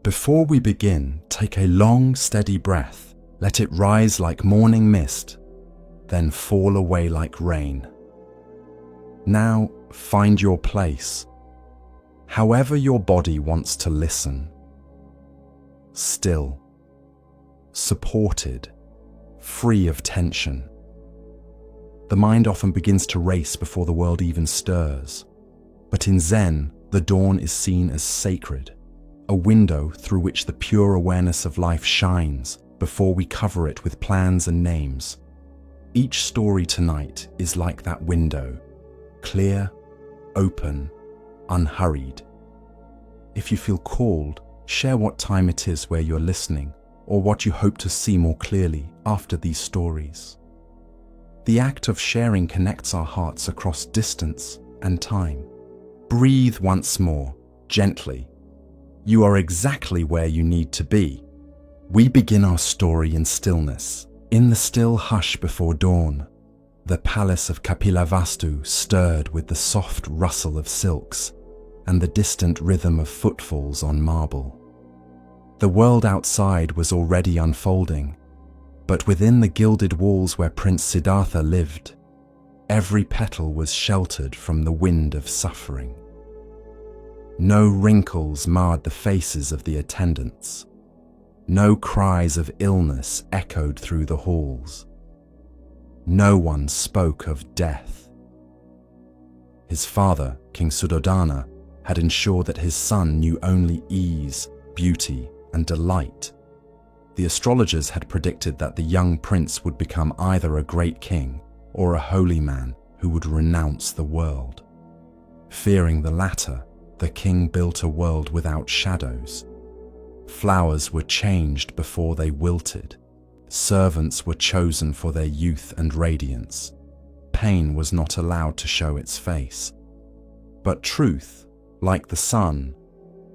Before we begin, take a long, steady breath. Let it rise like morning mist, then fall away like rain. Now, find your place, however your body wants to listen. Still, supported, free of tension. The mind often begins to race before the world even stirs. But in Zen, the dawn is seen as sacred, a window through which the pure awareness of life shines before we cover it with plans and names. Each story tonight is like that window, clear, open, unhurried. If you feel called, share what time it is where you're listening, or what you hope to see more clearly after these stories. The act of sharing connects our hearts across distance and time. Breathe once more, gently. You are exactly where you need to be. We begin our story in stillness, in the still hush before dawn. The palace of Kapilavastu stirred with the soft rustle of silks and the distant rhythm of footfalls on marble. The world outside was already unfolding, but within the gilded walls where Prince Siddhartha lived, every petal was sheltered from the wind of suffering. No wrinkles marred the faces of the attendants. No cries of illness echoed through the halls. No one spoke of death. His father, King Suddhodana, had ensured that his son knew only ease, beauty, and delight. The astrologers had predicted that the young prince would become either a great king or a holy man who would renounce the world. Fearing the latter, the king built a world without shadows. Flowers were changed before they wilted. Servants were chosen for their youth and radiance. Pain was not allowed to show its face. But truth, like the sun,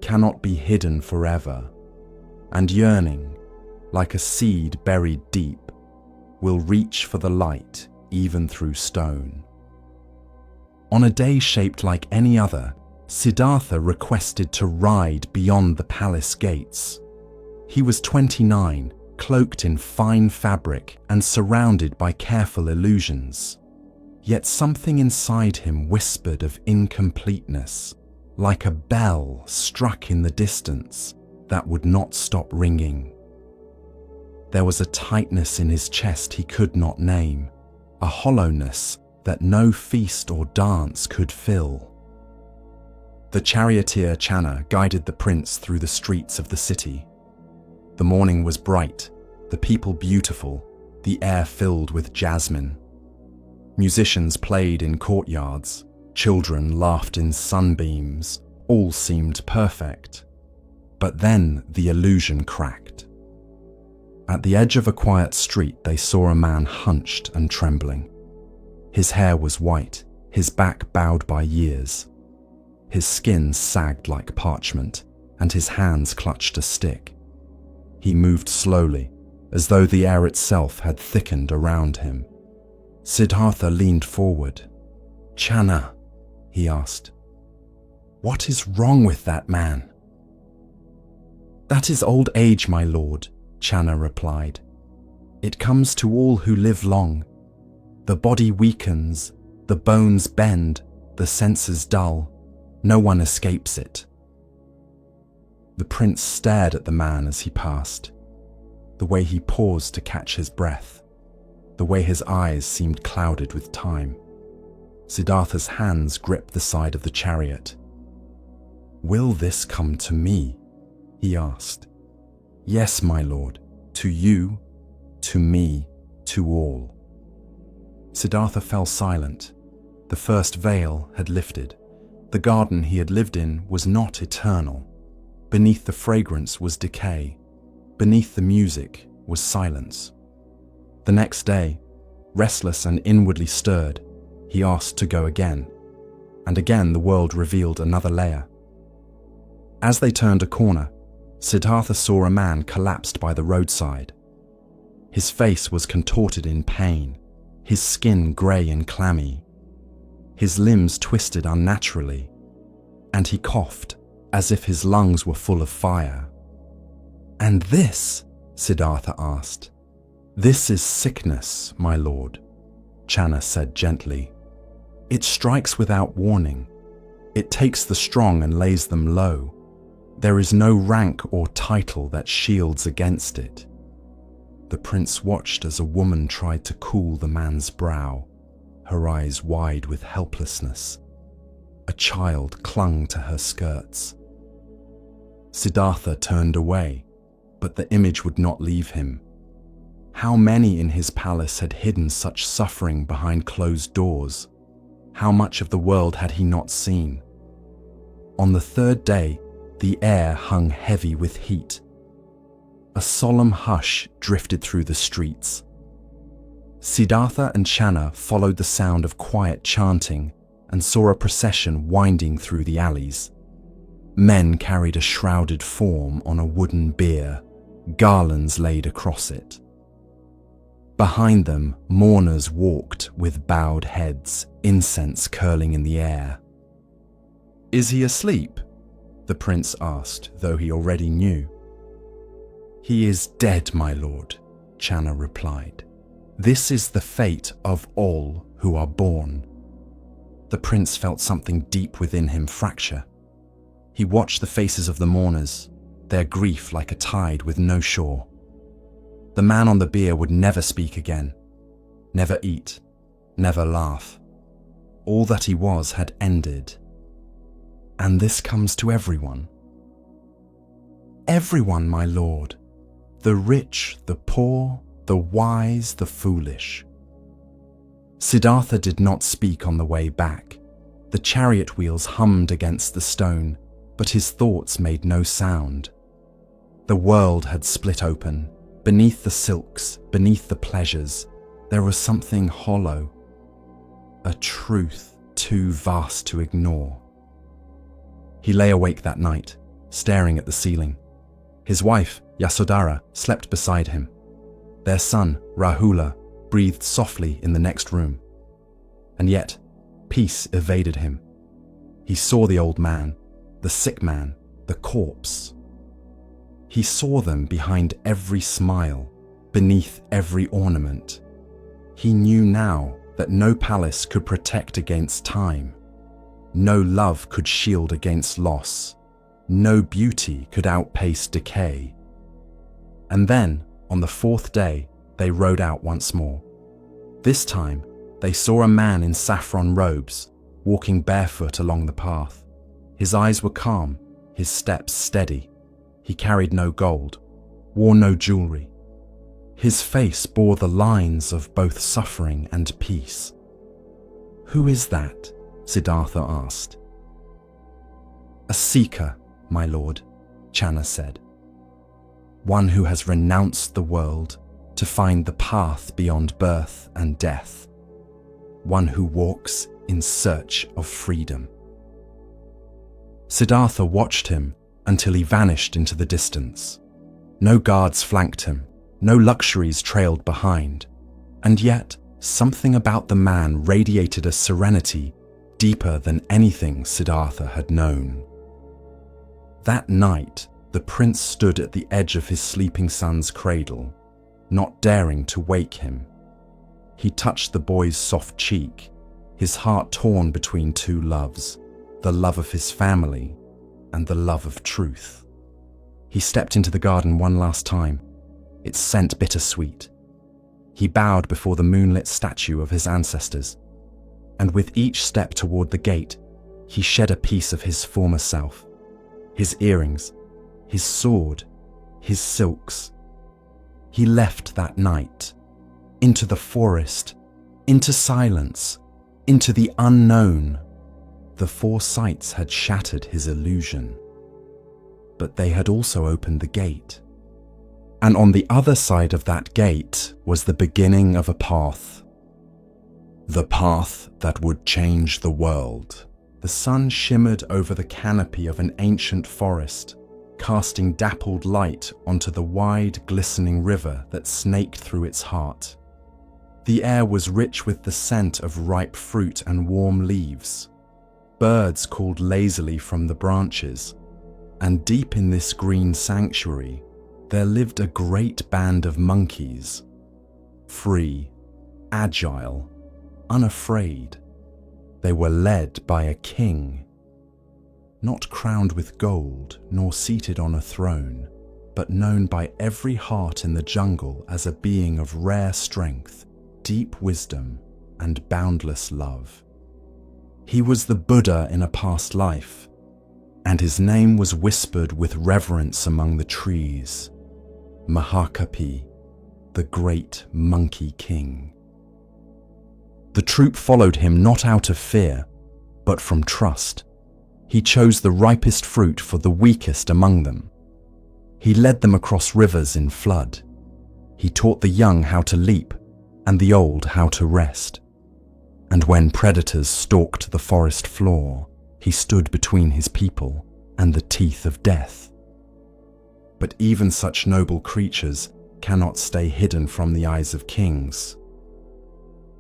cannot be hidden forever. And yearning, like a seed buried deep, will reach for the light even through stone. On a day shaped like any other, Siddhartha requested to ride beyond the palace gates. He was 29, cloaked in fine fabric and surrounded by careful illusions. Yet something inside him whispered of incompleteness, like a bell struck in the distance that would not stop ringing. There was a tightness in his chest he could not name, a hollowness that no feast or dance could fill. The charioteer Channa guided the prince through the streets of the city. The morning was bright, the people beautiful, the air filled with jasmine. Musicians played in courtyards, children laughed in sunbeams, all seemed perfect. But then the illusion cracked. At the edge of a quiet street, they saw a man hunched and trembling. His hair was white, his back bowed by years. His skin sagged like parchment, and his hands clutched a stick. He moved slowly, as though the air itself had thickened around him. Siddhartha leaned forward. "Channa," he asked, "what is wrong with that man?" "That is old age, my lord," Channa replied. "It comes to all who live long. The body weakens, the bones bend, the senses dull. No one escapes it." The prince stared at the man as he passed, the way he paused to catch his breath, the way his eyes seemed clouded with time. Siddhartha's hands gripped the side of the chariot. "Will this come to me?" he asked. "Yes, my lord, to you, to me, to all." Siddhartha fell silent. The first veil had lifted. The garden he had lived in was not eternal. Beneath the fragrance was decay. Beneath the music was silence. The next day, restless and inwardly stirred, he asked to go again. And again the world revealed another layer. As they turned a corner, Siddhartha saw a man collapsed by the roadside. His face was contorted in pain, his skin grey and clammy. His limbs twisted unnaturally, and he coughed as if his lungs were full of fire. "And this?" Siddhartha asked. "This is sickness, my lord," Channa said gently. "It strikes without warning. It takes the strong and lays them low. There is no rank or title that shields against it." The prince watched as a woman tried to cool the man's brow, her eyes wide with helplessness. A child clung to her skirts. Siddhartha turned away, but the image would not leave him. How many in his palace had hidden such suffering behind closed doors? How much of the world had he not seen? On the third day, the air hung heavy with heat. A solemn hush drifted through the streets. Siddhartha and Channa followed the sound of quiet chanting and saw a procession winding through the alleys. Men carried a shrouded form on a wooden bier, garlands laid across it. Behind them, mourners walked with bowed heads, incense curling in the air. "Is he asleep?" the prince asked, though he already knew. "He is dead, my lord," Channa replied. "This is the fate of all who are born." The prince felt something deep within him fracture. He watched the faces of the mourners, their grief like a tide with no shore. The man on the bier would never speak again, never eat, never laugh. All that he was had ended. And this comes to everyone. Everyone, my lord. The rich, the poor, the wise, the foolish. Siddhartha did not speak on the way back. The chariot wheels hummed against the stone, but his thoughts made no sound. The world had split open. Beneath the silks, beneath the pleasures, there was something hollow, a truth too vast to ignore. He lay awake that night, staring at the ceiling. His wife, Yasodhara, slept beside him. Their son, Rahula, breathed softly in the next room. And yet, peace evaded him. He saw the old man, the sick man, the corpse. He saw them behind every smile, beneath every ornament. He knew now that no palace could protect against time. No love could shield against loss. No beauty could outpace decay. And then, on the fourth day, they rode out once more. This time, they saw a man in saffron robes, walking barefoot along the path. His eyes were calm, his steps steady. He carried no gold, wore no jewelry. His face bore the lines of both suffering and peace. "Who is that?" Siddhartha asked. "A seeker, my lord," Channa said. "One who has renounced the world to find the path beyond birth and death. One who walks in search of freedom." Siddhartha watched him until he vanished into the distance. No guards flanked him, no luxuries trailed behind, and yet something about the man radiated a serenity deeper than anything Siddhartha had known. That night, the prince stood at the edge of his sleeping son's cradle, not daring to wake him. He touched the boy's soft cheek, his heart torn between two loves, the love of his family and the love of truth. He stepped into the garden one last time, its scent bittersweet. He bowed before the moonlit statue of his ancestors, and with each step toward the gate, he shed a piece of his former self, his earrings, his sword, his silks. He left that night, into the forest, into silence, into the unknown. The four sights had shattered his illusion, but they had also opened the gate. And on the other side of that gate was the beginning of a path. The path that would change the world. The sun shimmered over the canopy of an ancient forest, casting dappled light onto the wide, glistening river that snaked through its heart. The air was rich with the scent of ripe fruit and warm leaves. Birds called lazily from the branches, and deep in this green sanctuary, there lived a great band of monkeys, free, agile, unafraid. They were led by a king, not crowned with gold nor seated on a throne, but known by every heart in the jungle as a being of rare strength, deep wisdom, and boundless love. He was the Buddha in a past life, and his name was whispered with reverence among the trees, Mahakapi, the great monkey king. The troop followed him not out of fear, but from trust. He chose the ripest fruit for the weakest among them. He led them across rivers in flood. He taught the young how to leap and the old how to rest. And when predators stalked the forest floor, he stood between his people and the teeth of death. But even such noble creatures cannot stay hidden from the eyes of kings.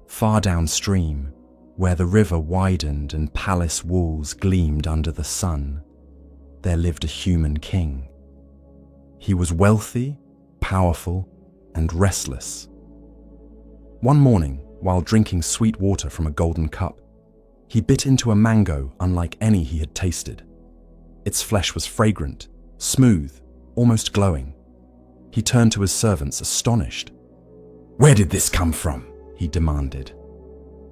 Far downstream, where the river widened and palace walls gleamed under the sun, there lived a human king. He was wealthy, powerful, and restless. One morning, while drinking sweet water from a golden cup, he bit into a mango unlike any he had tasted. Its flesh was fragrant, smooth, almost glowing. He turned to his servants, astonished. "Where did this come from?" he demanded.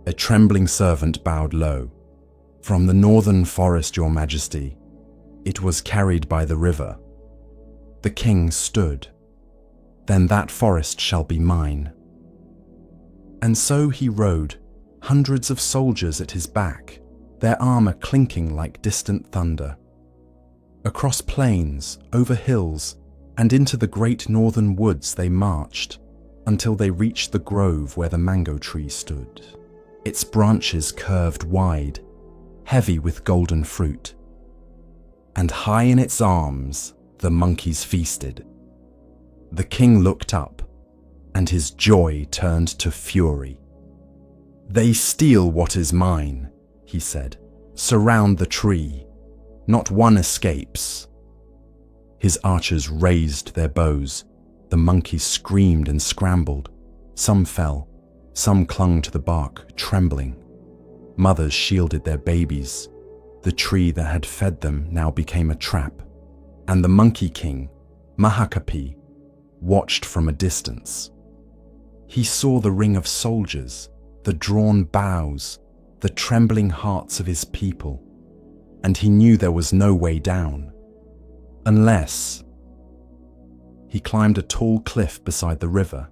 A trembling servant bowed low. "From the northern forest, Your Majesty. It was carried by the river." The king stood. "Then that forest shall be mine." And so he rode, hundreds of soldiers at his back, their armor clinking like distant thunder. Across plains, over hills, and into the great northern woods they marched, until they reached the grove where the mango tree stood. Its branches curved wide, heavy with golden fruit. And high in its arms, the monkeys feasted. The king looked up, and his joy turned to fury. "They steal what is mine," he said. "Surround the tree. Not one escapes." His archers raised their bows. The monkeys screamed and scrambled. Some fell. Some clung to the bark, trembling. Mothers shielded their babies. The tree that had fed them now became a trap. And the monkey king, Mahakapi, watched from a distance. He saw the ring of soldiers, the drawn bows, the trembling hearts of his people, and he knew there was no way down. Unless he climbed a tall cliff beside the river.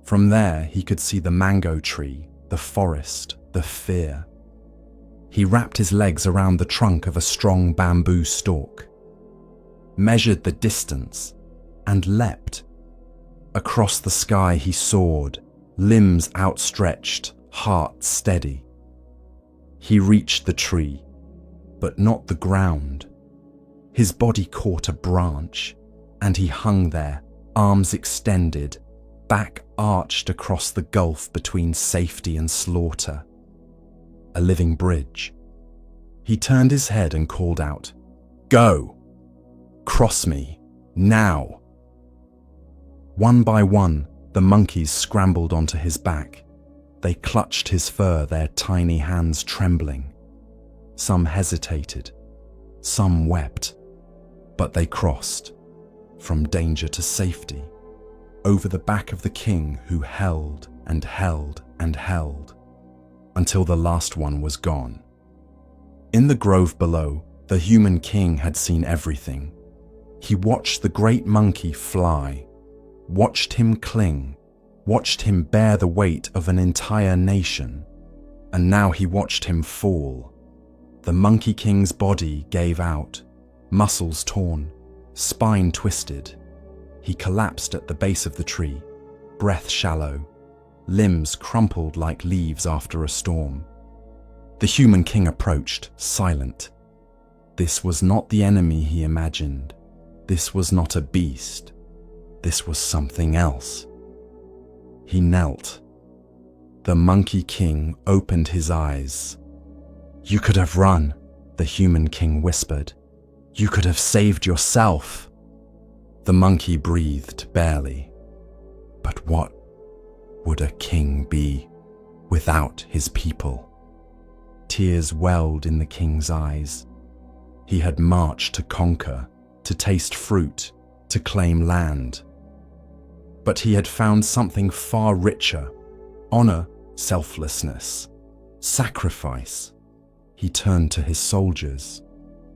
From there he could see the mango tree, the forest, the fear. He wrapped his legs around the trunk of a strong bamboo stalk, measured the distance, and leapt. Across the sky he soared, limbs outstretched, heart steady. He reached the tree, but not the ground. His body caught a branch, and he hung there, arms extended, back arched across the gulf between safety and slaughter. A living bridge. He turned his head and called out, "Go! Cross me, now!" One by one, the monkeys scrambled onto his back. They clutched his fur, their tiny hands trembling. Some hesitated, some wept, but they crossed, from danger to safety, over the back of the king who held and held and held, until the last one was gone. In the grove below, the human king had seen everything. He watched the great monkey fly, watched him cling, watched him bear the weight of an entire nation, and now he watched him fall. The monkey king's body gave out, muscles torn, spine twisted. He collapsed at the base of the tree, breath shallow, limbs crumpled like leaves after a storm. The human king approached, silent. This was not the enemy he imagined. This was not a beast. This was something else. He knelt. The monkey king opened his eyes. "You could have run," the human king whispered. "You could have saved yourself." The monkey breathed barely. But what would a king be without his people? Tears welled in the king's eyes. He had marched to conquer, to taste fruit, to claim land. But he had found something far richer: honor, selflessness, sacrifice. He turned to his soldiers.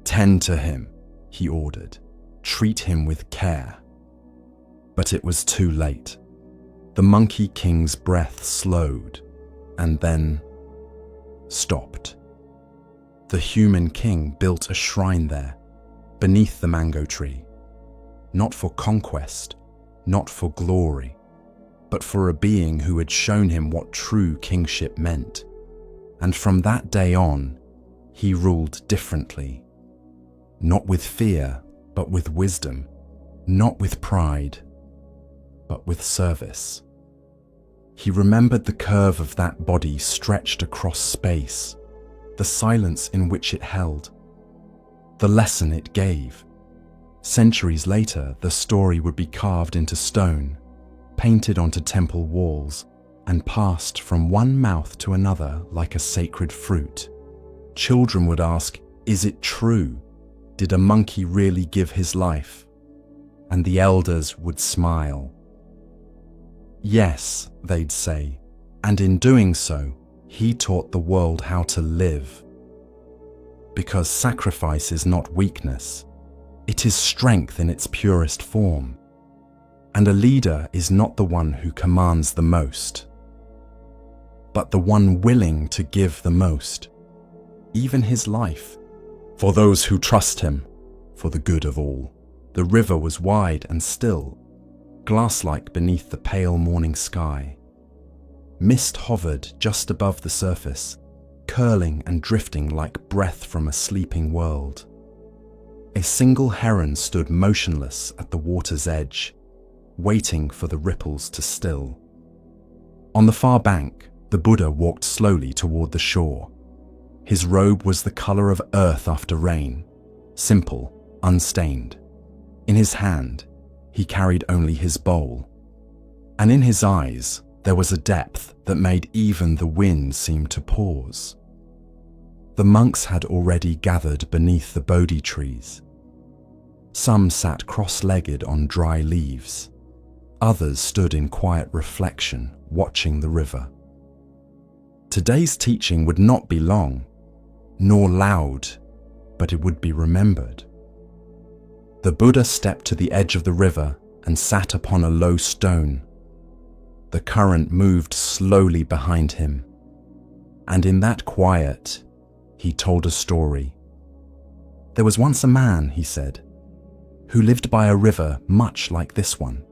"Tend to him," he ordered. "Treat him with care." But it was too late. The Monkey King's breath slowed and then stopped. The human king built a shrine there, beneath the mango tree, not for conquest, not for glory, but for a being who had shown him what true kingship meant. And from that day on, he ruled differently. Not with fear, but with wisdom. Not with pride, but with service. He remembered the curve of that body stretched across space, the silence in which it held, the lesson it gave. Centuries later, the story would be carved into stone, painted onto temple walls, and passed from one mouth to another like a sacred fruit. Children would ask, "Is it true? Did a monkey really give his life?" And the elders would smile. "Yes," they'd say, "and in doing so, he taught the world how to live." Because sacrifice is not weakness, it is strength in its purest form. And a leader is not the one who commands the most, but the one willing to give the most, even his life, for those who trust him, for the good of all. The river was wide and still, glass-like beneath the pale morning sky. Mist hovered just above the surface, curling and drifting like breath from a sleeping world. A single heron stood motionless at the water's edge, waiting for the ripples to still. On the far bank, the Buddha walked slowly toward the shore. His robe was the color of earth after rain, simple, unstained. In his hand, he carried only his bowl, and in his eyes there was a depth that made even the wind seem to pause. The monks had already gathered beneath the Bodhi trees. Some sat cross-legged on dry leaves. Others stood in quiet reflection, watching the river. Today's teaching would not be long, nor loud, but it would be remembered. The Buddha stepped to the edge of the river and sat upon a low stone. The current moved slowly behind him, and in that quiet, he told a story. There was once a man, he said, who lived by a river much like this one.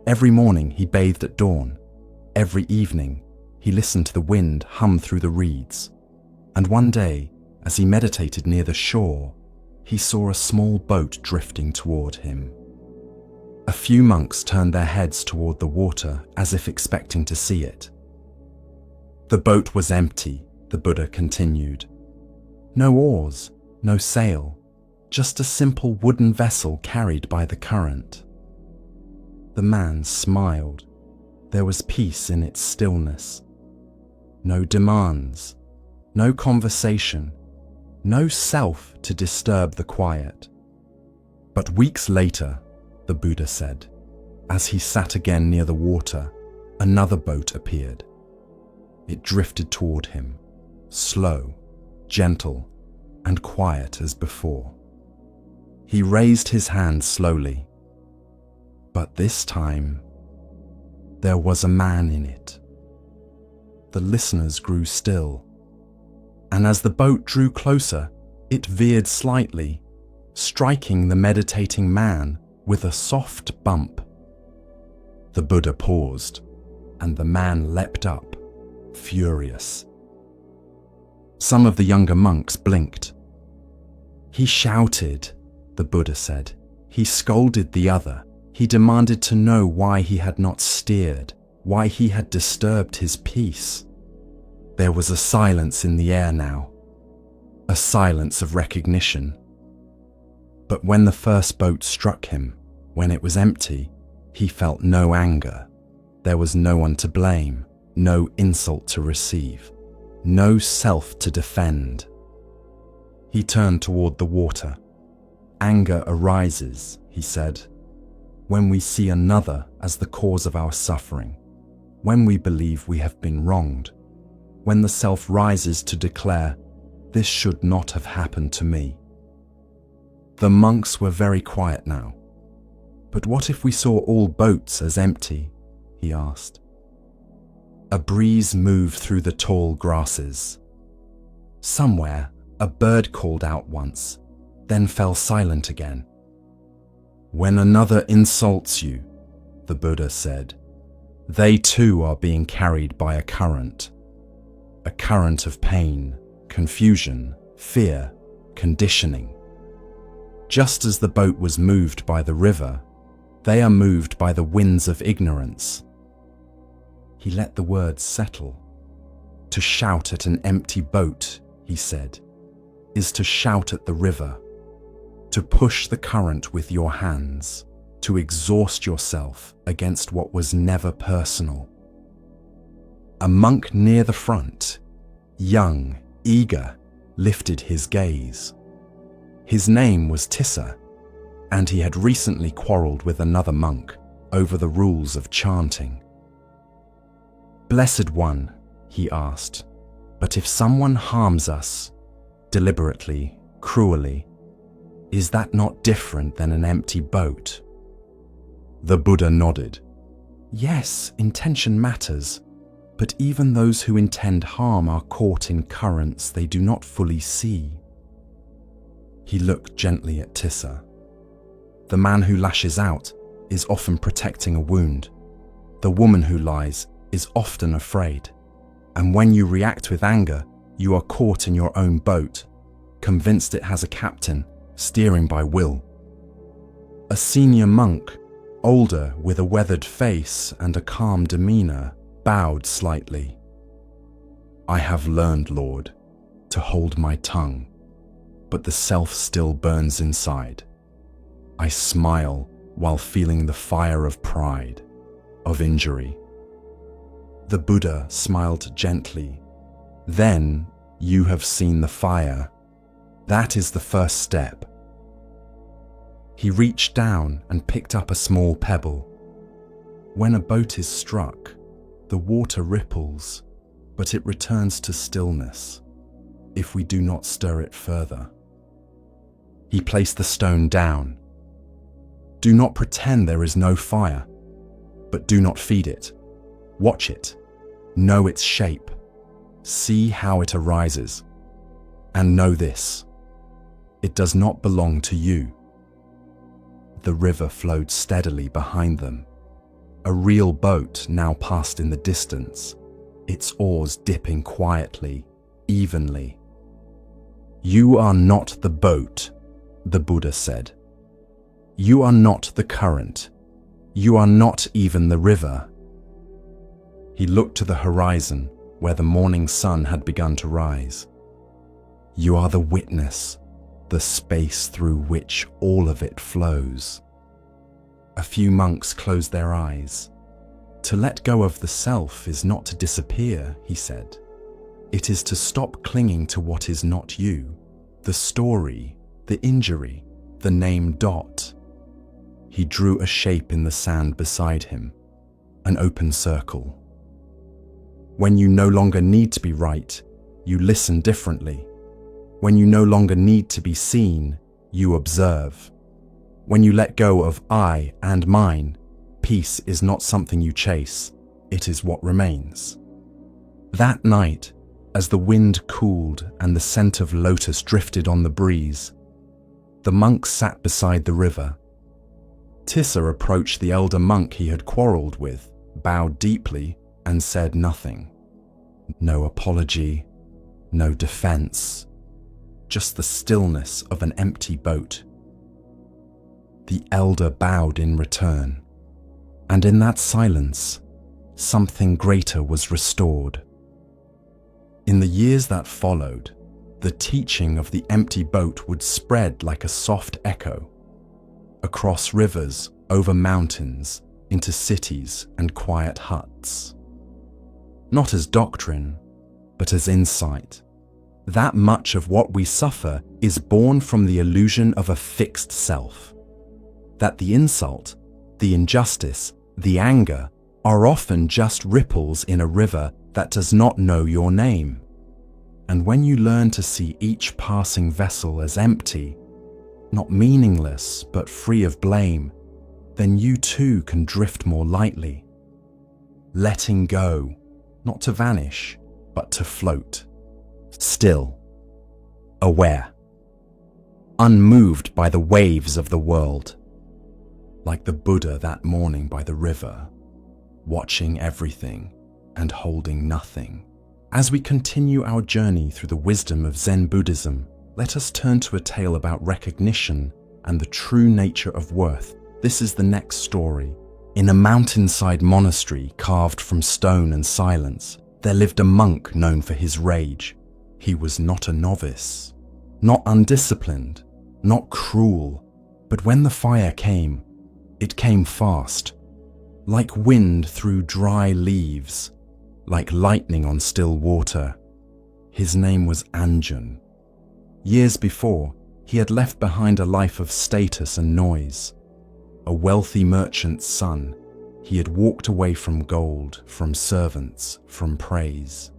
Every morning he bathed at dawn. Every evening he listened to the wind hum through the reeds. And one day, as he meditated near the shore, he saw a small boat drifting toward him. A few monks turned their heads toward the water as if expecting to see it. The boat was empty, the Buddha continued. No oars, no sail, just a simple wooden vessel carried by the current. The man smiled. There was peace in its stillness. No demands, no conversation, no self to disturb the quiet. But weeks later, the Buddha said, as he sat again near the water, another boat appeared. It drifted toward him, slow, gentle, and quiet as before. He raised his hand slowly, but this time there was a man in it. The listeners grew still, and as the boat drew closer, it veered slightly, striking the meditating man with a soft bump. The Buddha paused, and the man leapt up, furious. Some of the younger monks blinked. He shouted, the Buddha said. He scolded the other. He demanded to know why he had not steered, why he had disturbed his peace. There was a silence in the air now, a silence of recognition. But when the first boat struck him, When it was empty, he felt no anger. There was no one to blame, no insult to receive, no self to defend. He turned toward the water. Anger arises, he said, when we see another as the cause of our suffering, when we believe we have been wronged, when the self rises to declare, "This should not have happened to me." The monks were very quiet now. "But what if we saw all boats as empty?" he asked. A breeze moved through the tall grasses. Somewhere, a bird called out once, then fell silent again. "When another insults you," the Buddha said, "they too are being carried by a current of pain, confusion, fear, conditioning. Just as the boat was moved by the river, they are moved by the winds of ignorance." He let the words settle. To shout at an empty boat, he said, is to shout at the river, to push the current with your hands, to exhaust yourself against what was never personal. A monk near the front, young, eager, lifted his gaze. His name was Tissa, and he had recently quarreled with another monk over the rules of chanting. "Blessed One," he asked, "but if someone harms us, deliberately, cruelly, is that not different than an empty boat?" The Buddha nodded. "Yes, intention matters, but even those who intend harm are caught in currents they do not fully see." He looked gently at Tissa. The man who lashes out is often protecting a wound. The woman who lies is often afraid. And when you react with anger, you are caught in your own boat, convinced it has a captain, steering by will. A senior monk, older with a weathered face and a calm demeanor, bowed slightly. "I have learned, Lord, to hold my tongue, but the self still burns inside. I smile while feeling the fire of pride, of injury." The Buddha smiled gently. "Then you have seen the fire. That is the first step." He reached down and picked up a small pebble. When a boat is struck, the water ripples, but it returns to stillness if we do not stir it further. He placed the stone down. "Do not pretend there is no fire, but do not feed it. Watch it. Know its shape. See how it arises. And know this: it does not belong to you." The river flowed steadily behind them. A real boat now passed in the distance, its oars dipping quietly, evenly. "You are not the boat," the Buddha said. "You are not the current. You are not even the river." He looked to the horizon where the morning sun had begun to rise. "You are the witness, the space through which all of it flows." A few monks closed their eyes. "To let go of the self is not to disappear," he said. "It is to stop clinging to what is not you, the story, the injury, the name Dot." He drew a shape in the sand beside him, an open circle. "When you no longer need to be right, you listen differently. When you no longer need to be seen, you observe. When you let go of I and mine, peace is not something you chase, it is what remains." That night, as the wind cooled and the scent of lotus drifted on the breeze, the monk sat beside the river. Tissa approached the elder monk he had quarreled with, bowed deeply, and said nothing. No apology, no defense, just the stillness of an empty boat. The elder bowed in return, and in that silence, something greater was restored. In the years that followed, the teaching of the empty boat would spread like a soft echo. across rivers, over mountains, into cities and quiet huts. Not as doctrine, but as insight. That much of what we suffer is born from the illusion of a fixed self. That the insult, the injustice, the anger are often just ripples in a river that does not know your name. And when you learn to see each passing vessel as empty, not meaningless but free of blame, then you too can drift more lightly. Letting go, not to vanish, but to float. Still, aware, unmoved by the waves of the world, like the Buddha that morning by the river, watching everything and holding nothing. As we continue our journey through the wisdom of Zen Buddhism, let us turn to a tale about recognition and the true nature of worth. This is the next story. In a mountainside monastery carved from stone and silence, there lived a monk known for his rage. He was not a novice, not undisciplined, not cruel, but when the fire came, it came fast, like wind through dry leaves, like lightning on still water. His name was Anjun. Years before, he had left behind a life of status and noise. A wealthy merchant's son, he had walked away from gold, from servants, from praise.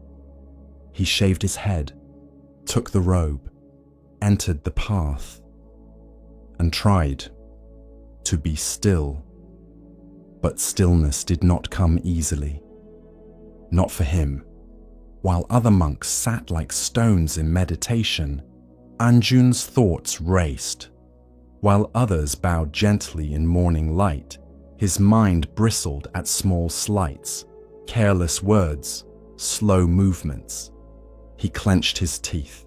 He shaved his head, took the robe, entered the path, and tried to be still. But stillness did not come easily. Not for him. While other monks sat like stones in meditation, Anjun's thoughts raced. While others bowed gently in morning light, his mind bristled at small slights, careless words, slow movements. He clenched his teeth,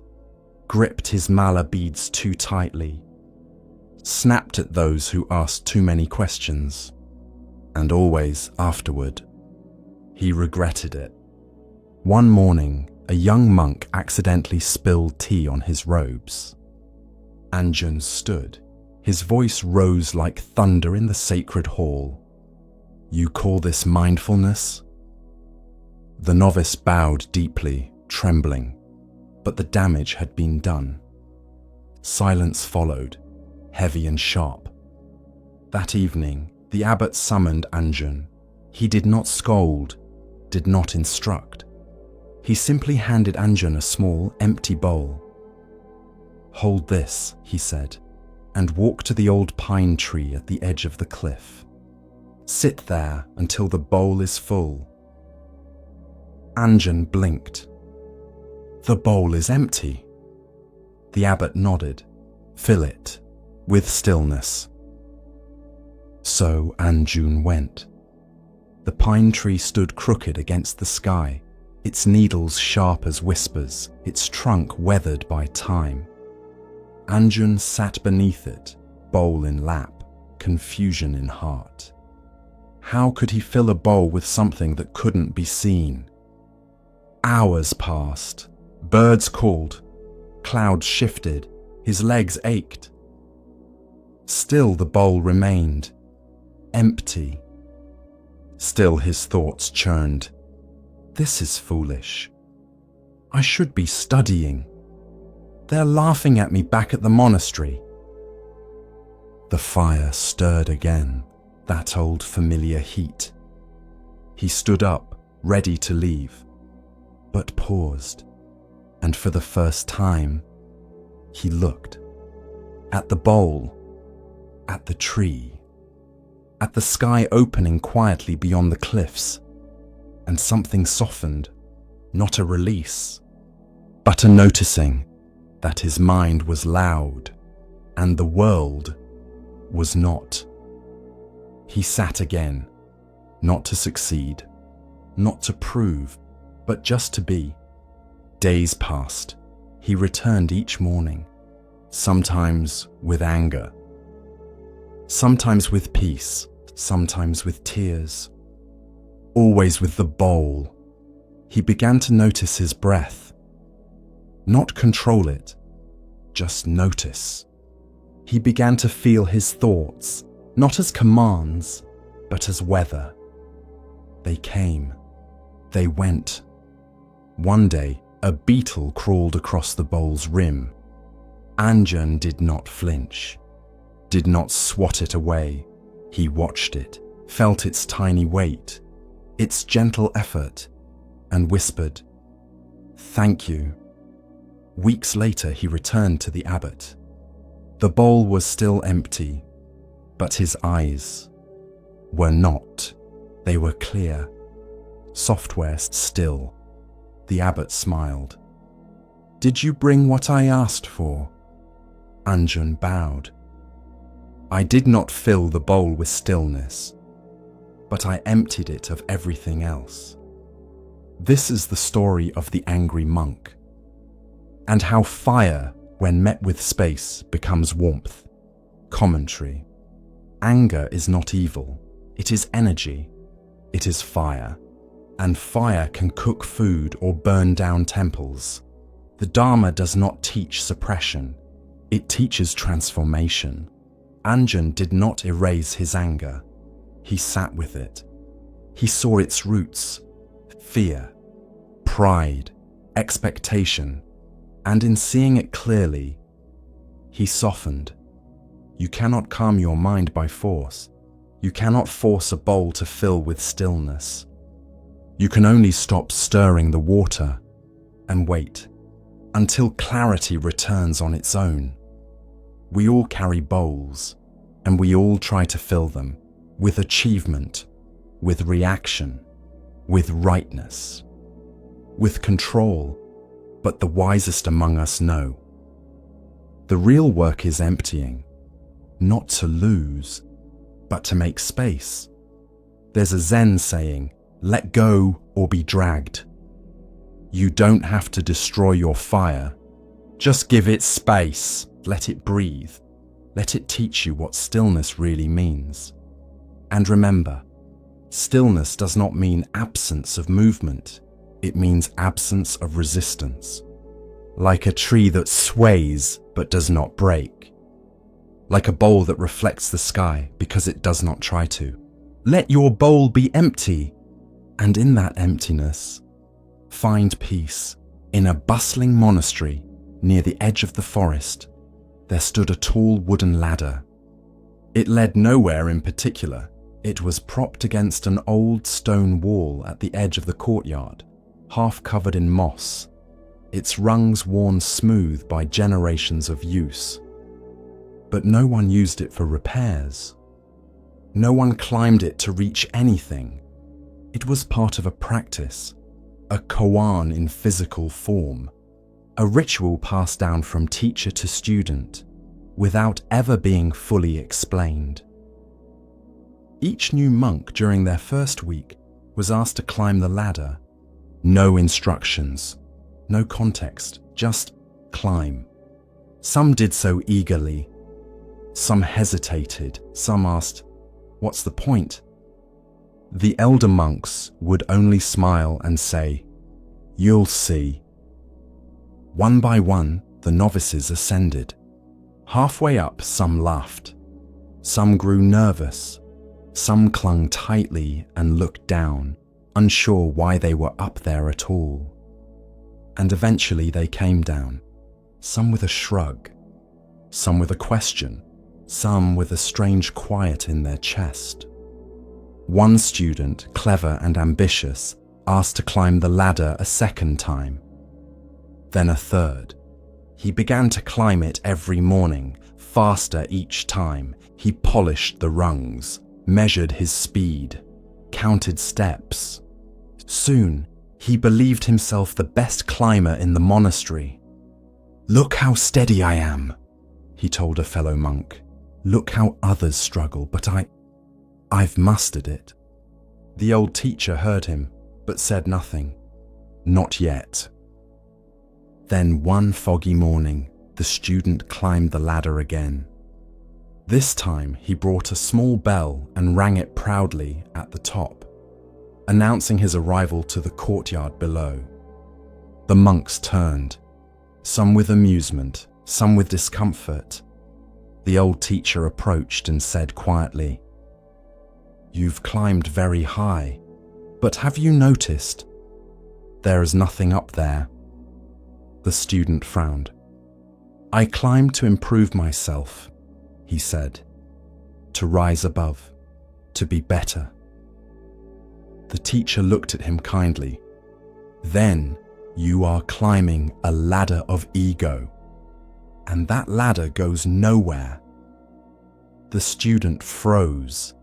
gripped his mala beads too tightly, snapped at those who asked too many questions, and always afterward, he regretted it. One morning, a young monk accidentally spilled tea on his robes. Anjun stood. His voice rose like thunder in the sacred hall. "You call this mindfulness?" The novice bowed deeply, trembling, but the damage had been done. Silence followed, heavy and sharp. That evening, the abbot summoned Anjun. He did not scold, did not instruct. He simply handed Anjun a small, empty bowl. "Hold this," he said, and walk to the old pine tree at the edge of the cliff. Sit there until the bowl is full. Anjun blinked. "The bowl is empty." The abbot nodded. "Fill it with stillness." So Anjun went. The pine tree stood crooked against the sky, its needles sharp as whispers, its trunk weathered by time. Anjun sat beneath it, bowl in lap, confusion in heart. How could he fill a bowl with something that couldn't be seen? Hours passed. Birds called. Clouds shifted. His legs ached. Still the bowl remained, empty. Still his thoughts churned. "This is foolish. I should be studying. They're laughing at me back at the monastery." The fire stirred again, that old familiar heat. He stood up, ready to leave, but paused, and for the first time, he looked. At the bowl, at the tree, at the sky opening quietly beyond the cliffs, and something softened, not a release, but a noticing that his mind was loud, and the world was not. He sat again, not to succeed, not to prove, but just to be. Days passed. He returned each morning, sometimes with anger, sometimes with peace, sometimes with tears, always with the bowl. He began to notice his breath. Not control it, just notice. He began to feel his thoughts, not as commands, but as weather. They came. They went. One day, a beetle crawled across the bowl's rim. Anjan did not flinch, did not swat it away. He watched it, felt its tiny weight, its gentle effort, and whispered, "Thank you." Weeks later, he returned to the abbot. The bowl was still empty, but his eyes were not. They were clear, software still. The abbot smiled. "Did you bring what I asked for?" Anjan bowed. "I did not fill the bowl with stillness, but I emptied it of everything else." This is the story of the angry monk, and how fire, when met with space, becomes warmth. Commentary. Anger is not evil. It is energy. It is fire. And fire can cook food or burn down temples. The Dharma does not teach suppression. It teaches transformation. Anjan did not erase his anger. He sat with it. He saw its roots: fear, pride, expectation, and in seeing it clearly, he softened. You cannot calm your mind by force. You cannot force a bowl to fill with stillness. You can only stop stirring the water and wait until clarity returns on its own. We all carry bowls, and we all try to fill them with achievement, with reaction, with rightness, with control, but the wisest among us know. The real work is emptying, not to lose, but to make space. There's a Zen saying, "Let go or be dragged." You don't have to destroy your fire. Just give it space. Let it breathe. Let it teach you what stillness really means. And remember, stillness does not mean absence of movement. It means absence of resistance. Like a tree that sways but does not break. Like a bowl that reflects the sky because it does not try to. Let your bowl be empty, and in that emptiness, find peace. In a bustling monastery near the edge of the forest, there stood a tall wooden ladder. It led nowhere in particular. It was propped against an old stone wall at the edge of the courtyard, half covered in moss, its rungs worn smooth by generations of use. But no one used it for repairs. No one climbed it to reach anything. It was part of a practice, a koan in physical form, a ritual passed down from teacher to student, without ever being fully explained. Each new monk during their first week was asked to climb the ladder. No instructions, no context, just climb. Some did so eagerly. Some hesitated. Some asked, "What's the point?" The elder monks would only smile and say, "You'll see." One by one, the novices ascended. Halfway up, some laughed. Some grew nervous. Some clung tightly and looked down, unsure why they were up there at all. And eventually they came down, some with a shrug, some with a question, some with a strange quiet in their chest. One student, clever and ambitious, asked to climb the ladder a second time. Then a third. He began to climb it every morning, faster each time. He polished the rungs, measured his speed, counted steps. Soon, he believed himself the best climber in the monastery. "Look how steady I am," he told a fellow monk. "Look how others struggle, but I've mastered it." The old teacher heard him, but said nothing. Not yet. Then one foggy morning, the student climbed the ladder again. This time he brought a small bell and rang it proudly at the top, announcing his arrival to the courtyard below. The monks turned, some with amusement, some with discomfort. The old teacher approached and said quietly, "You've climbed very high, but have you noticed there is nothing up there?" The student frowned. "I climb to improve myself," he said, "to rise above, to be better." The teacher looked at him kindly. "Then you are climbing a ladder of ego, and that ladder goes nowhere." The student froze.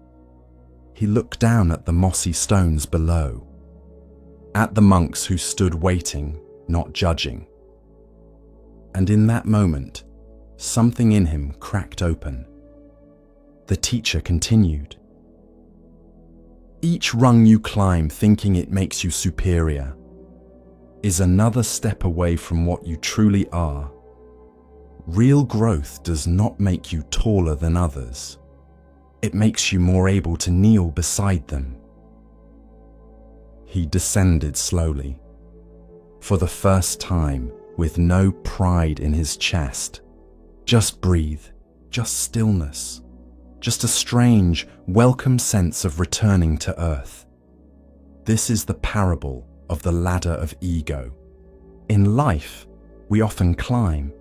He looked down at the mossy stones below, at the monks who stood waiting, not judging. And in that moment, something in him cracked open. The teacher continued, "Each rung you climb thinking it makes you superior is another step away from what you truly are. Real growth does not make you taller than others. It makes you more able to kneel beside them." He descended slowly, for the first time, with no pride in his chest. Just breathe, just stillness, just a strange, welcome sense of returning to earth. This is the parable of the ladder of ego. In life, we often climb.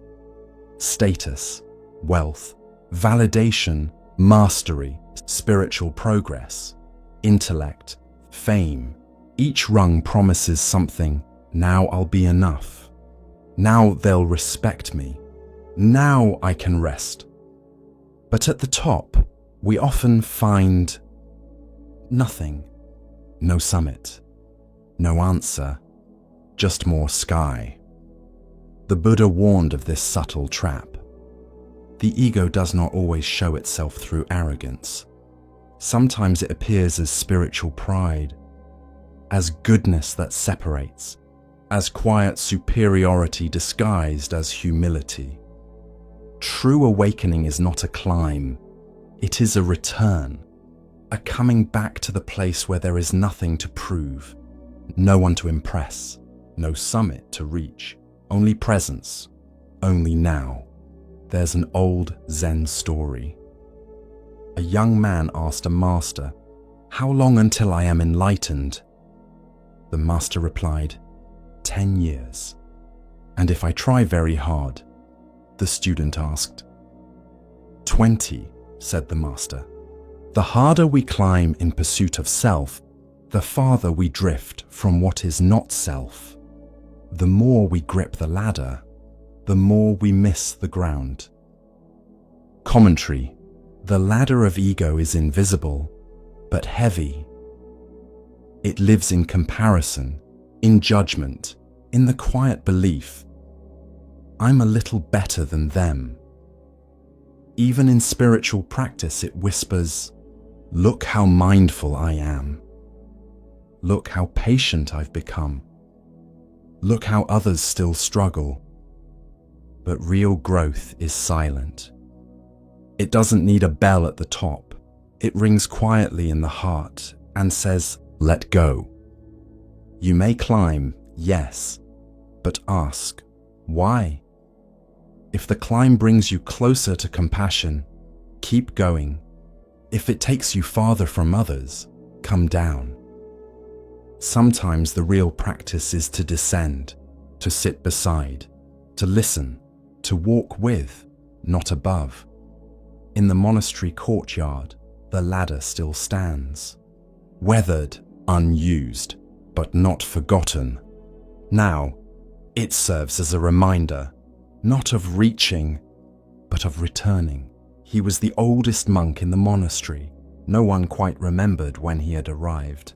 Status, wealth, validation, mastery, spiritual progress, intellect, fame. Each rung promises something. Now I'll be enough. Now they'll respect me. Now I can rest. But at the top, we often find nothing. No summit. No answer. Just more sky. The Buddha warned of this subtle trap. The ego does not always show itself through arrogance. Sometimes it appears as spiritual pride, as goodness that separates, as quiet superiority disguised as humility. True awakening is not a climb, it is a return, a coming back to the place where there is nothing to prove, no one to impress, no summit to reach, only presence, only now. There's an old Zen story. A young man asked a master, "How long until I am enlightened?" The master replied, 10 years. "And if I try very hard?" The student asked. 20, said the master. "The harder we climb in pursuit of self, the farther we drift from what is not self. The more we grip the ladder, the more we miss the ground." Commentary: the ladder of ego is invisible, but heavy. It lives in comparison, in judgment, in the quiet belief, "I'm a little better than them." Even in spiritual practice, it whispers, "Look how mindful I am. Look how patient I've become. Look how others still struggle." But real growth is silent. It doesn't need a bell at the top. It rings quietly in the heart and says, "Let go." You may climb, yes, but ask, why? If the climb brings you closer to compassion, keep going. If it takes you farther from others, come down. Sometimes the real practice is to descend, to sit beside, to listen, to walk with, not above. In the monastery courtyard, the ladder still stands, weathered, unused, but not forgotten. Now, it serves as a reminder, not of reaching, but of returning. He was the oldest monk in the monastery. No one quite remembered when he had arrived.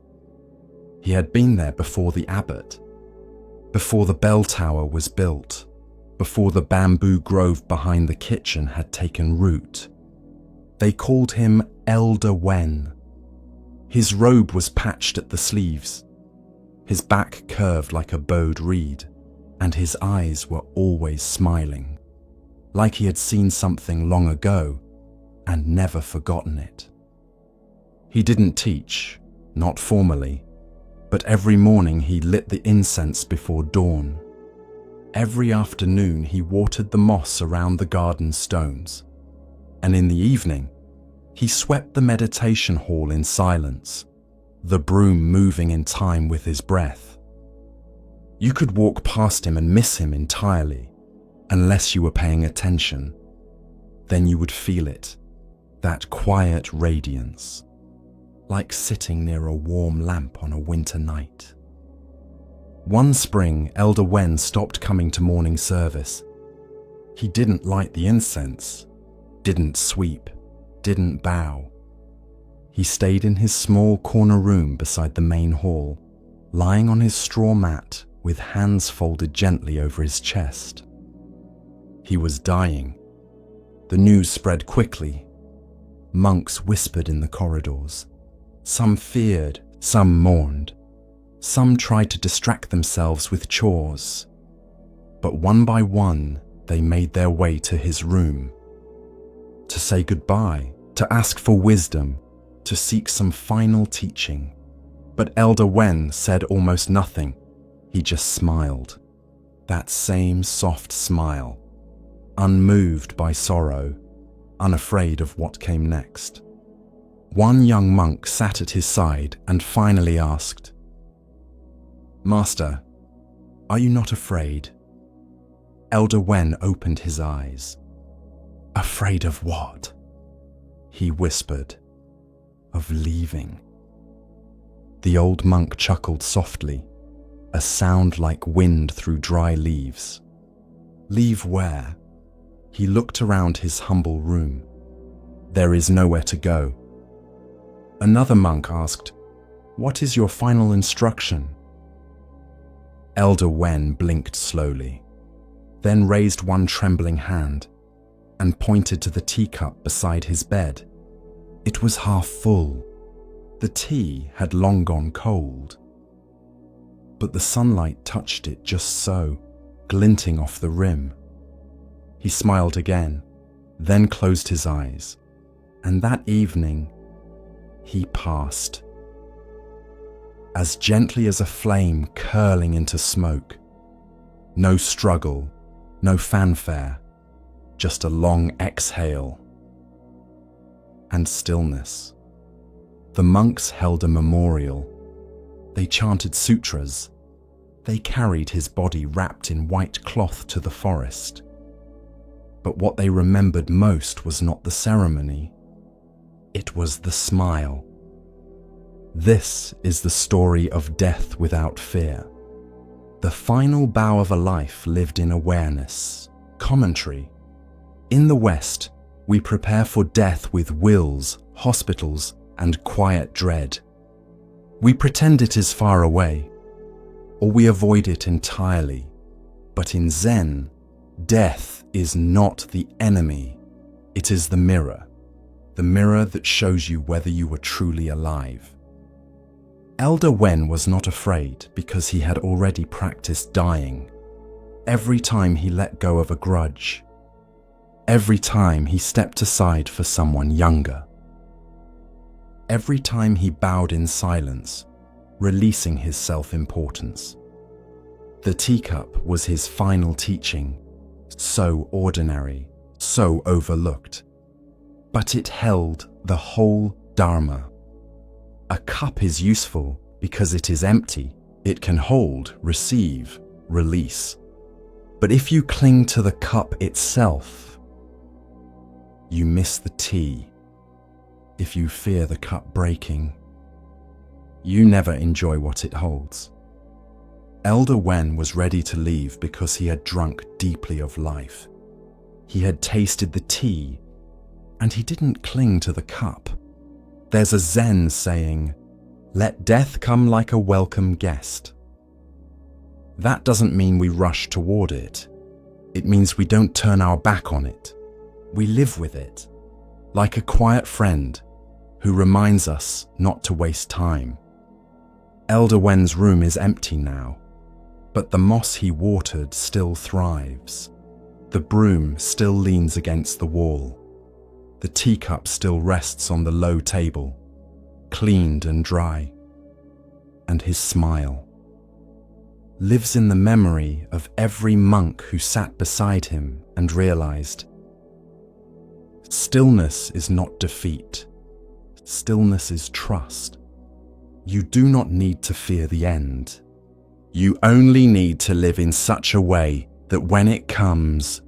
He had been there before the abbot, before the bell tower was built, before the bamboo grove behind the kitchen had taken root. They called him Elder Wen. His robe was patched at the sleeves, his back curved like a bowed reed, and his eyes were always smiling, like he had seen something long ago and never forgotten it. He didn't teach, not formally, but every morning he lit the incense before dawn. Every afternoon he watered the moss around the garden stones. and in the evening, he swept the meditation hall in silence, the broom moving in time with his breath. You could walk past him and miss him entirely, unless you were paying attention. Then you would feel it, that quiet radiance, like sitting near a warm lamp on a winter night. One spring, Elder Wen stopped coming to morning service. He didn't light the incense, didn't sweep, didn't bow. He stayed in his small corner room beside the main hall, lying on his straw mat with hands folded gently over his chest. He was dying. The news spread quickly. Monks whispered in the corridors. Some feared, some mourned. Some tried to distract themselves with chores. But one by one, they made their way to his room. To say goodbye, to ask for wisdom, to seek some final teaching. But Elder Wen said almost nothing. He just smiled. That same soft smile, unmoved by sorrow, unafraid of what came next. One young monk sat at his side and finally asked, "Master, are you not afraid?" Elder Wen opened his eyes. "Afraid of what?" he whispered. "Of leaving." The old monk chuckled softly, a sound like wind through dry leaves. "Leave where?" He looked around his humble room. "There is nowhere to go." Another monk asked, "What is your final instruction?" Elder Wen blinked slowly, then raised one trembling hand and pointed to the teacup beside his bed. It was half full. The tea had long gone cold. But the sunlight touched it just so, glinting off the rim. He smiled again, then closed his eyes, and that evening, he passed. As gently as a flame curling into smoke. No struggle, no fanfare, just a long exhale. And stillness. The monks held a memorial. They chanted sutras. They carried his body wrapped in white cloth to the forest. But what they remembered most was not the ceremony. It was the smile. This is the story of death without fear. The final bow of a life lived in awareness. Commentary. In the West, we prepare for death with wills, hospitals, and quiet dread. We pretend it is far away, or we avoid it entirely. But in Zen, death is not the enemy. It is the mirror that shows you whether you were truly alive. Elder Wen was not afraid because he had already practiced dying. Every time he let go of a grudge, every time he stepped aside for someone younger, every time he bowed in silence, releasing his self-importance. The teacup was his final teaching, so ordinary, so overlooked. But it held the whole Dharma. A cup is useful because it is empty. It can hold, receive, release. But if you cling to the cup itself, you miss the tea. If you fear the cup breaking, you never enjoy what it holds. Elder Wen was ready to leave because he had drunk deeply of life. He had tasted the tea, and he didn't cling to the cup. There's a Zen saying, "Let death come like a welcome guest." That doesn't mean we rush toward it. It means we don't turn our back on it. We live with it, like a quiet friend who reminds us not to waste time. Elder Wen's room is empty now, but the moss he watered still thrives. The broom still leans against the wall. The teacup still rests on the low table, cleaned and dry. And his smile lives in the memory of every monk who sat beside him and realized, Stillness is not defeat. Stillness is trust. You do not need to fear the end. You only need to live in such a way that when it comes,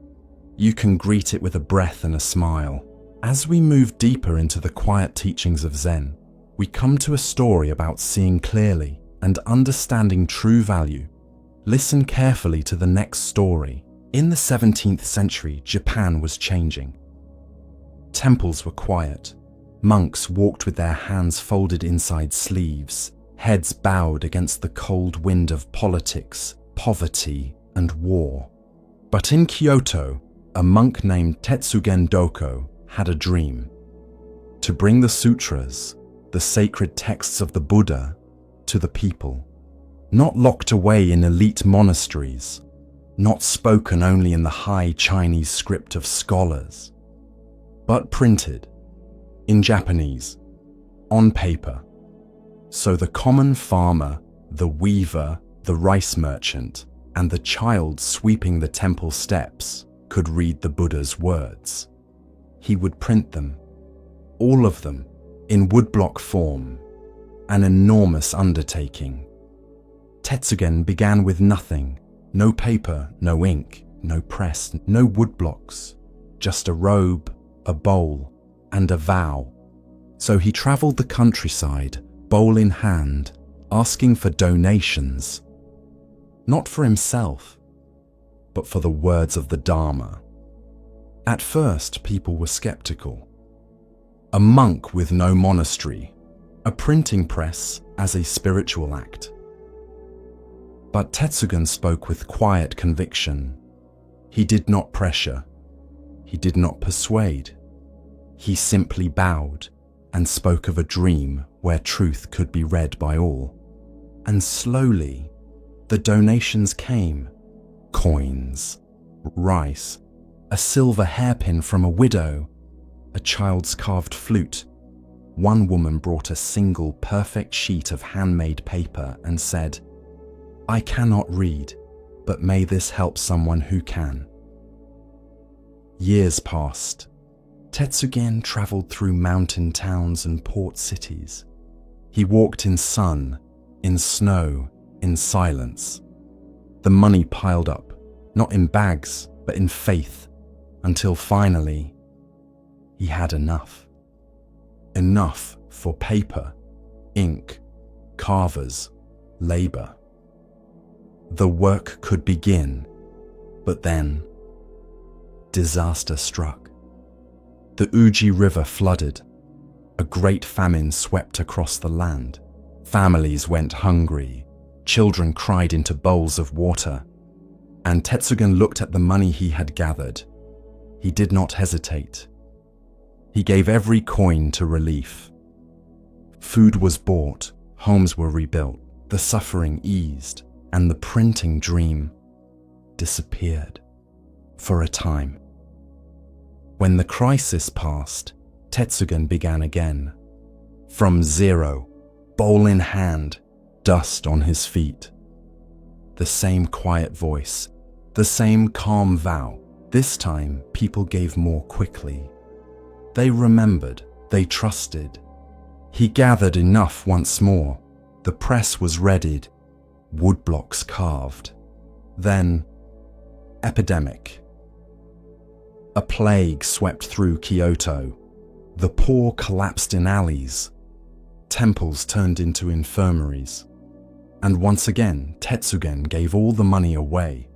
you can greet it with a breath and a smile. As we move deeper into the quiet teachings of Zen, we come to a story about seeing clearly and understanding true value. Listen carefully to the next story. In the 17th century, Japan was changing. Temples were quiet. Monks walked with their hands folded inside sleeves, heads bowed against the cold wind of politics, poverty, and war. But in Kyoto, a monk named Tetsugen Doko had a dream: to bring the sutras, the sacred texts of the Buddha, to the people. Not locked away in elite monasteries, not spoken only in the high Chinese script of scholars, but printed in Japanese, on paper, so the common farmer, the weaver, the rice merchant, and the child sweeping the temple steps could read the Buddha's words. He would print them, all of them, in woodblock form, an enormous undertaking. Tetsugen began with nothing: no paper, no ink, no press, no woodblocks, just a robe, a bowl, and a vow. So he traveled the countryside, bowl in hand, asking for donations, not for himself, but for the words of the Dharma. At first, people were skeptical. A monk with no monastery, a printing press as a spiritual act. But Tetsugen spoke with quiet conviction. He did not pressure. He did not persuade. He simply bowed and spoke of a dream where truth could be read by all. And slowly, the donations came: coins, rice, a silver hairpin from a widow, a child's carved flute. One woman brought a single perfect sheet of handmade paper and said, "I cannot read, but may this help someone who can." Years passed. Tetsugen traveled through mountain towns and port cities. He walked in sun, in snow, in silence. The money piled up, not in bags, but in faith, until finally, he had enough. Enough for paper, ink, carvers, labor. The work could begin, but then disaster struck. The Uji River flooded. A great famine swept across the land. Families went hungry. Children cried into bowls of water. And Tetsugen looked at the money he had gathered. He did not hesitate. He gave every coin to relief. Food was bought, homes were rebuilt, the suffering eased, and the printing dream disappeared for a time. When the crisis passed, Tetsugen began again. From zero, bowl in hand, dust on his feet. The same quiet voice, the same calm vow. This time, people gave more quickly. They remembered, they trusted. He gathered enough once more. The press was readied, woodblocks carved. Then, epidemic. A plague swept through Kyoto. The poor collapsed in alleys. Temples turned into infirmaries. And once again, Tetsugen gave all the money away.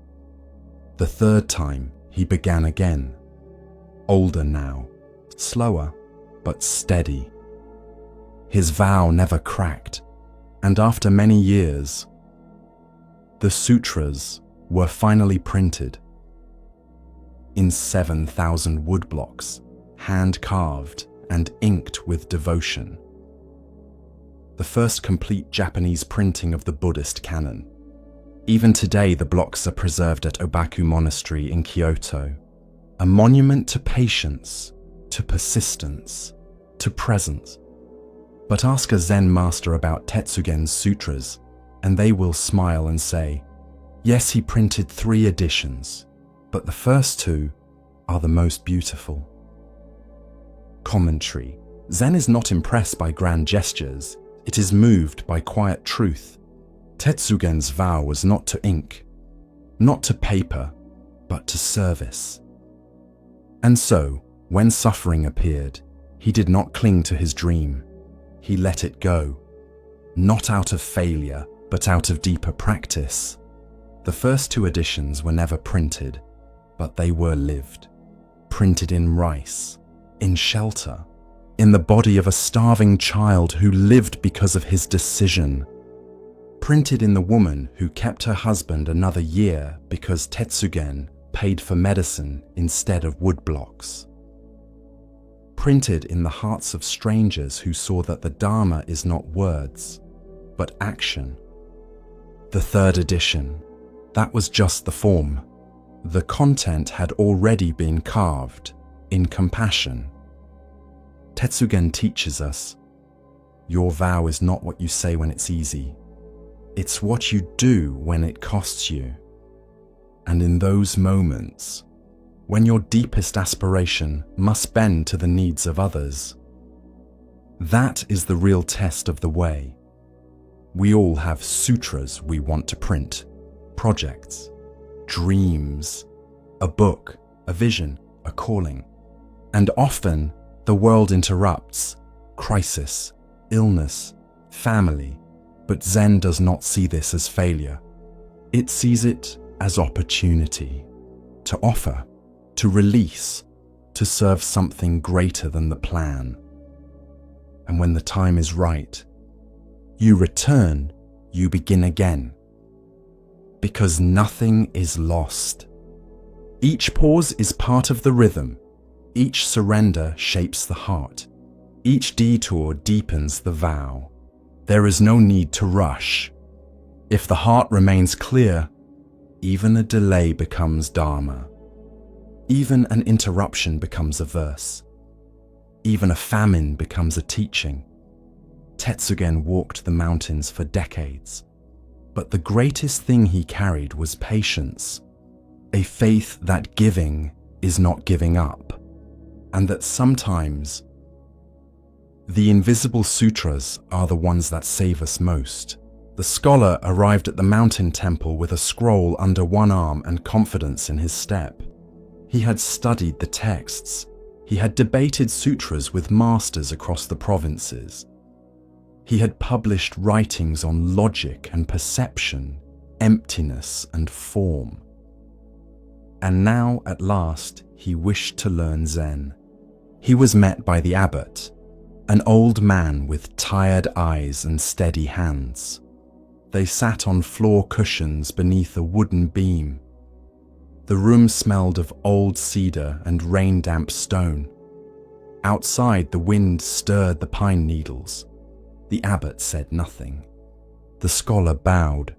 The third time, he began again. Older now, slower, but steady. His vow never cracked, and after many years, the sutras were finally printed. In 7,000 woodblocks, hand-carved and inked with devotion. The first complete Japanese printing of the Buddhist canon. Even today, the blocks are preserved at Obaku Monastery in Kyoto, a monument to patience, to persistence, to presence. But ask a Zen master about Tetsugen's sutras, and they will smile and say, yes, he printed 3 editions, but the first 2 are the most beautiful. Commentary. Zen is not impressed by grand gestures. It is moved by quiet truth. Tetsugen's vow was not to ink, not to paper, but to service. And so, when suffering appeared, he did not cling to his dream. He let it go, not out of failure, but out of deeper practice. The first 2 editions were never printed, but they were lived. Printed in rice, in shelter, in the body of a starving child who lived because of his decision. Printed in the woman who kept her husband another year because Tetsugen paid for medicine instead of woodblocks. Printed in the hearts of strangers who saw that the Dharma is not words, but action. The 3rd edition, that was just the form. The content had already been carved in compassion. Tetsugen teaches us, your vow is not what you say when it's easy. It's what you do when it costs you. And in those moments, when your deepest aspiration must bend to the needs of others, that is the real test of the way. We all have sutras we want to print, projects, dreams, a book, a vision, a calling. And often, the world interrupts, crisis, illness, family, but Zen does not see this as failure. It sees it as opportunity to offer, to release, to serve something greater than the plan. And when the time is right, you return, you begin again. Because nothing is lost. Each pause is part of the rhythm. Each surrender shapes the heart. Each detour deepens the vow. There is no need to rush. If the heart remains clear, even a delay becomes Dharma. Even an interruption becomes a verse. Even a famine becomes a teaching. Tetsugen walked the mountains for decades, but the greatest thing he carried was patience, a faith that giving is not giving up, and that sometimes the invisible sutras are the ones that save us most. The scholar arrived at the mountain temple with a scroll under one arm and confidence in his step. He had studied the texts. He had debated sutras with masters across the provinces. He had published writings on logic and perception, emptiness and form. And now, at last, he wished to learn Zen. He was met by the abbot, an old man with tired eyes and steady hands. They sat on floor cushions beneath a wooden beam. The room smelled of old cedar and rain-damp stone. Outside, the wind stirred the pine needles. The abbot said nothing. The scholar bowed.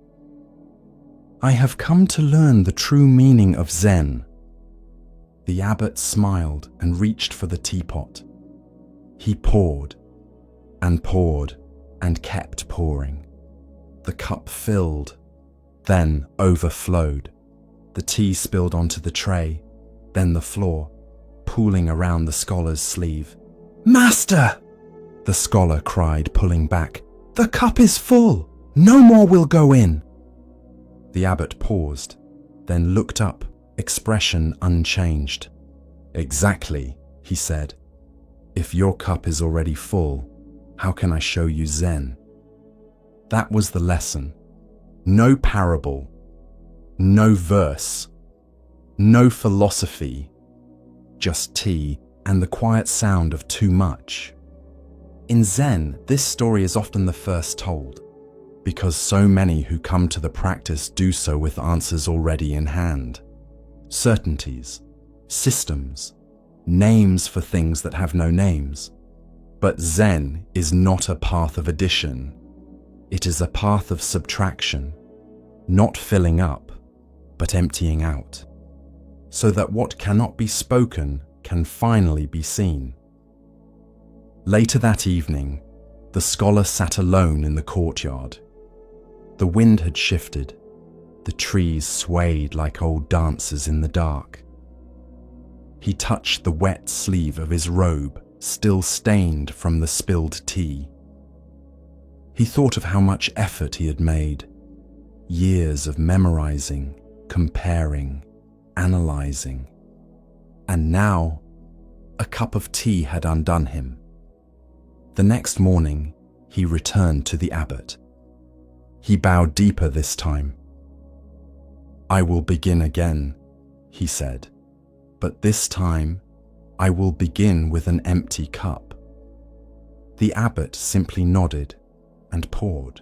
"I have come to learn the true meaning of Zen." The abbot smiled and reached for the teapot. He poured and kept pouring. The cup filled, then overflowed. The tea spilled onto the tray, then the floor, pooling around the scholar's sleeve. "Master!" the scholar cried, pulling back. "The cup is full! No more will go in!" The abbot paused, then looked up, expression unchanged. "Exactly," he said. "If your cup is already full, how can I show you Zen?" That was the lesson. No parable, no verse, no philosophy, just tea and the quiet sound of too much. In Zen, this story is often the first told, because so many who come to the practice do so with answers already in hand. Certainties, systems, names for things that have no names. But Zen is not a path of addition. It is a path of subtraction, not filling up, but emptying out, so that what cannot be spoken can finally be seen. Later that evening, the scholar sat alone in the courtyard. The wind had shifted. The trees swayed like old dancers in the dark. He touched the wet sleeve of his robe still stained from the spilled tea. He thought of how much effort he had made, years of memorizing, comparing, analyzing, and now a cup of tea had undone him. The next morning, he returned to the abbot. He bowed deeper this time. "I will begin again," he said, "but this time I will begin with an empty cup." The abbot simply nodded and poured.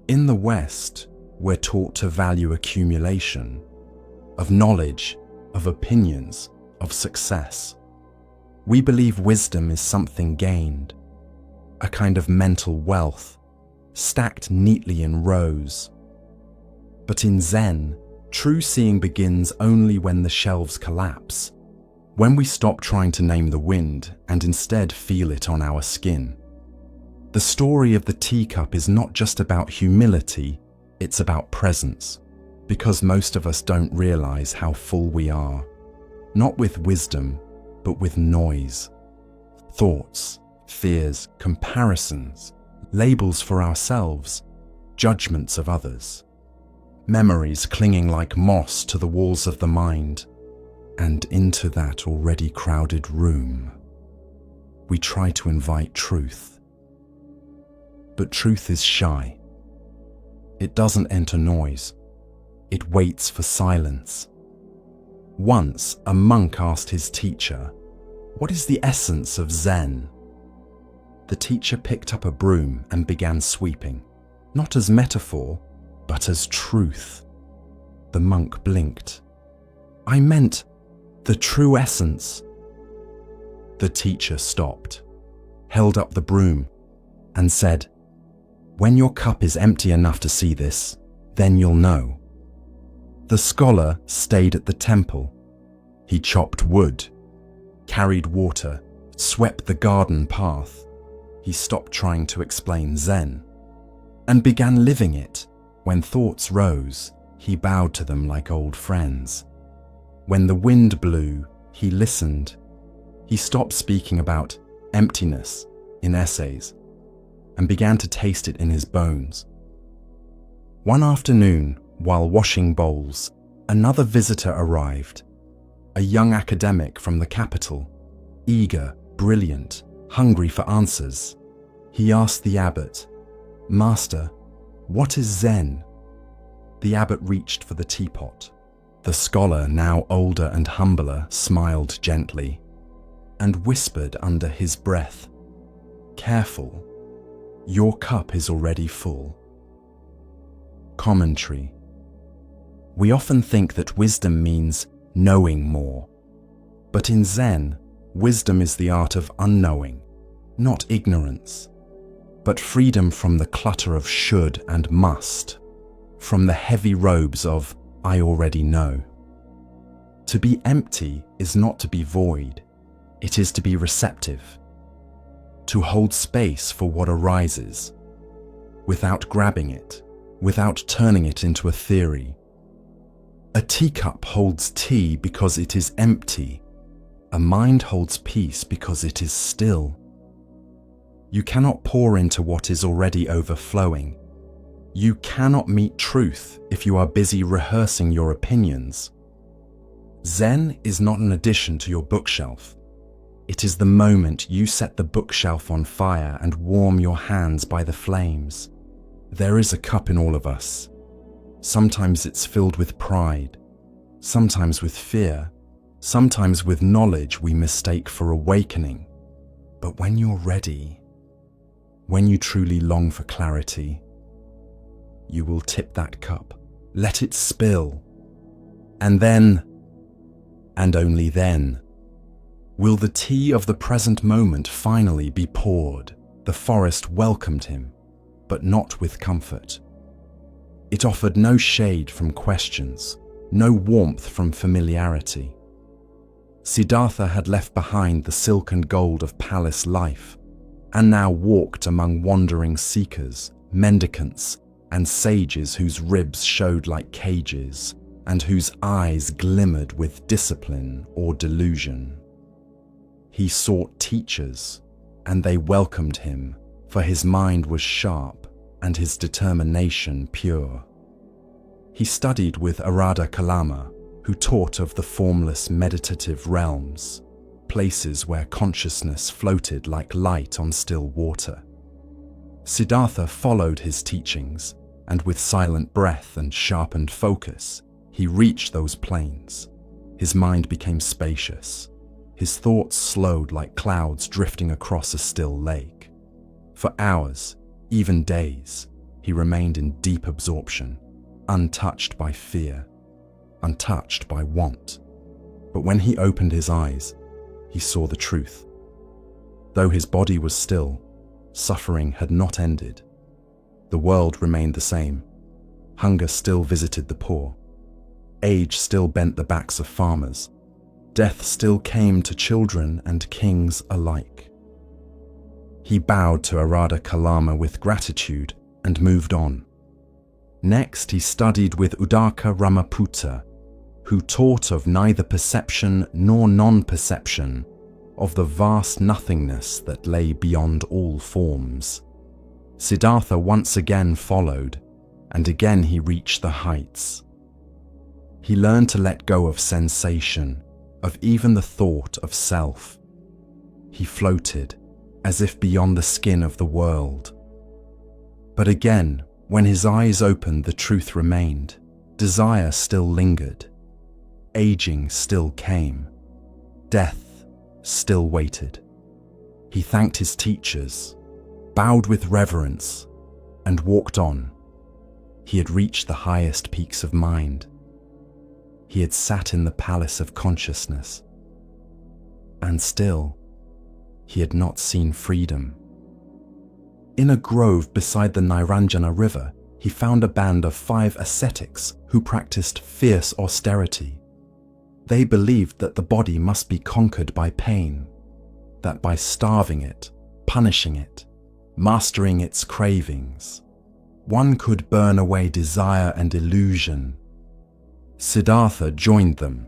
In the West, we're taught to value accumulation of knowledge, of opinions, of success. We believe wisdom is something gained, a kind of mental wealth, stacked neatly in rows. But in Zen, true seeing begins only when the shelves collapse, when we stop trying to name the wind and instead feel it on our skin. The story of the teacup is not just about humility, it's about presence, because most of us don't realize how full we are, not with wisdom, but with noise. Thoughts, fears, comparisons, labels for ourselves, judgments of others. Memories clinging like moss to the walls of the mind, and into that already crowded room, we try to invite truth. But truth is shy. It doesn't enter noise. It waits for silence. Once, a monk asked his teacher, "What is the essence of Zen?" The teacher picked up a broom and began sweeping, not as metaphor, but as truth. The monk blinked. "I meant the true essence." The teacher stopped, held up the broom, and said, "When your cup is empty enough to see this, then you'll know." The scholar stayed at the temple. He chopped wood, carried water, swept the garden path. He stopped trying to explain Zen and began living it. When thoughts rose, he bowed to them like old friends. When the wind blew, he listened. He stopped speaking about emptiness in essays and began to taste it in his bones. One afternoon, while washing bowls, another visitor arrived, a young academic from the capital, eager, brilliant, hungry for answers. He asked the abbot, "Master, what is Zen?" The abbot reached for the teapot. The scholar, now older and humbler, smiled gently and whispered under his breath, "Careful, your cup is already full." Commentary. We often think that wisdom means knowing more. But in Zen, wisdom is the art of unknowing, not ignorance, but freedom from the clutter of should and must, from the heavy robes of "I already know." To be empty is not to be void, it is to be receptive, to hold space for what arises, without grabbing it, without turning it into a theory. A teacup holds tea because it is empty. A mind holds peace because it is still. You cannot pour into what is already overflowing. You cannot meet truth if you are busy rehearsing your opinions. Zen is not an addition to your bookshelf. It is the moment you set the bookshelf on fire and warm your hands by the flames. There is a cup in all of us. Sometimes it's filled with pride, sometimes with fear, sometimes with knowledge we mistake for awakening. But when you're ready, when you truly long for clarity, you will tip that cup, let it spill, and then, and only then, will the tea of the present moment finally be poured. The forest welcomed him, but not with comfort. It offered no shade from questions, no warmth from familiarity. Siddhartha had left behind the silk and gold of palace life, and now walked among wandering seekers, mendicants, and sages whose ribs showed like cages, and whose eyes glimmered with discipline or delusion. He sought teachers, and they welcomed him, for his mind was sharp and his determination pure. He studied with Arada Kalama, who taught of the formless meditative realms, places where consciousness floated like light on still water. Siddhartha followed his teachings, and with silent breath and sharpened focus, he reached those planes. His mind became spacious. His thoughts slowed like clouds drifting across a still lake. For hours, even days, he remained in deep absorption, untouched by fear, untouched by want. But when he opened his eyes, he saw the truth. Though his body was still, suffering had not ended. The world remained the same. Hunger still visited the poor. Age still bent the backs of farmers. Death still came to children and kings alike. He bowed to Arada Kalama with gratitude and moved on. Next, he studied with Udaka Ramaputta, who taught of neither perception nor non-perception, of the vast nothingness that lay beyond all forms. Siddhartha once again followed, and again he reached the heights. He learned to let go of sensation, of even the thought of self. He floated, as if beyond the skin of the world. But again, when his eyes opened, the truth remained. Desire still lingered. Aging still came. Death still waited. He thanked his teachers, bowed with reverence, and walked on. He had reached the highest peaks of mind. He had sat in the palace of consciousness. And still, he had not seen freedom. In a grove beside the Niranjana river, he found a band of 5 ascetics who practiced fierce austerity. They believed that the body must be conquered by pain, that by starving it, punishing it, mastering its cravings, one could burn away desire and illusion. Siddhartha joined them.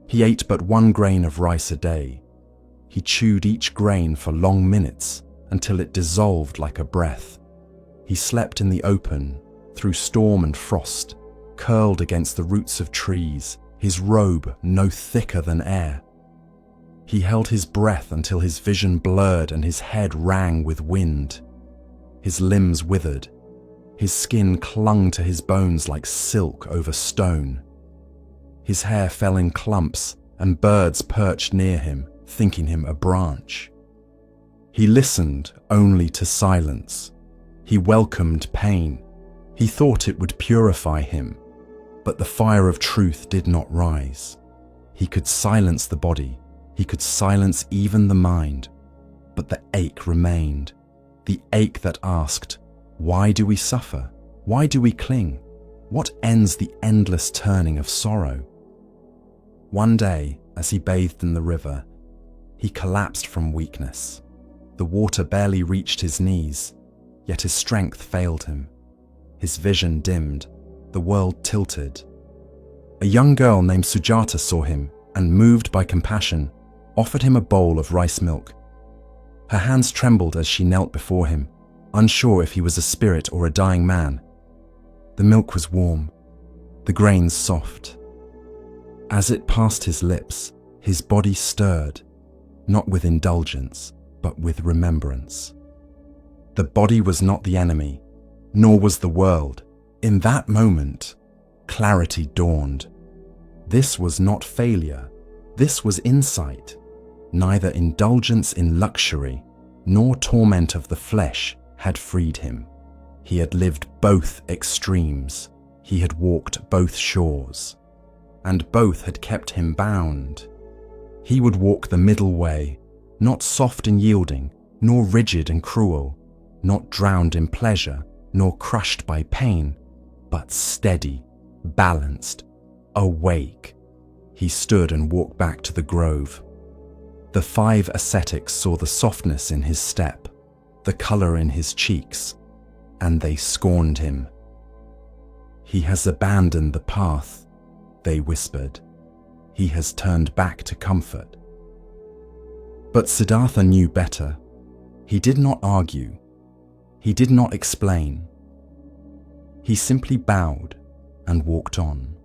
He ate but 1 grain of rice a day. He chewed each grain for long minutes until it dissolved like a breath. He slept in the open, through storm and frost, curled against the roots of trees, his robe no thicker than air. He held his breath until his vision blurred and his head rang with wind. His limbs withered. His skin clung to his bones like silk over stone. His hair fell in clumps, and birds perched near him, thinking him a branch. He listened only to silence. He welcomed pain. He thought it would purify him, but the fire of truth did not rise. He could silence the body. He could silence even the mind, but the ache remained. The ache that asked, why do we suffer? Why do we cling? What ends the endless turning of sorrow? One day, as he bathed in the river, he collapsed from weakness. The water barely reached his knees, yet his strength failed him. His vision dimmed, the world tilted. A young girl named Sujata saw him and, moved by compassion, offered him a bowl of rice milk. Her hands trembled as she knelt before him, unsure if he was a spirit or a dying man. The milk was warm, the grains soft. As it passed his lips, his body stirred, not with indulgence, but with remembrance. The body was not the enemy, nor was the world. In that moment, clarity dawned. This was not failure, this was insight. Neither indulgence in luxury, nor torment of the flesh had freed him. He had lived both extremes. He had walked both shores, and both had kept him bound. He would walk the middle way, not soft and yielding, nor rigid and cruel, not drowned in pleasure, nor crushed by pain, but steady, balanced, awake. He stood and walked back to the grove. The 5 ascetics saw the softness in his step, the color in his cheeks, and they scorned him. He has abandoned the path, they whispered. He has turned back to comfort. But Siddhartha knew better. He did not argue. He did not explain. He simply bowed and walked on.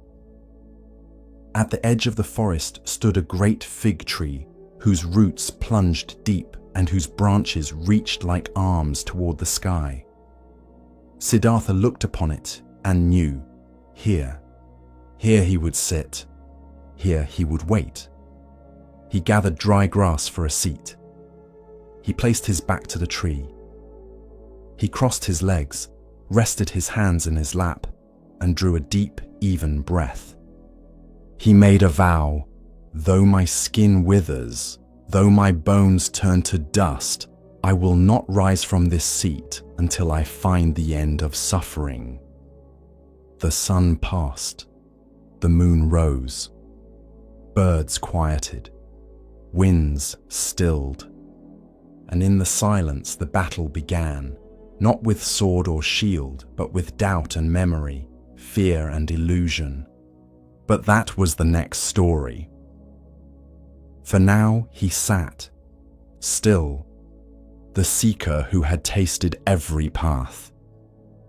At the edge of the forest stood a great fig tree whose roots plunged deep and whose branches reached like arms toward the sky. Siddhartha looked upon it and knew, here he would sit, here he would wait. He gathered dry grass for a seat. He placed his back to the tree. He crossed his legs, rested his hands in his lap, and drew a deep, even breath. He made a vow, though my skin withers, though my bones turn to dust, I will not rise from this seat until I find the end of suffering. The sun passed. The moon rose. Birds quieted. Winds stilled. And in the silence the battle began, not with sword or shield, but with doubt and memory, fear and illusion. But that was the next story. For now he sat, still, the seeker who had tasted every path,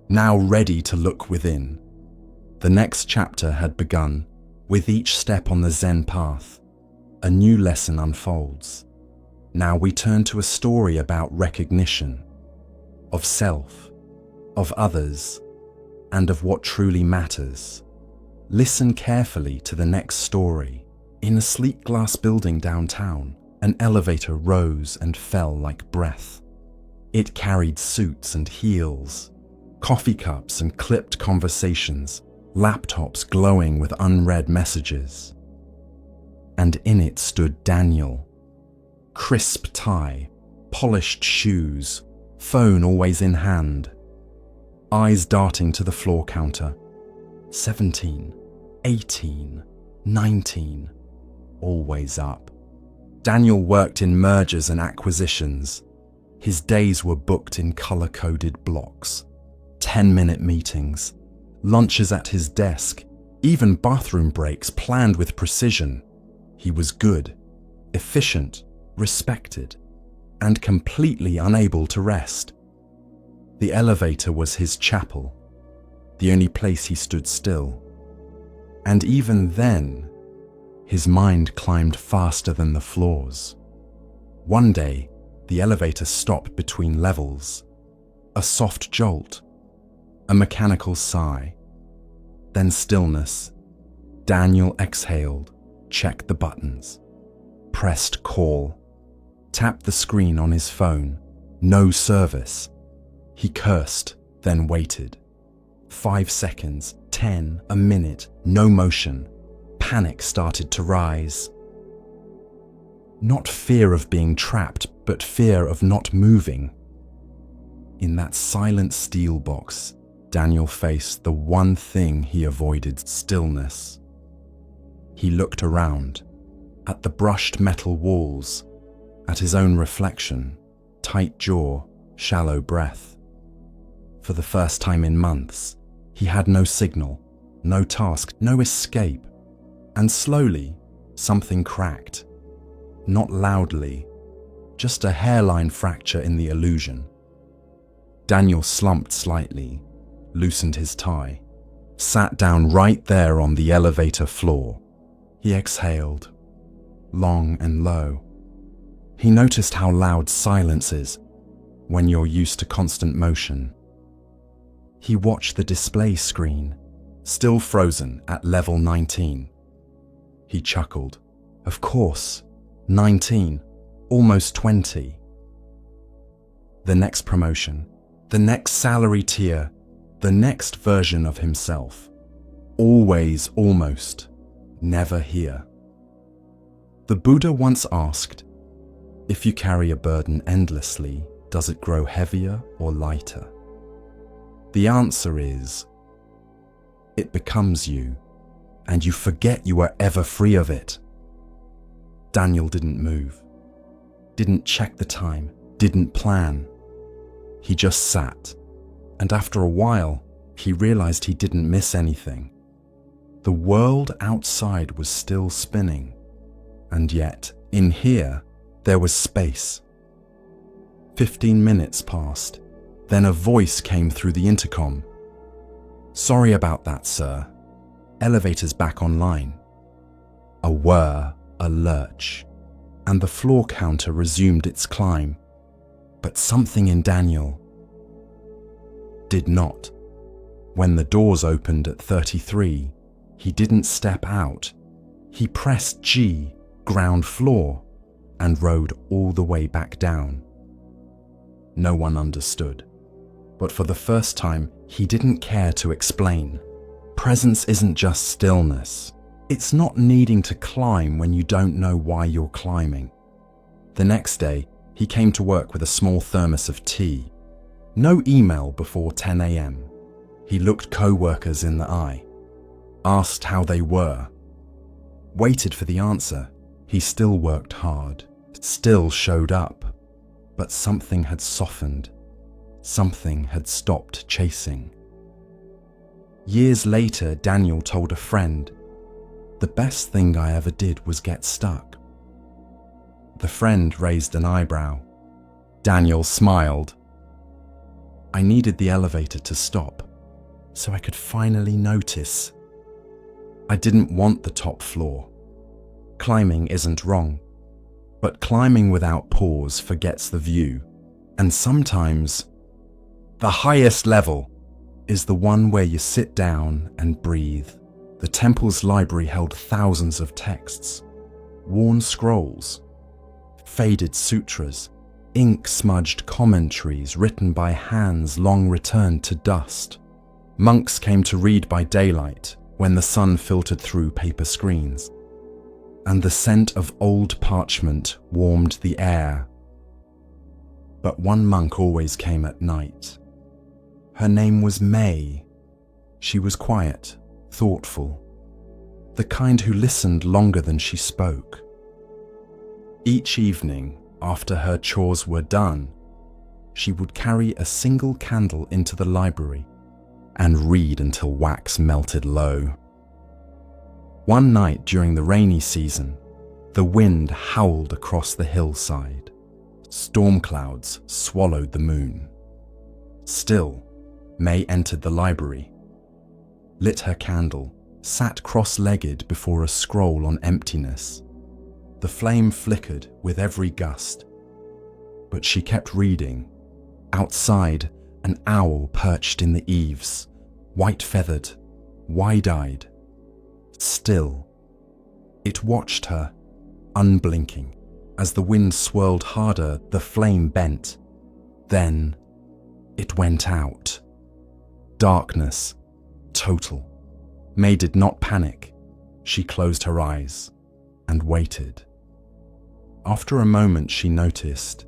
now ready to look within. The next chapter had begun. With each step on the Zen path, a new lesson unfolds. Now we turn to a story about recognition, of self, of others, and of what truly matters. Listen carefully to the next story. In a sleek glass building downtown, an elevator rose and fell like breath. It carried suits and heels, coffee cups and clipped conversations, laptops glowing with unread messages. And in it stood Daniel. Crisp tie, polished shoes, phone always in hand. Eyes darting to the floor counter. 17, 18, 19, always up. Daniel worked in mergers and acquisitions. His days were booked in color-coded blocks. 10-minute meetings, lunches at his desk, even bathroom breaks planned with precision. He was good, efficient, respected, and completely unable to rest. The elevator was his chapel, the only place he stood still. And even then, his mind climbed faster than the floors. One day, the elevator stopped between levels. A soft jolt, a mechanical sigh, then stillness. Daniel exhaled, checked the buttons, pressed call, tapped the screen on his phone. No service. He cursed, then waited. 5 seconds, 10, a minute, no motion. Panic started to rise. Not fear of being trapped, but fear of not moving. In that silent steel box, Daniel faced the one thing he avoided: stillness. He looked around, at the brushed metal walls, at his own reflection, tight jaw, shallow breath. For the first time in months, he had no signal, no task, no escape. And slowly, something cracked. Not loudly, just a hairline fracture in the illusion. Daniel slumped slightly, loosened his tie, sat down right there on the elevator floor. He exhaled, long and low. He noticed how loud silence is when you're used to constant motion. He watched the display screen, still frozen at level 19. He chuckled. Of course, 19, almost 20. The next promotion, the next salary tier, the next version of himself. Always almost, never here. The Buddha once asked, if you carry a burden endlessly, does it grow heavier or lighter? The answer is, it becomes you, and you forget you are ever free of it. Daniel didn't move, didn't check the time, didn't plan. He just sat, and after a while, he realized he didn't miss anything. The world outside was still spinning, and yet, in here, There was space. 15 minutes passed. Then a voice came through the intercom. "Sorry about that, sir. Elevator's back online." A whir, a lurch, and the floor counter resumed its climb. But something in Daniel did not. When the doors opened at 33, he didn't step out. He pressed G, ground floor, and rode all the way back down. No one understood. But for the first time, he didn't care to explain. Presence isn't just stillness. It's not needing to climb when you don't know why you're climbing. The next day, he came to work with a small thermos of tea. No email before 10 a.m. He looked co-workers in the eye, asked how they were, waited for the answer. He still worked hard, still showed up, but something had softened. Something had stopped chasing. Years later, Daniel told a friend, "The best thing I ever did was get stuck." The friend raised an eyebrow. Daniel smiled. "I needed the elevator to stop, so I could finally notice. I didn't want the top floor. Climbing isn't wrong, but climbing without pause forgets the view, and sometimes the highest level is the one where you sit down and breathe." The temple's library held thousands of texts, worn scrolls, faded sutras, ink-smudged commentaries written by hands long returned to dust. Monks came to read by daylight when the sun filtered through paper screens, and the scent of old parchment warmed the air. But one monk always came at night. Her name was May. She was quiet, thoughtful, the kind who listened longer than she spoke. Each evening, after her chores were done, she would carry a single candle into the library and read until wax melted low. One night during the rainy season, the wind howled across the hillside. Storm clouds swallowed the moon. Still, May entered the library, lit her candle, sat cross-legged before a scroll on emptiness. The flame flickered with every gust, but she kept reading. Outside, an owl perched in the eaves, white-feathered, wide-eyed. Still, it watched her, unblinking. As the wind swirled harder, the flame bent. Then, it went out. Darkness, total. May did not panic. She closed her eyes and waited. After a moment, she noticed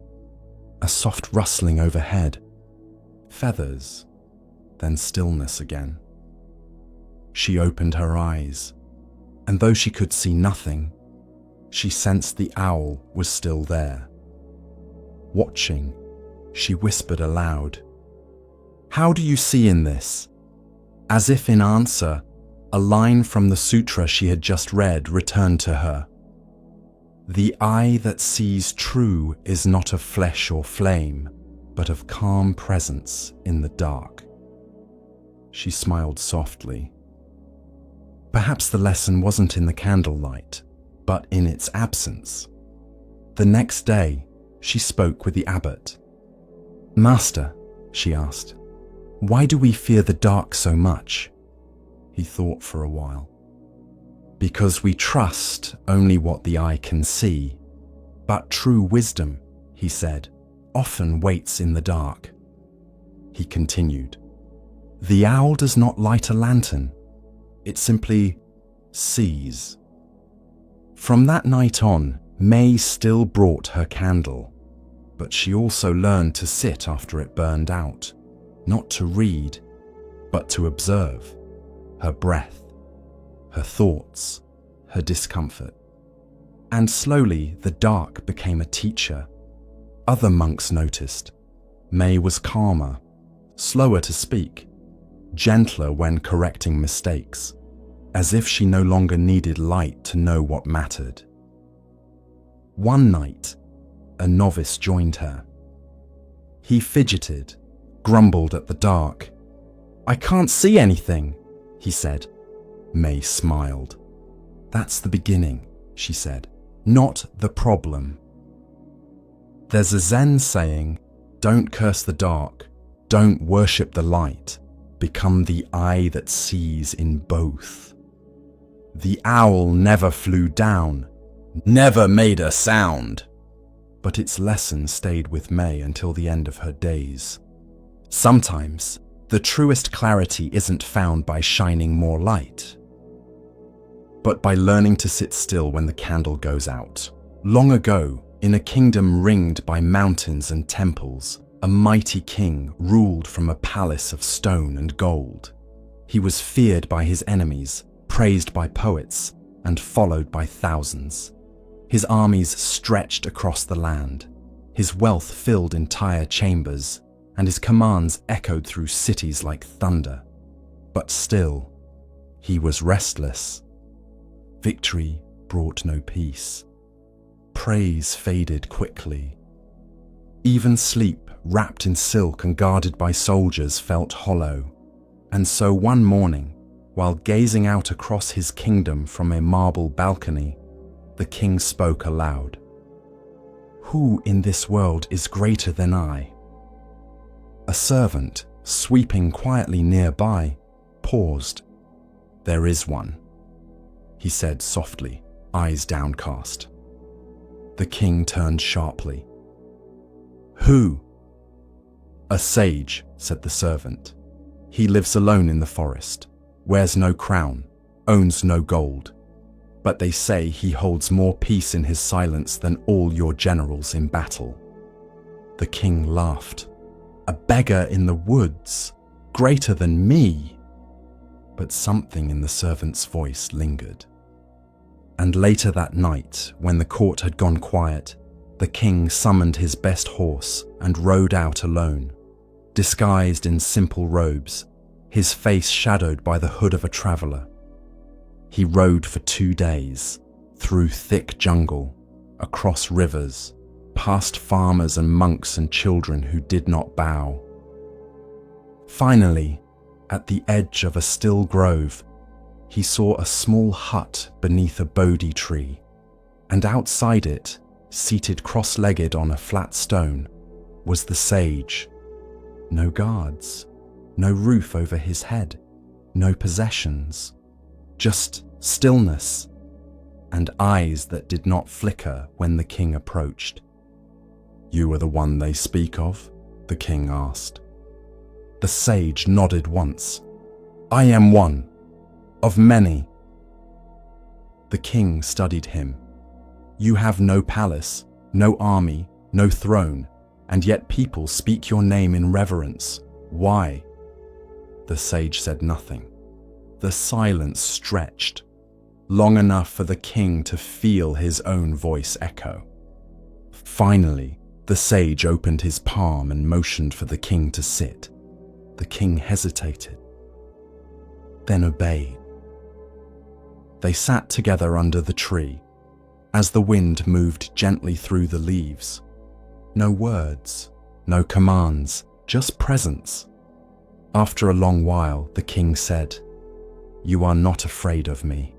a soft rustling overhead, feathers, then stillness again. She opened her eyes, and though she could see nothing, she sensed the owl was still there. Watching, she whispered aloud, "How do you see in this?" As if in answer, a line from the sutra she had just read returned to her. "The eye that sees true is not of flesh or flame, but of calm presence in the dark." She smiled softly. Perhaps the lesson wasn't in the candlelight, but in its absence. The next day, she spoke with the abbot. "Master," she asked, "why do we fear the dark so much?" He thought for a while. "Because we trust only what the eye can see. But true wisdom," he said, "often waits in the dark." He continued, "The owl does not light a lantern. It simply sees." From that night on, May still brought her candle, but she also learned to sit after it burned out, not to read, but to observe her breath, her thoughts, her discomfort. And slowly the dark became a teacher. Other monks noticed. May was calmer, slower to speak, gentler when correcting mistakes, as if she no longer needed light to know what mattered. One night, a novice joined her. He fidgeted, grumbled at the dark. "I can't see anything," he said. May smiled. "That's the beginning," she said, "not the problem." There's a Zen saying, "Don't curse the dark, don't worship the light, become the eye that sees in both." The owl never flew down, never made a sound, but its lesson stayed with May until the end of her days. Sometimes, the truest clarity isn't found by shining more light, but by learning to sit still when the candle goes out. Long ago, in a kingdom ringed by mountains and temples, a mighty king ruled from a palace of stone and gold. He was feared by his enemies, praised by poets, and followed by thousands. His armies stretched across the land. His wealth filled entire chambers, and his commands echoed through cities like thunder. But still, he was restless. Victory brought no peace. Praise faded quickly. Even sleep, wrapped in silk and guarded by soldiers, felt hollow. And so one morning, while gazing out across his kingdom from a marble balcony, the king spoke aloud. "Who in this world is greater than I?" A servant, sweeping quietly nearby, paused. "There is one," he said softly, eyes downcast. The king turned sharply. "Who?" "A sage," said the servant. "He lives alone in the forest, wears no crown, owns no gold. But they say he holds more peace in his silence than all your generals in battle." The king laughed. "A beggar in the woods, greater than me." But something in the servant's voice lingered. And later that night, when the court had gone quiet, the king summoned his best horse and rode out alone, disguised in simple robes, his face shadowed by the hood of a traveler. He rode for 2 days, through thick jungle, across rivers, past farmers and monks and children who did not bow. Finally, at the edge of a still grove, he saw a small hut beneath a Bodhi tree, and outside it, seated cross-legged on a flat stone, was the sage. No guards, no roof over his head, no possessions, just stillness, and eyes that did not flicker when the king approached. "You are the one they speak of?" the king asked. The sage nodded once. "I am one, of many." The king studied him. "You have no palace, no army, no throne, and yet people speak your name in reverence. Why?" The sage said nothing. The silence stretched, long enough for the king to feel his own voice echo. Finally, the sage opened his palm and motioned for the king to sit. The king hesitated, then obeyed. They sat together under the tree, as the wind moved gently through the leaves. No words, no commands, just presence. After a long while, the king said, "You are not afraid of me."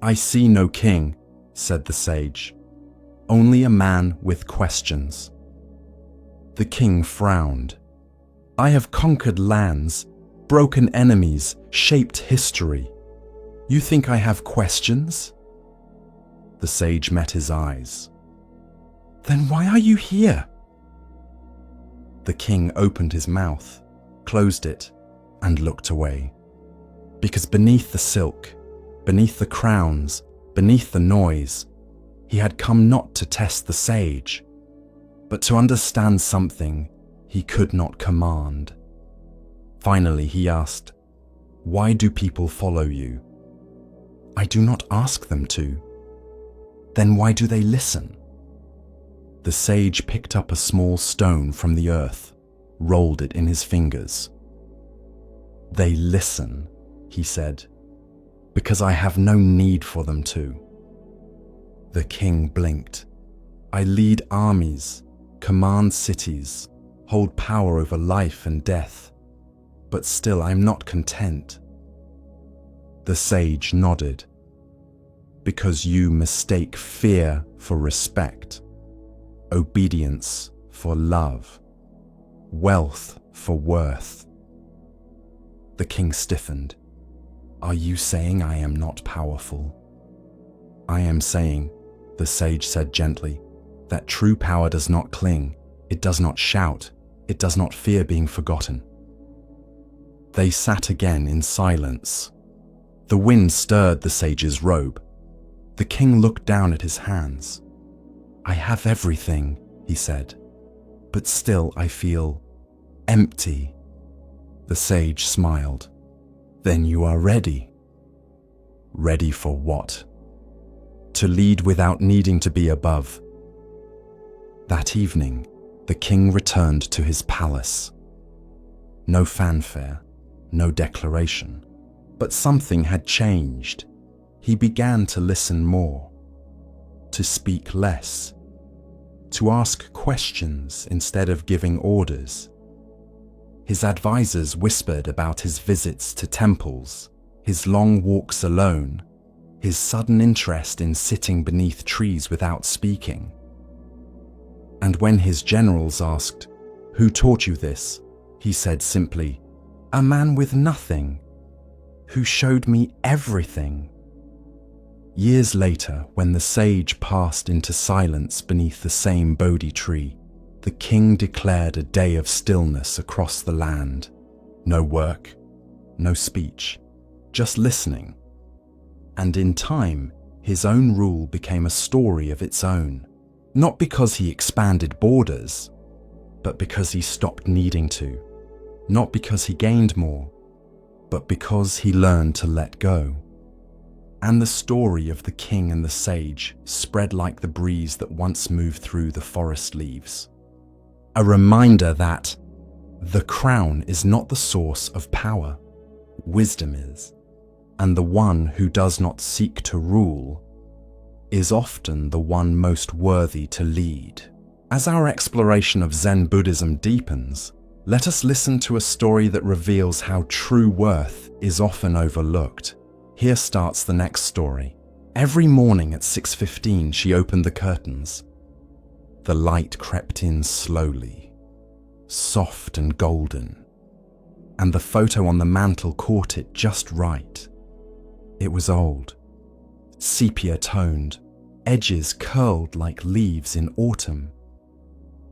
"I see no king," said the sage, "only a man with questions." The king frowned. "I have conquered lands, broken enemies, shaped history. You think I have questions?" The sage met his eyes. "Then why are you here?" The king opened his mouth, closed it, and looked away. Because beneath the silk, beneath the crowns, beneath the noise, he had come not to test the sage, but to understand something he could not command. Finally he asked, "Why do people follow you?" "I do not ask them to." "Then why do they listen?" The sage picked up a small stone from the earth, rolled it in his fingers. "They listen," he said, "because I have no need for them to." The king blinked. I lead armies, command cities, hold power over life and death, but still I'm not content." The sage nodded. "Because you mistake fear for respect, obedience for love, wealth for worth." The king stiffened. "Are you saying I am not powerful?" "I am saying," the sage said gently, "that true power does not cling, it does not shout, it does not fear being forgotten." They sat again in silence. The wind stirred the sage's robe. The king looked down at his hands. "I have everything," he said, "but still I feel empty." The sage smiled. "Then you are ready." "Ready for what?" "To lead without needing to be above." That evening, the king returned to his palace. No fanfare, no declaration, but something had changed. He began to listen more, to speak less, to ask questions instead of giving orders. His advisors whispered about his visits to temples, his long walks alone, his sudden interest in sitting beneath trees without speaking. And when his generals asked, "Who taught you this?" he said simply, "A man with nothing, who showed me everything." Years later, when the sage passed into silence beneath the same Bodhi tree, the king declared a day of stillness across the land. No work, no speech, just listening. And in time, his own rule became a story of its own, not because he expanded borders, but because he stopped needing to, not because he gained more, but because he learned to let go. And the story of the king and the sage spread like the breeze that once moved through the forest leaves. A reminder that the crown is not the source of power, wisdom is, and the one who does not seek to rule is often the one most worthy to lead. As our exploration of Zen Buddhism deepens, let us listen to a story that reveals how true worth is often overlooked. Here starts the next story. Every morning at 6:15, she opened the curtains. The light crept in slowly, soft and golden, and the photo on the mantel caught it just right. It was old, sepia-toned, edges curled like leaves in autumn.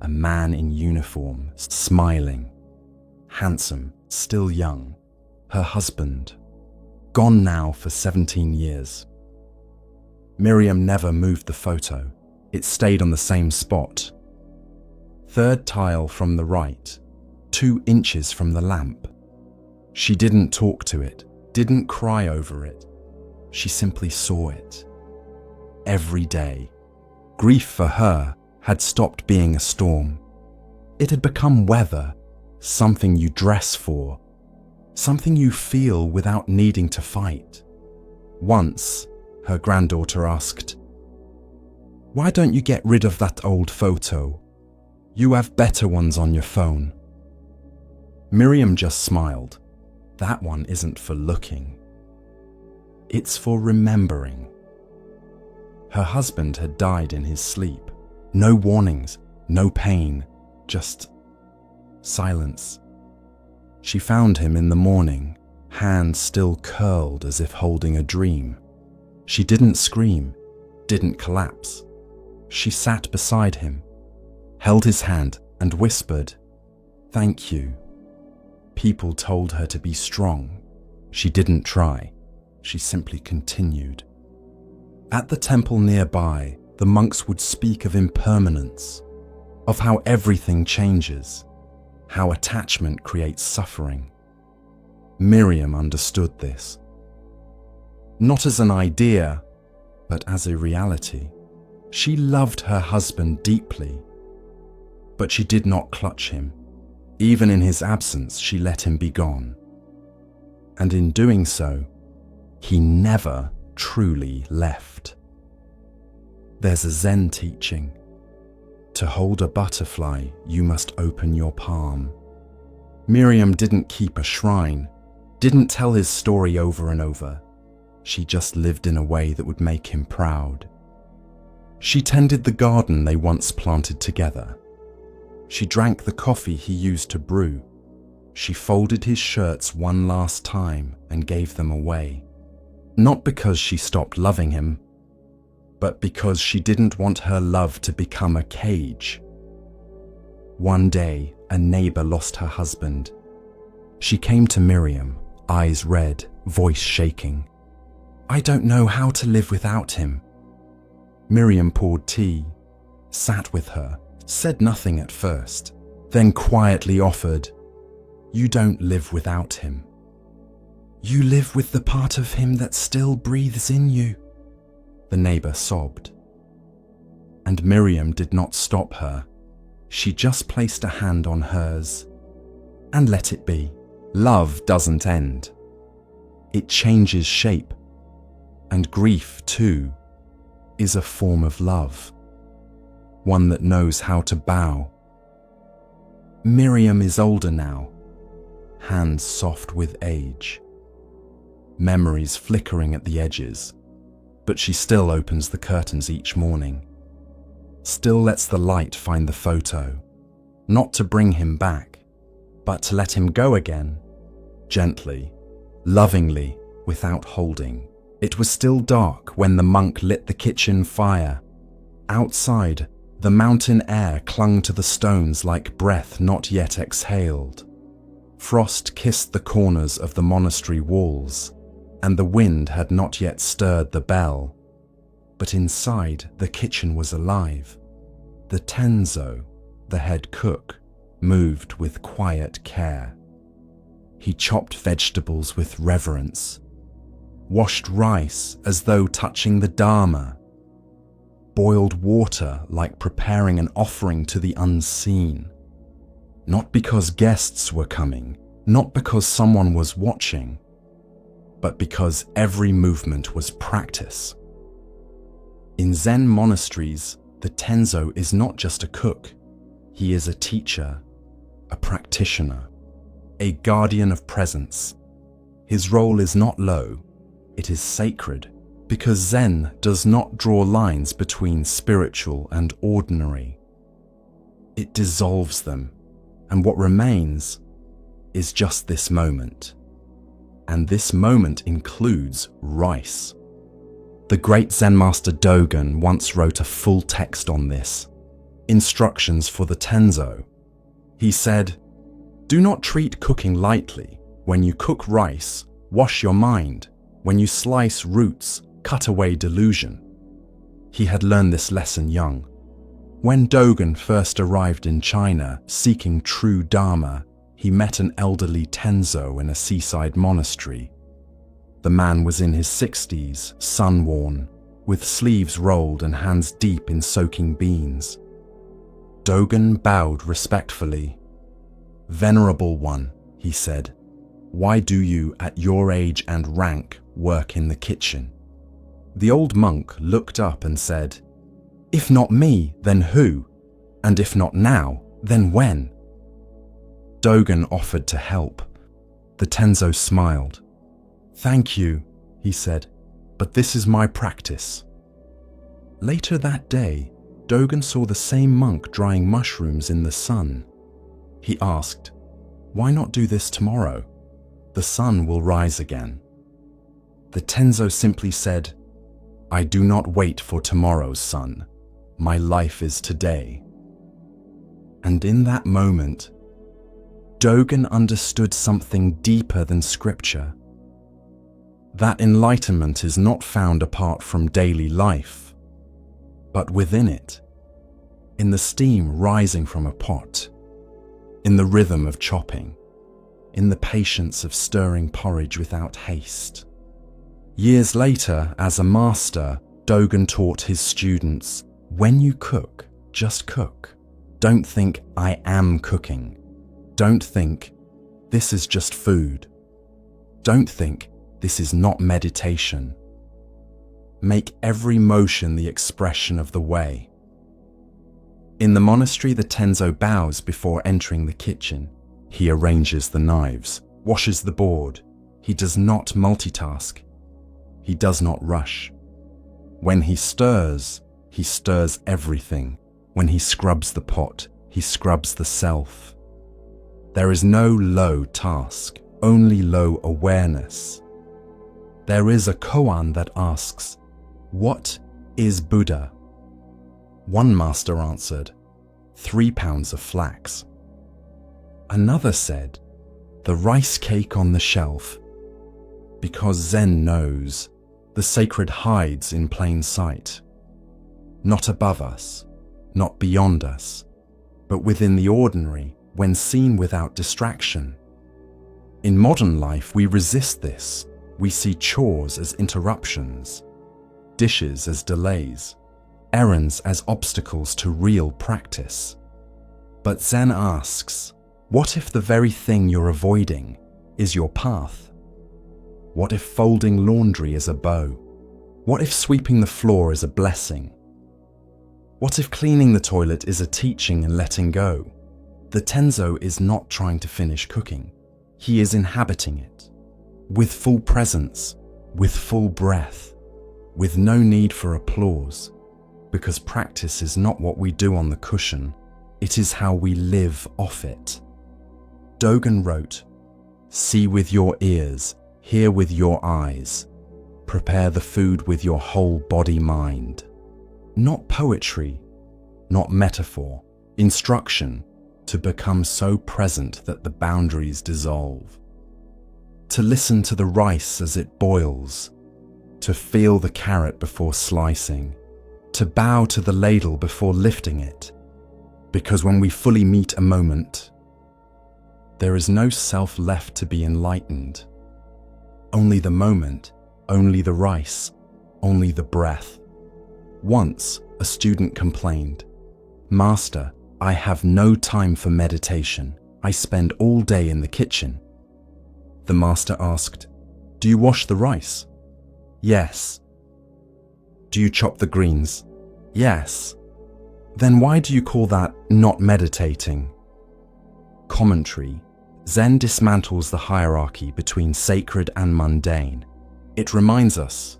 A man in uniform, smiling, handsome, still young. Her husband, gone now for 17 years. Miriam never moved the photo. It stayed on the same spot. Third tile from the right, 2 inches from the lamp. She didn't talk to it, didn't cry over it. She simply saw it. Every day. Grief for her had stopped being a storm. It had become weather, something you dress for, something you feel without needing to fight. Once, her granddaughter asked, "Why don't you get rid of that old photo? You have better ones on your phone." Miriam just smiled. That one isn't for looking. It's for remembering. Her husband had died in his sleep. No warnings, no pain, just silence. She found him in the morning, hands still curled as if holding a dream. She didn't scream, didn't collapse. She sat beside him, held his hand and whispered, "Thank you." People told her to be strong. She didn't try. She simply continued. At the temple nearby, the monks would speak of impermanence, of how everything changes, how attachment creates suffering. Miriam understood this. Not as an idea, but as a reality. She loved her husband deeply, but she did not clutch him. Even in his absence, she let him be gone. And in doing so, he never truly left. There's a Zen teaching. To hold a butterfly, you must open your palm. Miriam didn't keep a shrine, didn't tell his story over and over. She just lived in a way that would make him proud. She tended the garden they once planted together. She drank the coffee he used to brew. She folded his shirts one last time and gave them away. Not because she stopped loving him, but because she didn't want her love to become a cage. One day, a neighbor lost her husband. She came to Miriam, eyes red, voice shaking. "I don't know how to live without him." Miriam poured tea, sat with her, said nothing at first, then quietly offered, "You don't live without him. You live with the part of him that still breathes in you." The neighbor sobbed. And Miriam did not stop her. She just placed a hand on hers and let it be. Love doesn't end. It changes shape. And grief, too, is a form of love. One that knows how to bow. Miriam is older now, hands soft with age. Memories flickering at the edges, but she still opens the curtains each morning. Still lets the light find the photo, not to bring him back, but to let him go again, gently, lovingly, without holding. It was still dark when the monk lit the kitchen fire. Outside, the mountain air clung to the stones like breath not yet exhaled. Frost kissed the corners of the monastery walls, and the wind had not yet stirred the bell. But inside, the kitchen was alive. The Tenzo, the head cook, moved with quiet care. He chopped vegetables with reverence, washed rice as though touching the Dharma, boiled water like preparing an offering to the unseen. Not because guests were coming, not because someone was watching, but because every movement was practice. In Zen monasteries, the Tenzo is not just a cook. He is a teacher, a practitioner, a guardian of presence. His role is not low, it is sacred, because Zen does not draw lines between spiritual and ordinary. It dissolves them, and what remains is just this moment. And this moment includes rice. The great Zen master Dogen once wrote a full text on this, instructions for the Tenzo. He said, "Do not treat cooking lightly. When you cook rice, wash your mind. When you slice roots, cut away delusion." He had learned this lesson young. When Dogen first arrived in China seeking true Dharma, he met an elderly Tenzo in a seaside monastery. The man was in his 60s, sun-worn, with sleeves rolled and hands deep in soaking beans. Dogen bowed respectfully. "Venerable one," he said, "why do you, at your age and rank, work in the kitchen?" The old monk looked up and said, "If not me, then who? And if not now, then when?" Dogen offered to help. The Tenzo smiled. "Thank you," he said, "but this is my practice." Later that day, Dogen saw the same monk drying mushrooms in the sun. He asked, "Why not do this tomorrow? The sun will rise again." The Tenzo simply said, "I do not wait for tomorrow's sun. My life is today." And in that moment, Dogen understood something deeper than scripture. That enlightenment is not found apart from daily life, but within it, in the steam rising from a pot, in the rhythm of chopping, in the patience of stirring porridge without haste. Years later, as a master, Dogen taught his students, when you cook, just cook. Don't think, I am cooking. Don't think, this is just food. Don't think, this is not meditation. Make every motion the expression of the way. In the monastery, the Tenzo bows before entering the kitchen. He arranges the knives, washes the board. He does not multitask. He does not rush. When he stirs everything. When he scrubs the pot, he scrubs the self. There is no low task, only low awareness. There is a koan that asks, "What is Buddha?" One master answered, 3 pounds of flax. Another said, "The rice cake on the shelf." Because Zen knows the sacred hides in plain sight, not above us, not beyond us, but within the ordinary when seen without distraction. In modern life, we resist this. We see chores as interruptions, dishes as delays, errands as obstacles to real practice. But Zen asks, what if the very thing you're avoiding is your path? What if folding laundry is a bow? What if sweeping the floor is a blessing? What if cleaning the toilet is a teaching and letting go? The Tenzo is not trying to finish cooking. He is inhabiting it, with full presence, with full breath, with no need for applause, because practice is not what we do on the cushion, it is how we live off it. Dogen wrote, "See with your ears, hear with your eyes, prepare the food with your whole body-mind." Not poetry, not metaphor, instruction to become so present that the boundaries dissolve. To listen to the rice as it boils, to feel the carrot before slicing, to bow to the ladle before lifting it, because when we fully meet a moment, there is no self left to be enlightened. Only the moment, only the rice, only the breath. Once, a student complained, "Master, I have no time for meditation. I spend all day in the kitchen." The master asked, "Do you wash the rice?" "Yes." "Do you chop the greens?" "Yes." "Then why do you call that not meditating?" Commentary. Zen dismantles the hierarchy between sacred and mundane. It reminds us,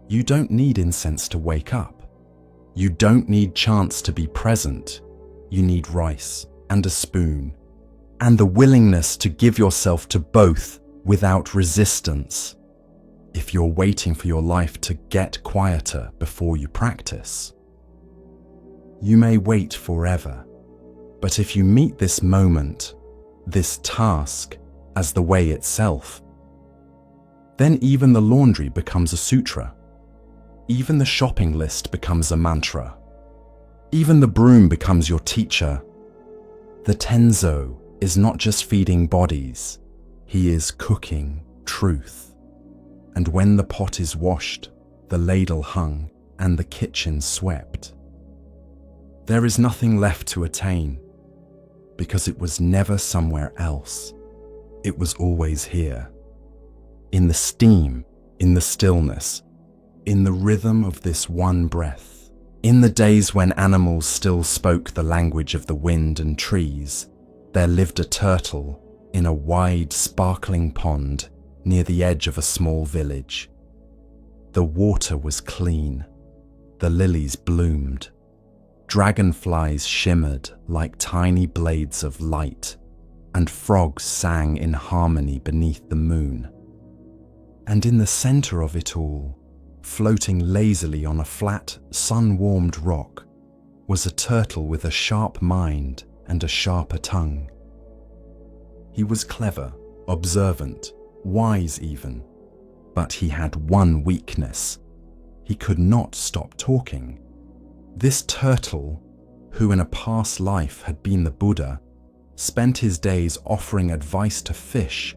you don't need incense to wake up. You don't need chants to be present. You need rice and a spoon, and the willingness to give yourself to both without resistance. If you're waiting for your life to get quieter before you practice, you may wait forever. But if you meet this moment, this task, as the way itself, then even the laundry becomes a sutra. Even the shopping list becomes a mantra. Even the broom becomes your teacher. The Tenzo is not just feeding bodies, he is cooking truth. And when the pot is washed, the ladle hung, and the kitchen swept, there is nothing left to attain, because it was never somewhere else. It was always here. In the steam, in the stillness, in the rhythm of this one breath. In the days when animals still spoke the language of the wind and trees, there lived a turtle in a wide, sparkling pond near the edge of a small village. The water was clean, the lilies bloomed, dragonflies shimmered like tiny blades of light, and frogs sang in harmony beneath the moon. And in the center of it all, floating lazily on a flat, sun-warmed rock, was a turtle with a sharp mind and a sharper tongue. He was clever, observant, wise even, but he had one weakness. He could not stop talking. This turtle, who in a past life had been the Buddha, spent his days offering advice to fish,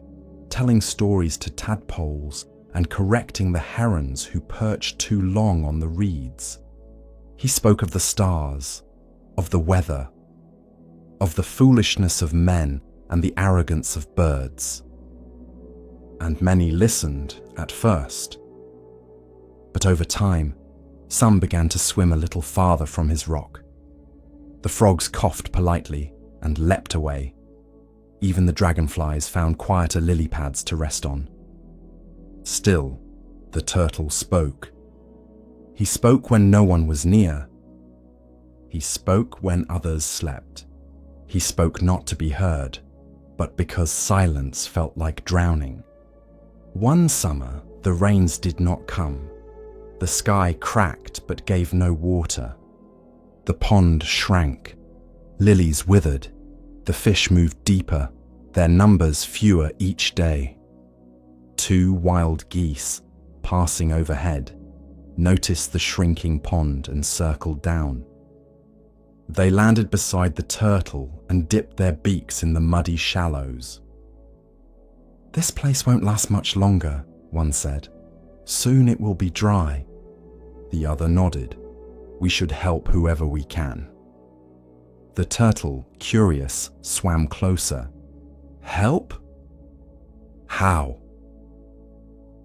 telling stories to tadpoles, and correcting the herons who perched too long on the reeds. He spoke of the stars, of the weather, of the foolishness of men and the arrogance of birds. And many listened at first. But over time, some began to swim a little farther from his rock. The frogs coughed politely and leapt away. Even the dragonflies found quieter lily pads to rest on. Still, the turtle spoke. He spoke when no one was near. He spoke when others slept. He spoke not to be heard, but because silence felt like drowning. One summer, the rains did not come. The sky cracked but gave no water. The pond shrank. Lilies withered. The fish moved deeper, their numbers fewer each day. 2 wild geese, passing overhead, noticed the shrinking pond and circled down. They landed beside the turtle and dipped their beaks in the muddy shallows. "This place won't last much longer," one said. "Soon it will be dry." The other nodded. "We should help whoever we can." The turtle, curious, swam closer. "Help? How?"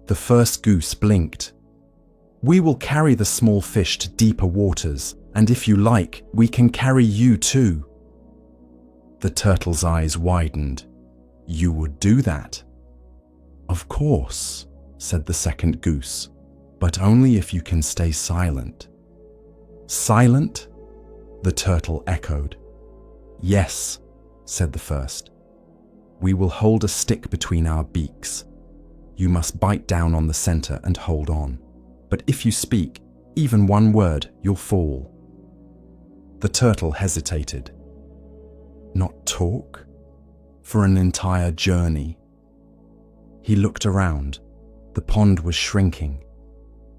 The first goose blinked. "We will carry the small fish to deeper waters, and if you like, we can carry you too." The turtle's eyes widened. "You would do that?" "Of course," said the second goose, "but only if you can stay silent." "Silent?" the turtle echoed. "Yes," said the first. "We will hold a stick between our beaks. You must bite down on the center and hold on. But if you speak, even one word, you'll fall." The turtle hesitated. Not talk? For an entire journey? He looked around. The pond was shrinking.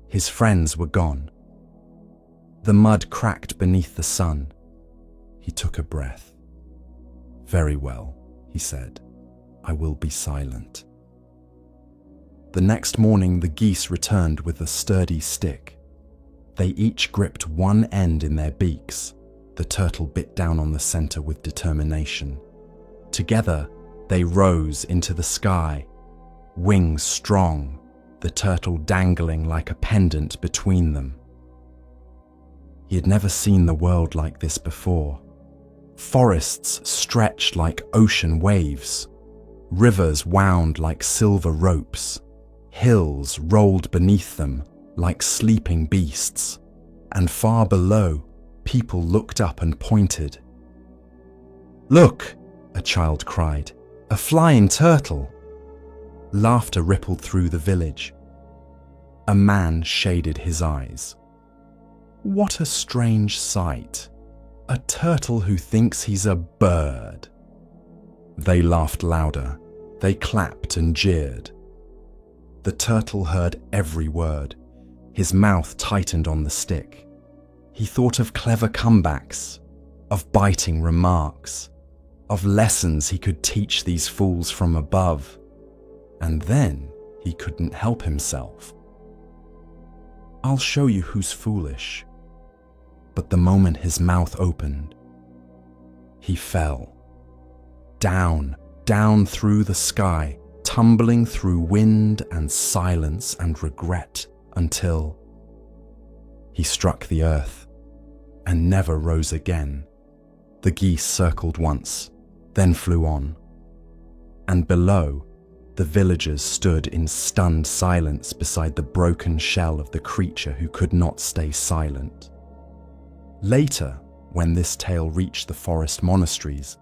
His friends were gone. The mud cracked beneath the sun. He took a breath. "Very well," he said. "I will be silent." The next morning, the geese returned with a sturdy stick. They each gripped one end in their beaks. The turtle bit down on the center with determination. Together, they rose into the sky, wings strong, the turtle dangling like a pendant between them. He had never seen the world like this before. Forests stretched like ocean waves. Rivers wound like silver ropes. Hills rolled beneath them like sleeping beasts. And far below, people looked up and pointed. "Look!" a child cried. "A flying turtle!" Laughter rippled through the village. A man shaded his eyes. "What a strange sight! A turtle who thinks he's a bird." They laughed louder. They clapped and jeered. The turtle heard every word. His mouth tightened on the stick. He thought of clever comebacks, of biting remarks, of lessons he could teach these fools from above. And then he couldn't help himself. "I'll show you who's foolish." But the moment his mouth opened, he fell. Down, down through the sky, tumbling through wind and silence and regret until he struck the earth and never rose again. The geese circled once, then flew on. And below, the villagers stood in stunned silence beside the broken shell of the creature who could not stay silent. Later, when this tale reached the forest monasteries,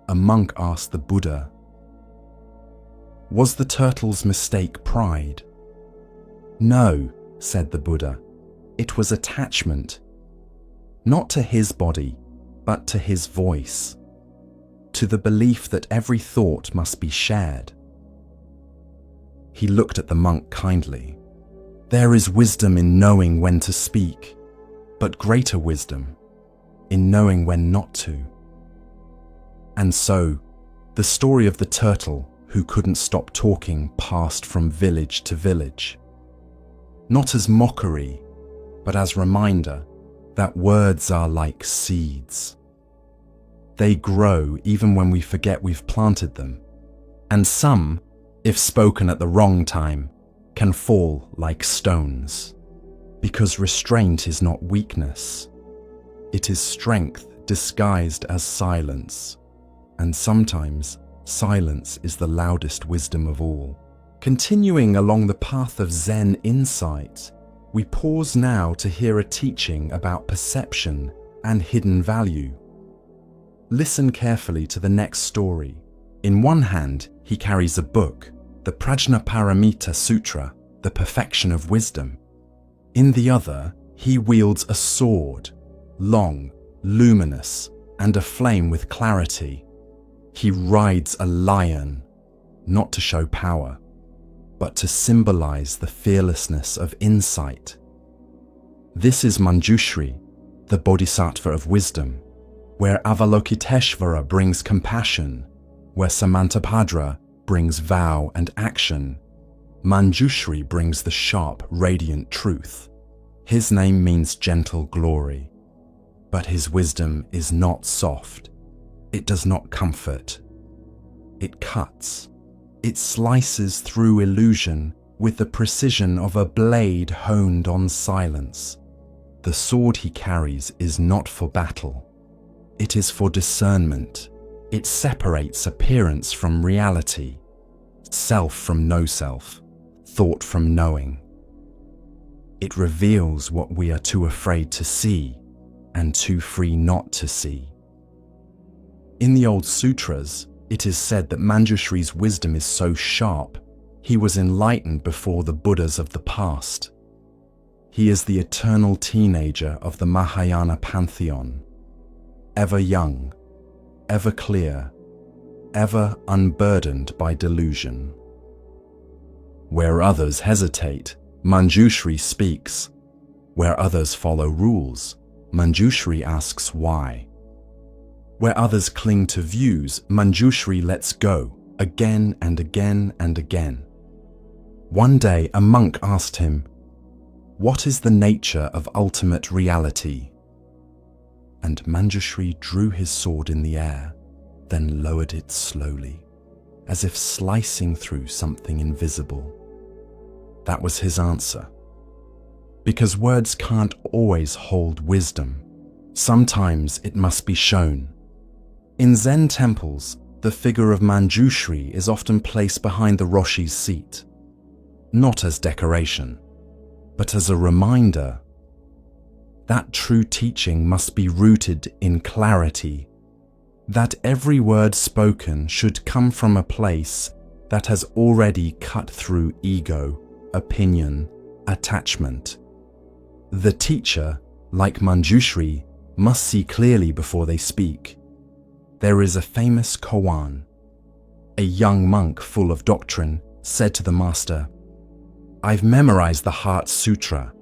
a monk asked the Buddha, "Was the turtle's mistake pride?" "No," said the Buddha, "it was attachment. Not to his body, but to his voice, to the belief that every thought must be shared." He looked at the monk kindly. "There is wisdom in knowing when to speak, but greater wisdom in knowing when not to." And so, the story of the turtle who couldn't stop talking passed from village to village. Not as mockery, but as reminder that words are like seeds. They grow even when we forget we've planted them, and some, if spoken at the wrong time, can fall like stones. Because restraint is not weakness. It is strength disguised as silence. And sometimes, silence is the loudest wisdom of all. Continuing along the path of Zen insight, we pause now to hear a teaching about perception and hidden value. Listen carefully to the next story. In one hand, he carries a book, the Prajnaparamita Sutra, the perfection of wisdom. In the other, he wields a sword, long, luminous, and aflame with clarity. He rides a lion, not to show power, but to symbolize the fearlessness of insight. This is Manjushri, the Bodhisattva of wisdom, where Avalokiteshvara brings compassion, where Samantabhadra brings vow and action. Manjushri brings the sharp, radiant truth. His name means gentle glory, but his wisdom is not soft. It does not comfort. It cuts. It slices through illusion with the precision of a blade honed on silence. The sword he carries is not for battle. It is for discernment. It separates appearance from reality, self from no self, thought from knowing. It reveals what we are too afraid to see and too free not to see. In the old sutras, it is said that Manjushri's wisdom is so sharp, he was enlightened before the Buddhas of the past. He is the eternal teenager of the Mahayana pantheon, ever young, ever clear, ever unburdened by delusion. Where others hesitate, Manjushri speaks. Where others follow rules, Manjushri asks why. Where others cling to views, Manjushri lets go, again and again and again. One day a monk asked him, "What is the nature of ultimate reality?" And Manjushri drew his sword in the air, then lowered it slowly, as if slicing through something invisible. That was his answer. Because words can't always hold wisdom. Sometimes it must be shown. In Zen temples, the figure of Manjushri is often placed behind the Roshi's seat, not as decoration, but as a reminder that true teaching must be rooted in clarity, that every word spoken should come from a place that has already cut through ego, opinion, attachment. The teacher, like Manjushri, must see clearly before they speak. There is a famous koan. A young monk full of doctrine said to the master, "I've memorized the Heart Sutra.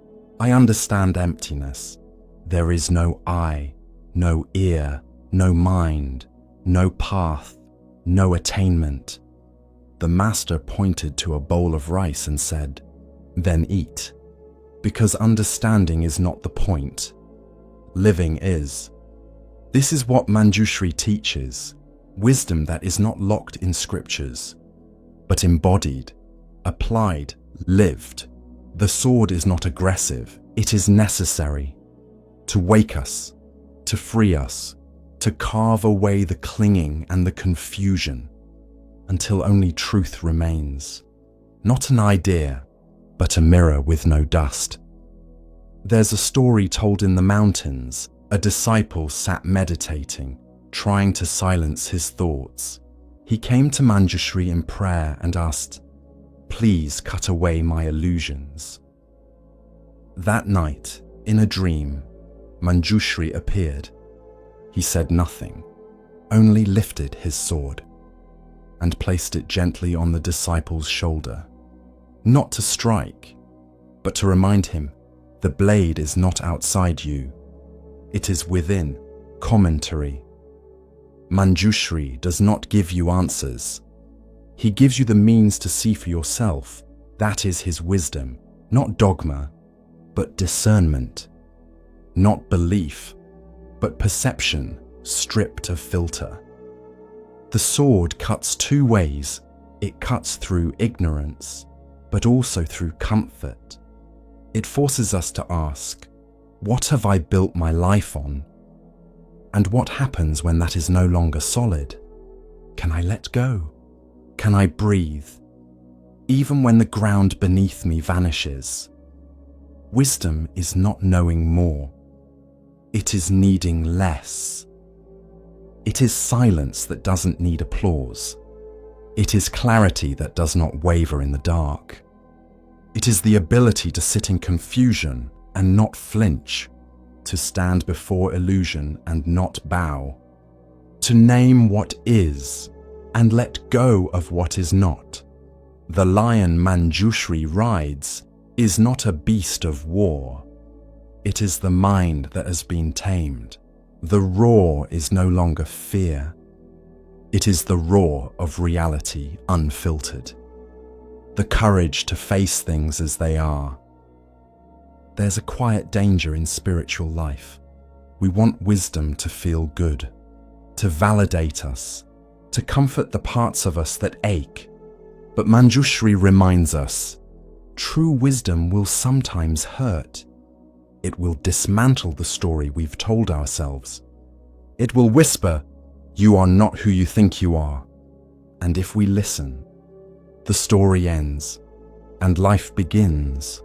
I understand emptiness. There is no I, no ear, no mind, no path, no attainment." The master pointed to a bowl of rice and said, "Then eat, because understanding is not the point. Living is." This is what Manjushri teaches, wisdom that is not locked in scriptures, but embodied, applied, lived. The sword is not aggressive, it is necessary to wake us, to free us, to carve away the clinging and the confusion until only truth remains. Not an idea, but a mirror with no dust. There's a story told in the mountains. A disciple sat meditating, trying to silence his thoughts. He came to Manjushri in prayer and asked, "Please cut away my illusions." That night, in a dream, Manjushri appeared. He said nothing, only lifted his sword and placed it gently on the disciple's shoulder, not to strike, but to remind him, the blade is not outside you. It is within. Commentary. Manjushri does not give you answers. He gives you the means to see for yourself. That is his wisdom, not dogma, but discernment. Not belief, but perception stripped of filter. The sword cuts two ways. It cuts through ignorance, but also through comfort. It forces us to ask, what have I built my life on? And what happens when that is no longer solid? Can I let go? Can I breathe? Even when the ground beneath me vanishes. Wisdom is not knowing more. It is needing less. It is silence that doesn't need applause. It is clarity that does not waver in the dark. It is the ability to sit in confusion and not flinch, to stand before illusion and not bow, to name what is and let go of what is not. The lion Manjushri rides is not a beast of war. It is the mind that has been tamed. The roar is no longer fear. It is the roar of reality unfiltered. The courage to face things as they are. There's a quiet danger in spiritual life. We want wisdom to feel good, to validate us, to comfort the parts of us that ache. But Manjushri reminds us, true wisdom will sometimes hurt. It will dismantle the story we've told ourselves. It will whisper, "You are not who you think you are." And if we listen, the story ends and life begins.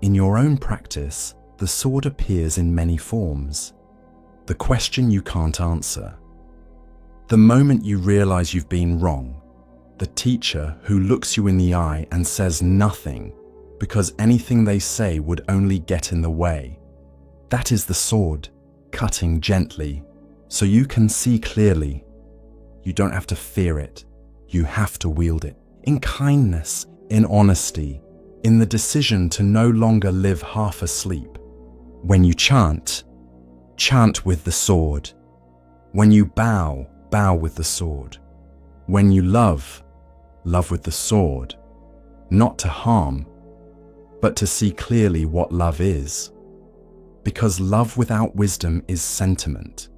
In your own practice, the sword appears in many forms. The question you can't answer. The moment you realize you've been wrong. The teacher who looks you in the eye and says nothing because anything they say would only get in the way. That is the sword, cutting gently, so you can see clearly. You don't have to fear it. You have to wield it. In kindness, in honesty, in the decision to no longer live half asleep. When you chant, chant with the sword. When you bow, bow with the sword. When you love, love with the sword. Not to harm, but to see clearly what love is. Because love without wisdom is sentiment,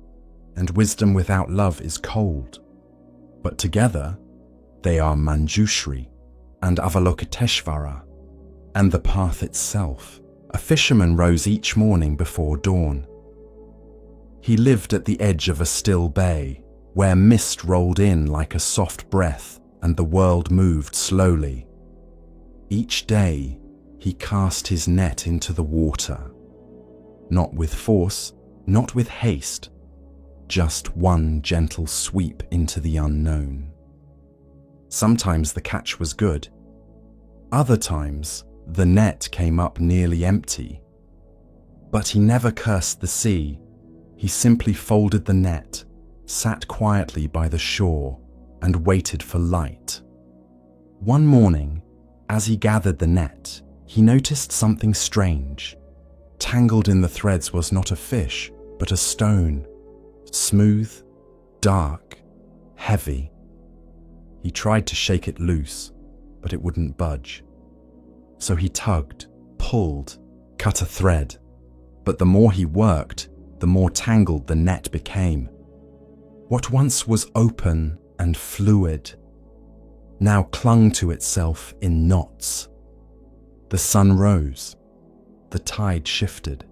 and wisdom without love is cold. But together, they are Manjushri and Avalokiteshvara, and the path itself. A fisherman rose each morning before dawn. He lived at the edge of a still bay, where mist rolled in like a soft breath and the world moved slowly. Each day, he cast his net into the water. Not with force, not with haste, just one gentle sweep into the unknown. Sometimes the catch was good. Other times, the net came up nearly empty. But he never cursed the sea. He simply folded the net, sat quietly by the shore, and waited for light. One morning, as he gathered the net, he noticed something strange. Tangled in the threads was not a fish, but a stone. Smooth, dark, heavy. He tried to shake it loose, but it wouldn't budge. So he tugged, pulled, cut a thread. But the more he worked, the more tangled the net became. What once was open and fluid now clung to itself in knots. The sun rose, the tide shifted,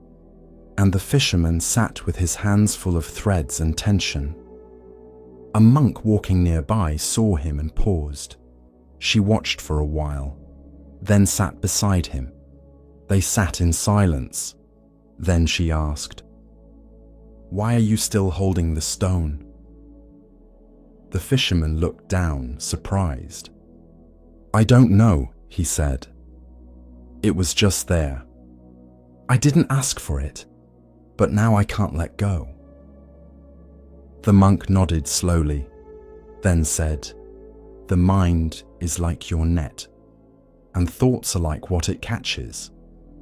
and the fisherman sat with his hands full of threads and tension. A monk walking nearby saw him and paused. She watched for a while, then sat beside him. They sat in silence. Then she asked, "Why are you still holding the stone?" The fisherman looked down, surprised. "I don't know," he said. "It was just there. I didn't ask for it, but now I can't let go." The monk nodded slowly, then said, "The mind is like your net, and thoughts are like what it catches.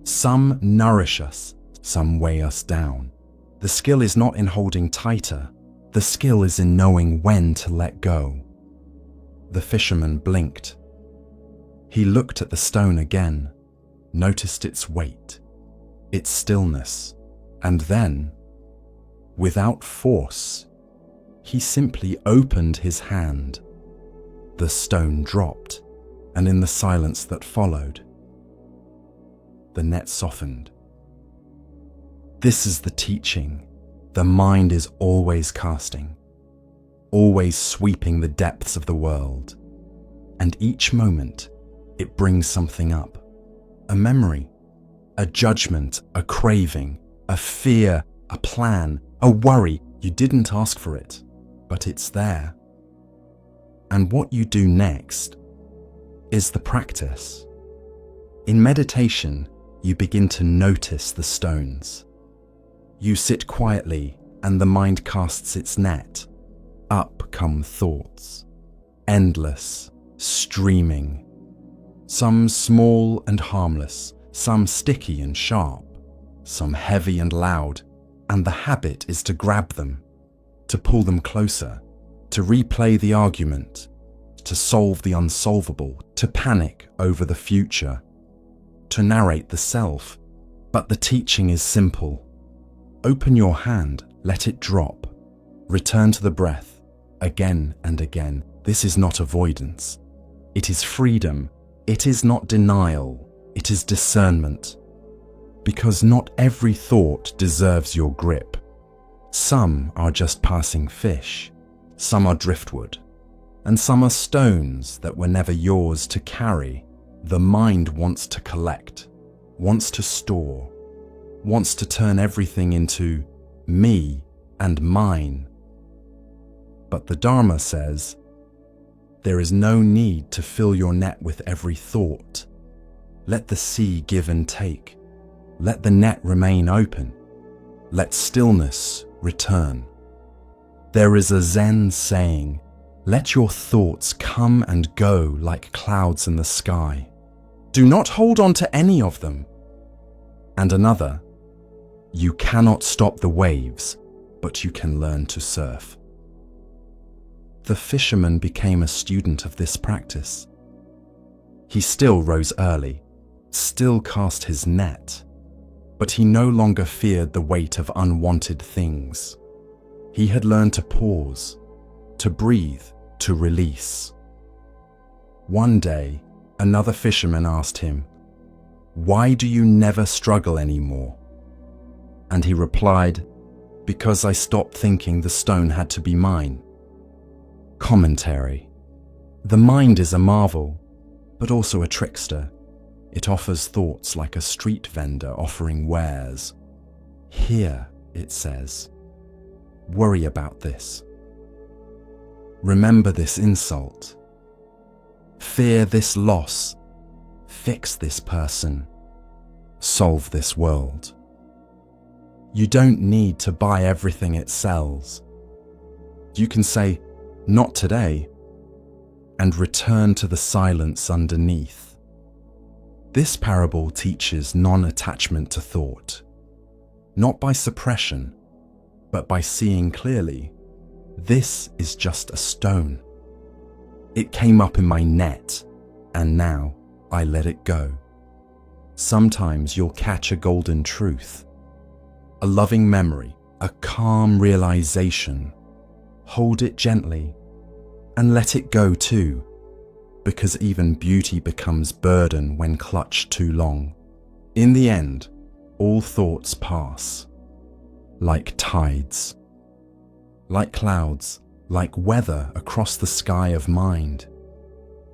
Some nourish us, some weigh us down. The skill is not in holding tighter, the skill is in knowing when to let go." The fisherman blinked. He looked at the stone again, noticed its weight, its stillness, and then, without force, he simply opened his hand. The stone dropped, and in the silence that followed, the net softened. This is the teaching. The mind is always casting, always sweeping the depths of the world. And each moment, it brings something up. A memory, a judgment, a craving, a fear, a plan, a worry. You didn't ask for it, but it's there. And what you do next is the practice. In meditation, you begin to notice the stones. You sit quietly and the mind casts its net. Up come thoughts, endless, streaming. Some small and harmless, some sticky and sharp, some heavy and loud, and the habit is to grab them, to pull them closer, to replay the argument, to solve the unsolvable, to panic over the future, to narrate the self. But the teaching is simple. Open your hand, let it drop. Return to the breath, again and again. This is not avoidance. It is freedom. It is not denial. It is discernment. Because not every thought deserves your grip. Some are just passing fish, some are driftwood, and some are stones that were never yours to carry. The mind wants to collect, wants to store, wants to turn everything into me and mine. But the Dharma says, there is no need to fill your net with every thought. Let the sea give and take. Let the net remain open. Let stillness return. There is a Zen saying, let your thoughts come and go like clouds in the sky. Do not hold on to any of them. And another, you cannot stop the waves, but you can learn to surf. The fisherman became a student of this practice. He still rose early, still cast his net, but he no longer feared the weight of unwanted things. He had learned to pause, to breathe, to release. One day, another fisherman asked him, "Why do you never struggle anymore?" And he replied, "Because I stopped thinking the stone had to be mine." Commentary. The mind is a marvel, but also a trickster. It offers thoughts like a street vendor offering wares. Here, it says, worry about this. Remember this insult. Fear this loss. Fix this person. Solve this world. You don't need to buy everything it sells. You can say, "Not today," and return to the silence underneath. This parable teaches non-attachment to thought, not by suppression, but by seeing clearly, this is just a stone. It came up in my net, and now I let it go. Sometimes you'll catch a golden truth, a loving memory, a calm realization. Hold it gently and let it go too, because even beauty becomes burden when clutched too long. In the end, all thoughts pass, like tides, like clouds, like weather across the sky of mind.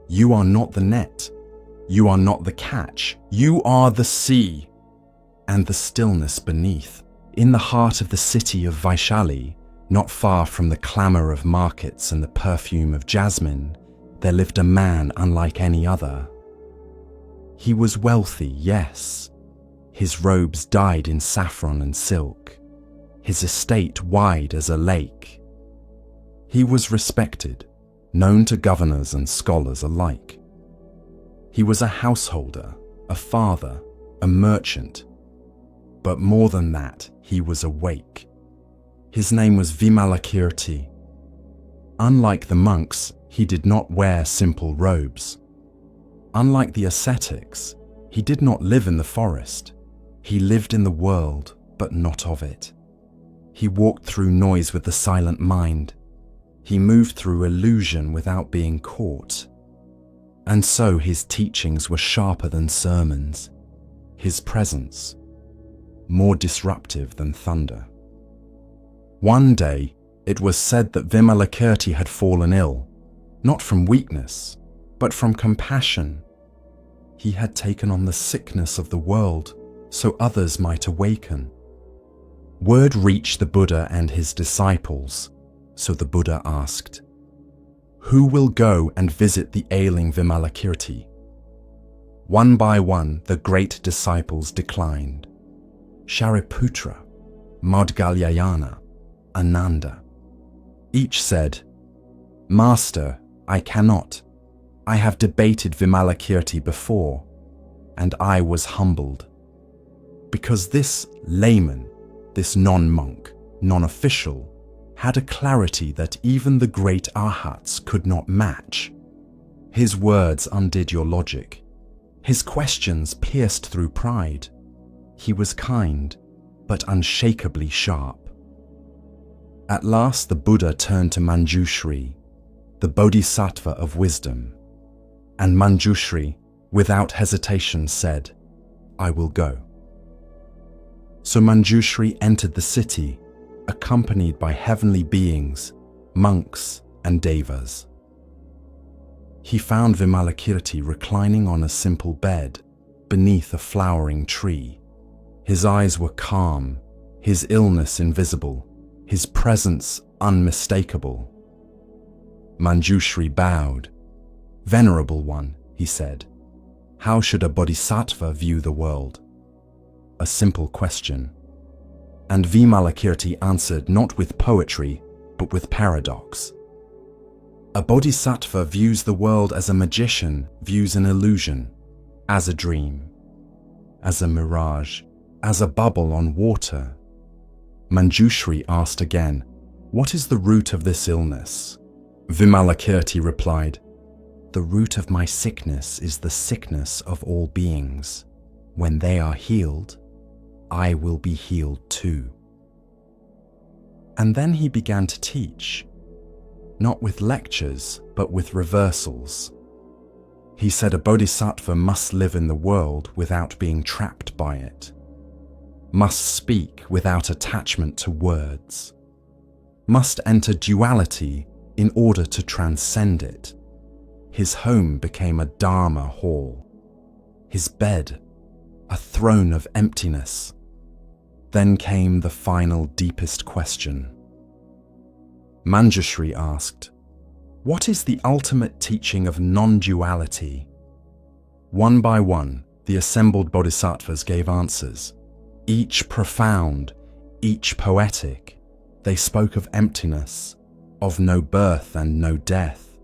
You are not the net. You are not the catch. You are the sea and the stillness beneath. In the heart of the city of Vaishali, not far from the clamour of markets and the perfume of jasmine, there lived a man unlike any other. He was wealthy, yes. His robes dyed in saffron and silk. His estate wide as a lake. He was respected, known to governors and scholars alike. He was a householder, a father, a merchant. But more than that, he was awake. His name was Vimalakirti. Unlike the monks, he did not wear simple robes. Unlike the ascetics, he did not live in the forest. He lived in the world, but not of it. He walked through noise with the silent mind. He moved through illusion without being caught. And so his teachings were sharper than sermons. His presence, more disruptive than thunder. One day, it was said that Vimalakirti had fallen ill, not from weakness, but from compassion. He had taken on the sickness of the world so others might awaken. Word reached the Buddha and his disciples, so the Buddha asked, "Who will go and visit the ailing Vimalakirti?" One by one, the great disciples declined. Shariputra, Maudgalyayana, Ananda. Each said, "Master, I cannot. I have debated Vimalakirti before, and I was humbled." Because this layman, this non-monk, non-official, had a clarity that even the great arhats could not match. His words undid your logic. His questions pierced through pride. He was kind, but unshakably sharp. At last the Buddha turned to Manjushri, the bodhisattva of wisdom, and Manjushri, without hesitation, said, "I will go." So Manjushri entered the city, accompanied by heavenly beings, monks, and devas. He found Vimalakirti reclining on a simple bed beneath a flowering tree. His eyes were calm, his illness invisible, his presence unmistakable. Manjushri bowed. "Venerable one," he said, "how should a bodhisattva view the world?" A simple question. And Vimalakirti answered not with poetry, but with paradox. A bodhisattva views the world as a magician views an illusion, as a dream, as a mirage, as a bubble on water. Manjushri asked again, "What is the root of this illness?" Vimalakirti replied, "The root of my sickness is the sickness of all beings. When they are healed, I will be healed too." And then he began to teach, not with lectures, but with reversals. He said a bodhisattva must live in the world without being trapped by it, must speak without attachment to words, must enter duality in order to transcend it. His home became a Dharma hall, his bed a throne of emptiness. Then came the final deepest question. Manjushri asked, "What is the ultimate teaching of non-duality?" One by one, the assembled bodhisattvas gave answers, each profound, each poetic. They spoke of emptiness, of no birth and no death,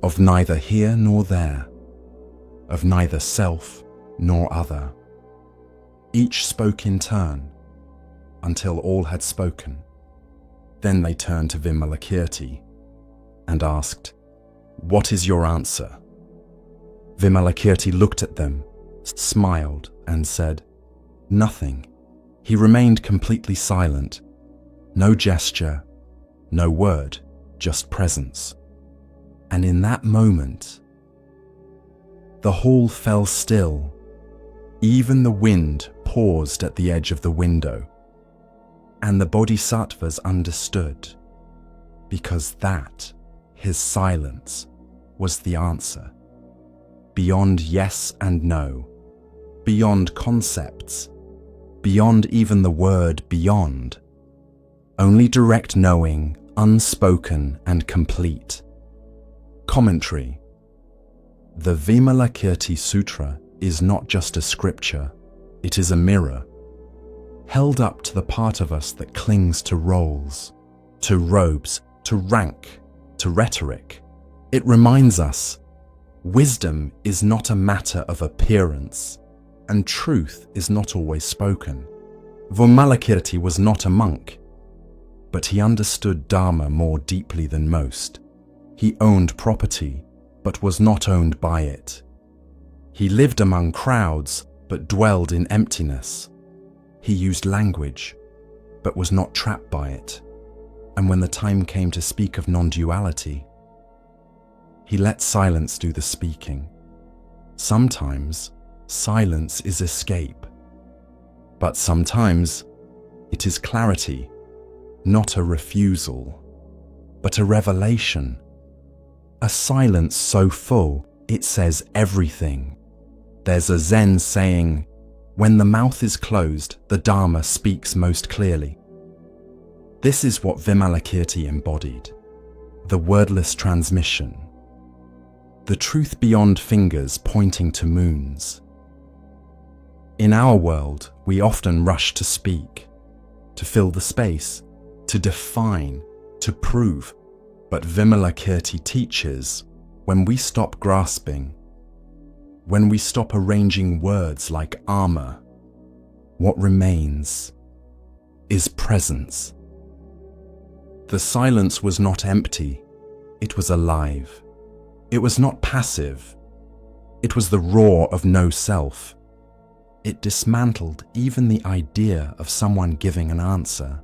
of neither here nor there, of neither self nor other. Each spoke in turn, until all had spoken. Then they turned to Vimalakirti and asked, "What is your answer?" Vimalakirti looked at them, smiled, and said, "Nothing." He remained completely silent. No gesture, no word, just presence. And in that moment, the hall fell still. Even the wind paused at the edge of the window. And the bodhisattvas understood, because that, his silence, was the answer. Beyond yes and no, beyond concepts, beyond even the word beyond. Only direct knowing, unspoken and complete. Commentary. The Vimalakirti Sutra is not just a scripture, it is a mirror, held up to the part of us that clings to roles, to robes, to rank, to rhetoric. It reminds us, wisdom is not a matter of appearance, and truth is not always spoken. Vimalakirti was not a monk, but he understood Dharma more deeply than most. He owned property, but was not owned by it. He lived among crowds, but dwelled in emptiness. He used language, but was not trapped by it. And when the time came to speak of non-duality, he let silence do the speaking. Sometimes, silence is escape. But sometimes, it is clarity. not a refusal, but a revelation. A silence so full, it says everything. There's a Zen saying, when the mouth is closed, the Dharma speaks most clearly. This is what Vimalakirti embodied, the wordless transmission, the truth beyond fingers pointing to moons. In our world, we often rush to speak, to fill the space, to define, to prove. But Vimalakirti teaches, when we stop grasping, when we stop arranging words like armor, what remains is presence. The silence was not empty, it was alive. It was not passive, it was the roar of no self. It dismantled even the idea of someone giving an answer,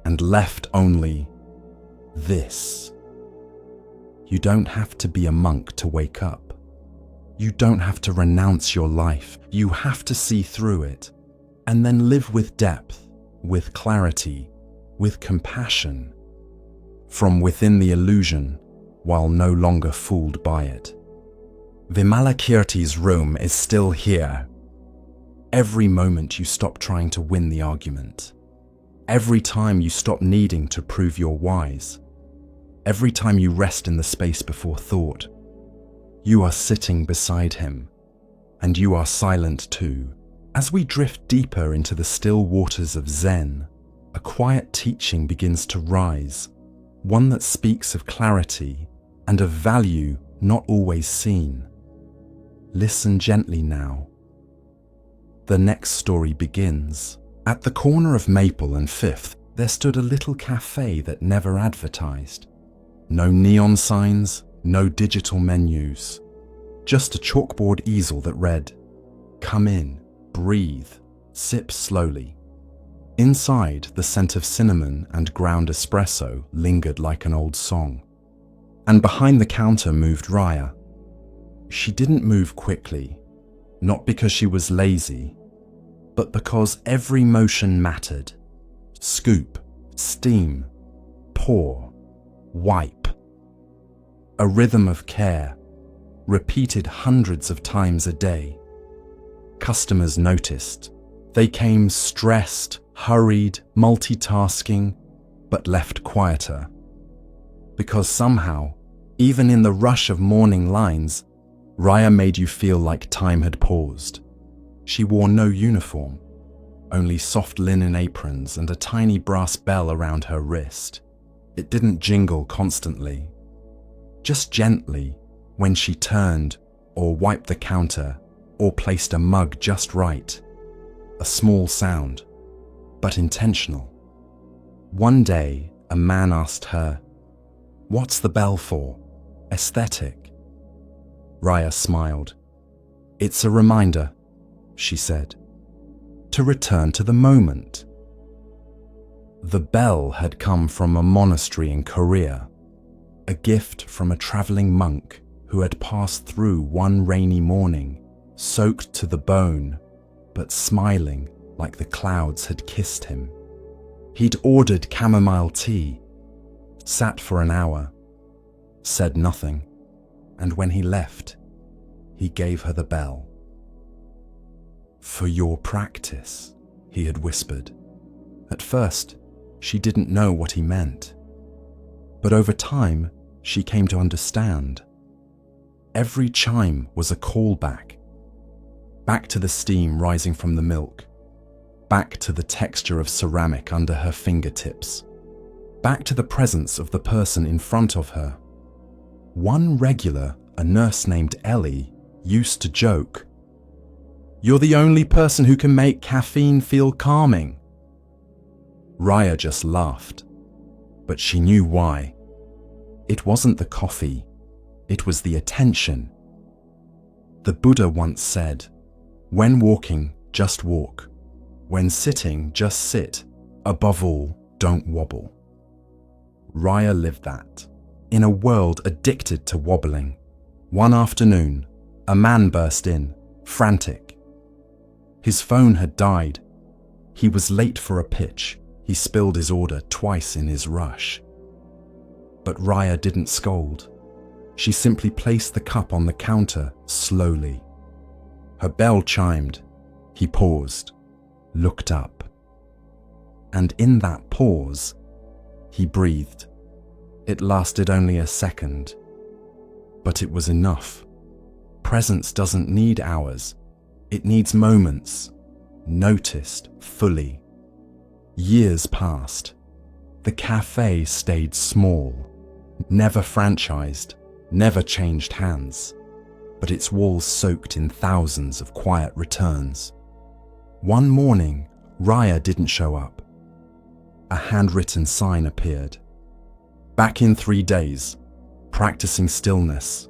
and left only this. You don't have to be a monk to wake up. You don't have to renounce your life. You have to see through it, and then live with depth, with clarity, with compassion, from within the illusion, while no longer fooled by it. Vimalakirti's room is still here. Every moment you stop trying to win the argument, every time you stop needing to prove you're wise, every time you rest in the space before thought, you are sitting beside him, and you are silent too. As we drift deeper into the still waters of Zen, a quiet teaching begins to rise, one that speaks of clarity and of value not always seen. Listen gently now. The next story begins. At the corner of Maple and Fifth, there stood a little cafe that never advertised. No neon signs, no digital menus. Just a chalkboard easel that read, "Come in, breathe, sip slowly." Inside, the scent of cinnamon and ground espresso lingered like an old song. And behind the counter moved Raya. She didn't move quickly, not because she was lazy, but because every motion mattered. Scoop, steam, pour, wipe. A rhythm of care, repeated hundreds of times a day. Customers noticed. They came stressed, hurried, multitasking, but left quieter. Because somehow, even in the rush of morning lines, Raya made you feel like time had paused. She wore no uniform, only soft linen aprons and a tiny brass bell around her wrist. It didn't jingle constantly, just gently when she turned or wiped the counter or placed a mug just right. A small sound, but intentional. One day, a man asked her, "What's the bell for? Aesthetic?" Raya smiled. "It's a reminder," she said, "to return to the moment." The bell had come from a monastery in Korea, a gift from a traveling monk who had passed through one rainy morning, soaked to the bone, but smiling like the clouds had kissed him. He'd ordered chamomile tea, sat for an hour, said nothing, and when he left, he gave her the bell. "For your practice," he had whispered. At first, she didn't know what he meant, but over time, she came to understand. Every chime was a callback, back to the steam rising from the milk, back to the texture of ceramic under her fingertips, back to the presence of the person in front of her. One regular, a nurse named Ellie, used to joke, "You're the only person who can make caffeine feel calming." Raya just laughed, but she knew why. It wasn't the coffee, it was the attention. The Buddha once said, "When walking, just walk. When sitting, just sit. Above all, don't wobble." Raya lived that. In a world addicted to wobbling. One afternoon, a man burst in, frantic. His phone had died. He was late for a pitch. He spilled his order twice in his rush. But Raya didn't scold. She simply placed the cup on the counter slowly. Her bell chimed. He paused, looked up. And in that pause, he breathed. It lasted only a second, but it was enough. Presence doesn't need hours. It needs moments, noticed fully. Years passed. The cafe stayed small, never franchised, never changed hands, but its walls soaked in thousands of quiet returns. One morning, Raya didn't show up. A handwritten sign appeared. Back in 3 days, practicing stillness.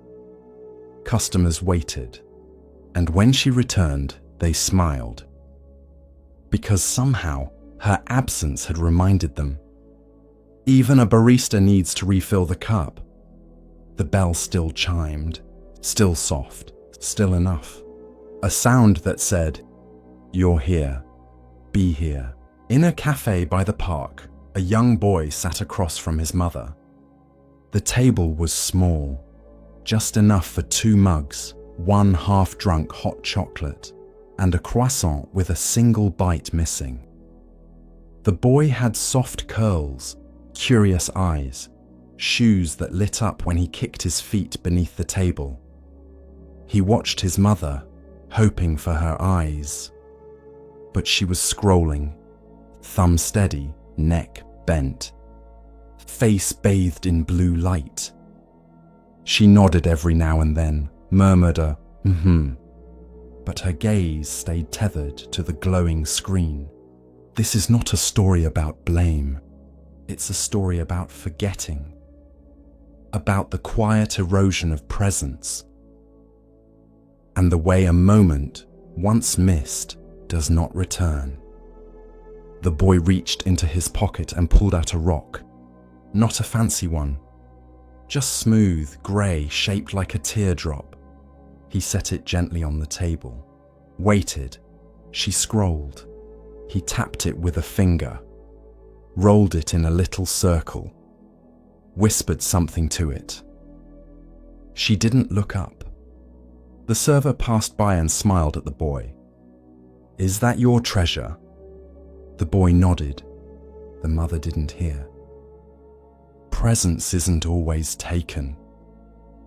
Customers waited, and when she returned, they smiled. Because somehow, her absence had reminded them. Even a barista needs to refill the cup. The bell still chimed, still soft, still enough. A sound that said, "You're here. Be here." In a cafe by the park, a young boy sat across from his mother. The table was small, just enough for 2 mugs, 1 half-drunk hot chocolate, and a croissant with a single bite missing. The boy had soft curls, curious eyes, shoes that lit up when he kicked his feet beneath the table. He watched his mother, hoping for her eyes. But she was scrolling, thumb steady, neck bent, face bathed in blue light. She nodded every now and then, murmured a but her gaze stayed tethered to the glowing screen. This is not a story about blame. It's a story about forgetting, about the quiet erosion of presence, and the way a moment, once missed, does not return. The boy reached into his pocket and pulled out a rock. Not a fancy one, just smooth, grey, shaped like a teardrop. He set it gently on the table, waited. She scrolled. He tapped it with a finger, rolled it in a little circle, whispered something to it. She didn't look up. The server passed by and smiled at the boy. "Is that your treasure?" The boy nodded. The mother didn't hear. Presence isn't always taken.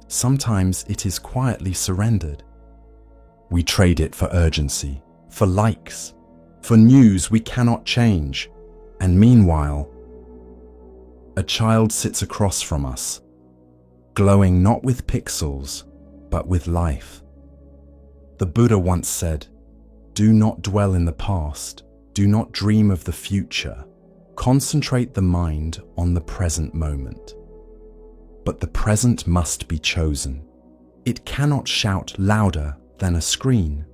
Sometimes it is quietly surrendered. We trade it for urgency, for likes, for news we cannot change. And meanwhile, a child sits across from us, glowing not with pixels, but with life. The Buddha once said, "Do not dwell in the past, do not dream of the future. Concentrate the mind on the present moment." But the present must be chosen. It cannot shout louder than a screen.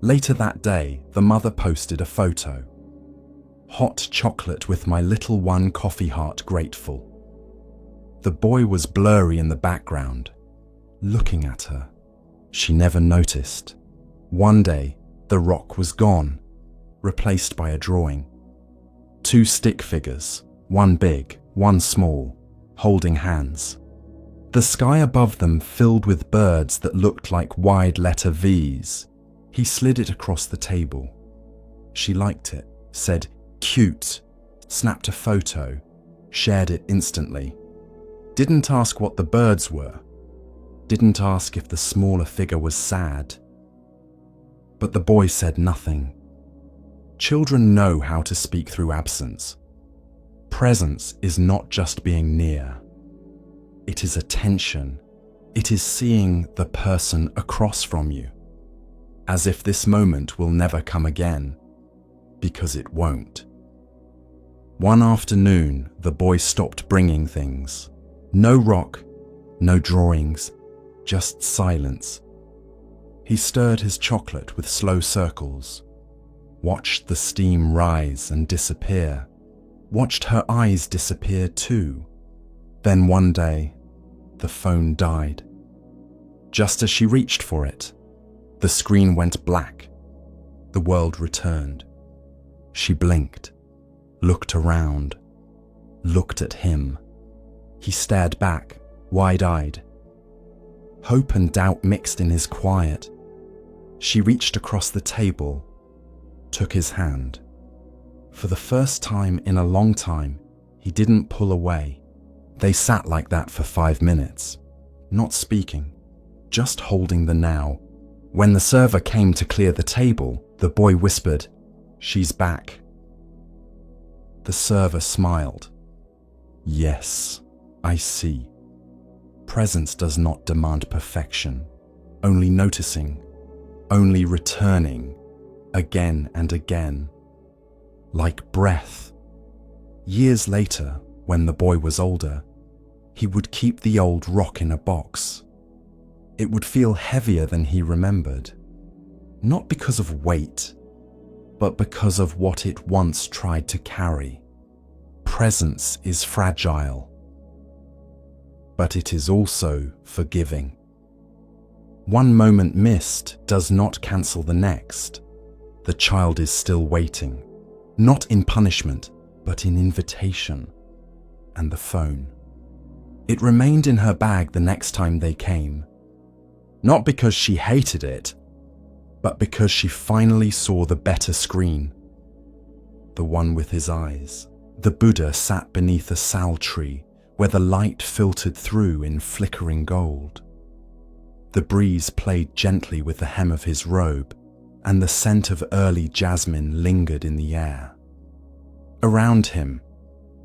Later that day, the mother posted a photo. "Hot chocolate with my little one, coffee heart grateful." The boy was blurry in the background, looking at her. She never noticed. One day, the rock was gone, replaced by a drawing. 2 stick figures, one big, one small, holding hands. The sky above them filled with birds that looked like wide letter V's. He slid it across the table. She liked it, said, "Cute," snapped a photo, shared it instantly. Didn't ask what the birds were. Didn't ask if the smaller figure was sad. But the boy said nothing. Children know how to speak through absence. Presence is not just being near. It is attention. It is seeing the person across from you, as if this moment will never come again, because it won't. One afternoon, the boy stopped bringing things. No rock, no drawings, just silence. He stirred his chocolate with slow circles, watched the steam rise and disappear, watched her eyes disappear too. Then one day, the phone died. Just as she reached for it, the screen went black. The world returned. She blinked. looked around, looked at him. He stared back, wide-eyed. Hope and doubt mixed in his quiet. She reached across the table, took his hand. For the first time in a long time, he didn't pull away. They sat like that for 5 minutes, not speaking, just holding the now. When the server came to clear the table, the boy whispered, "She's back." The server smiled. "Yes, I see. Presence does not demand perfection, only noticing, only returning, again and again, like breath." Years later, when the boy was older, he would keep the old rock in a box. It would feel heavier than he remembered, not because of weight, but because of what it once tried to carry. Presence is fragile, but it is also forgiving. One moment missed does not cancel the next. The child is still waiting, not in punishment, but in invitation. And the phone. It remained in her bag the next time they came, not because she hated it, but because she finally saw the better screen, the one with his eyes. The Buddha sat beneath a sal tree where the light filtered through in flickering gold. The breeze played gently with the hem of his robe, and the scent of early jasmine lingered in the air. Around him,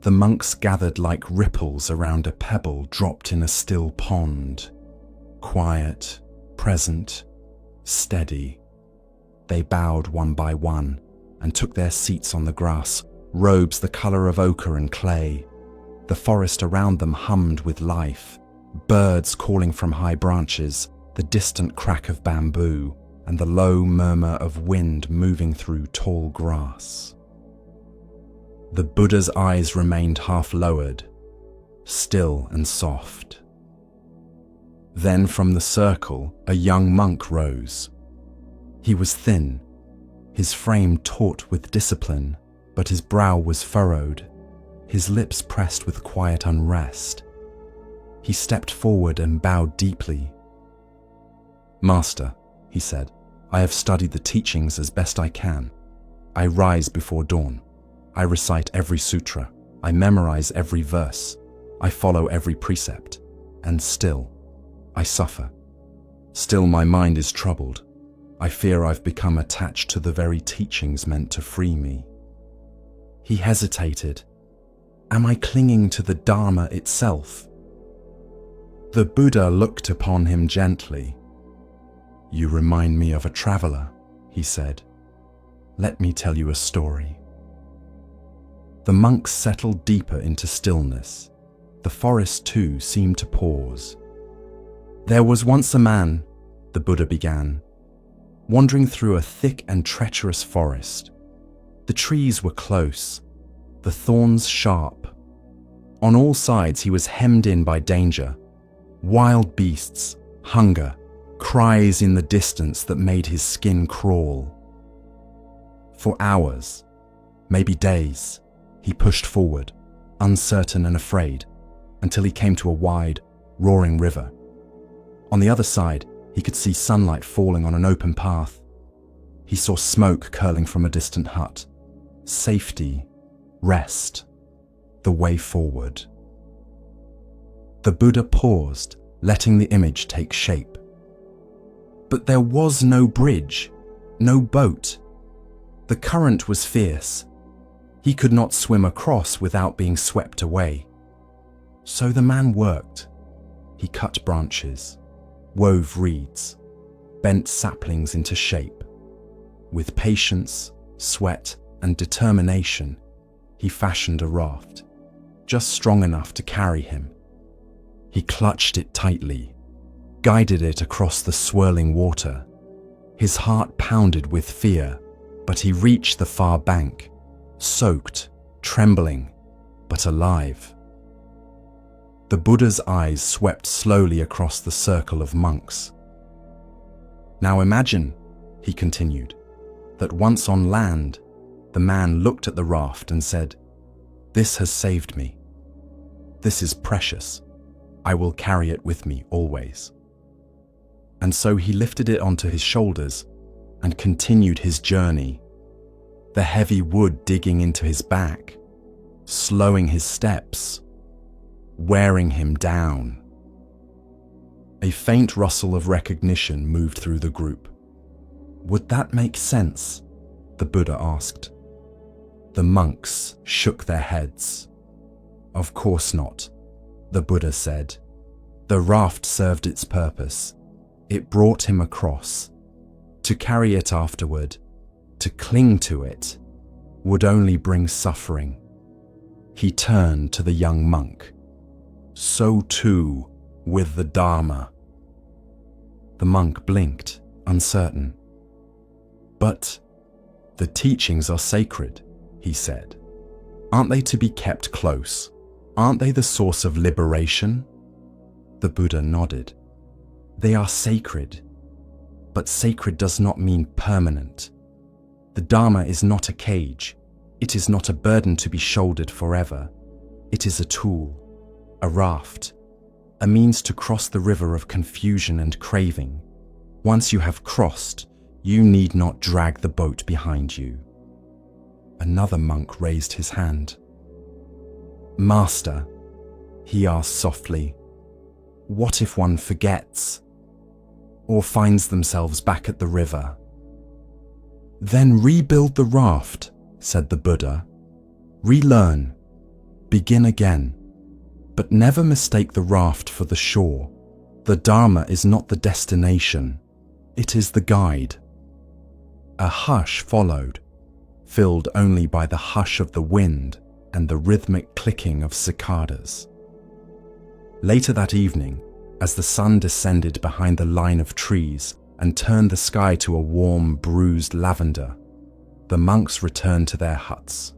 the monks gathered like ripples around a pebble dropped in a still pond. Quiet, present, steady. They bowed one by one and took their seats on the grass, robes the color of ochre and clay. The forest around them hummed with life, birds calling from high branches, the distant crack of bamboo, and the low murmur of wind moving through tall grass. The Buddha's eyes remained half lowered, still and soft. Then from the circle, a young monk rose. He was thin, his frame taut with discipline, but his brow was furrowed, his lips pressed with quiet unrest. He stepped forward and bowed deeply. "Master," he said, "I have studied the teachings as best I can. I rise before dawn. I recite every sutra. I memorize every verse. I follow every precept. And still, I suffer. Still my mind is troubled. I fear I've become attached to the very teachings meant to free me." He hesitated. Am I clinging to the Dharma itself? The Buddha looked upon him gently. "You remind me of a traveler," he said. "Let me tell you a story." The monks settled deeper into stillness. The forest too seemed to pause. "There was once a man," the Buddha began, "wandering through a thick and treacherous forest. The trees were close, the thorns sharp. On all sides he was hemmed in by danger, wild beasts, hunger, cries in the distance that made his skin crawl. For hours, maybe days, he pushed forward, uncertain and afraid, until he came to a wide, roaring river. On the other side, he could see sunlight falling on an open path. He saw smoke curling from a distant hut. Safety, rest, the way forward. The Buddha paused, letting the image take shape. But there was no bridge, no boat. The current was fierce. He could not swim across without being swept away. So the man worked. He cut branches, wove reeds, bent saplings into shape. With patience, sweat, and determination, he fashioned a raft, just strong enough to carry him. He clutched it tightly, guided it across the swirling water. His heart pounded with fear, but he reached the far bank, soaked, trembling, but alive. The Buddha's eyes swept slowly across the circle of monks. "Now imagine," he continued, "that once on land, the man looked at the raft and said, This has saved me. This is precious. I will carry it with me always. And so he lifted it onto his shoulders and continued his journey, the heavy wood digging into his back, slowing his steps, wearing him down. A faint rustle of recognition moved through the group. Would that make sense? The Buddha asked. The monks shook their heads. Of course not, the Buddha said. The raft served its purpose. It brought him across. To carry it afterward, to cling to it, would only bring suffering. He turned to the young monk. So too with the Dharma. The monk blinked, uncertain. But the teachings are sacred, he said. Aren't they to be kept close? Aren't they the source of liberation? The Buddha nodded. They are sacred, but sacred does not mean permanent. The Dharma is not a cage. It is not a burden to be shouldered forever. It is a tool, a raft, a means to cross the river of confusion and craving. Once you have crossed, you need not drag the boat behind you. Another monk raised his hand. Master, he asked softly, what if one forgets or finds themselves back at the river? Then rebuild the raft, said the Buddha. Relearn, begin again, but never mistake the raft for the shore. The Dharma is not the destination, it is the guide. A hush followed, filled only by the hush of the wind and the rhythmic clicking of cicadas. Later that evening, as the sun descended behind the line of trees and turned the sky to a warm, bruised lavender, the monks returned to their huts,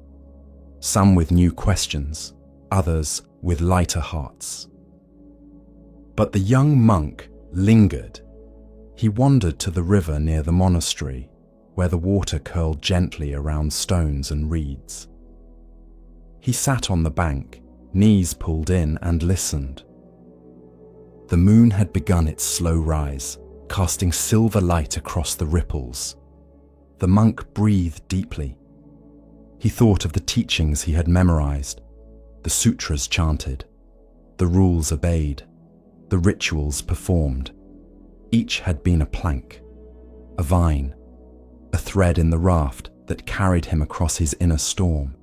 some with new questions, others with lighter hearts. But the young monk lingered. He wandered to the river near the monastery, where the water curled gently around stones and reeds. He sat on the bank, knees pulled in, and listened. The moon had begun its slow rise, casting silver light across the ripples. The monk breathed deeply. He thought of the teachings he had memorized, the sutras chanted, the rules obeyed, the rituals performed. Each had been a plank, a vine, a thread in the raft that carried him across his inner storm.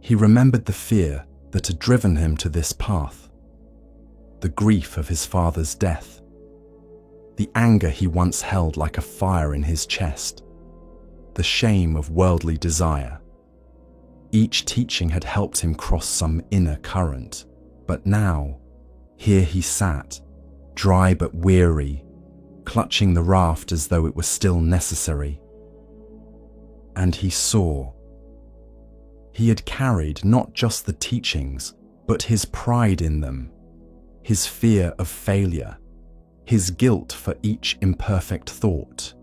He remembered the fear that had driven him to this path, the grief of his father's death, the anger he once held like a fire in his chest, the shame of worldly desire. Each teaching had helped him cross some inner current, but now, here he sat, dry but weary, clutching the raft as though it were still necessary. And he saw. He had carried not just the teachings, but his pride in them, his fear of failure, his guilt for each imperfect thought,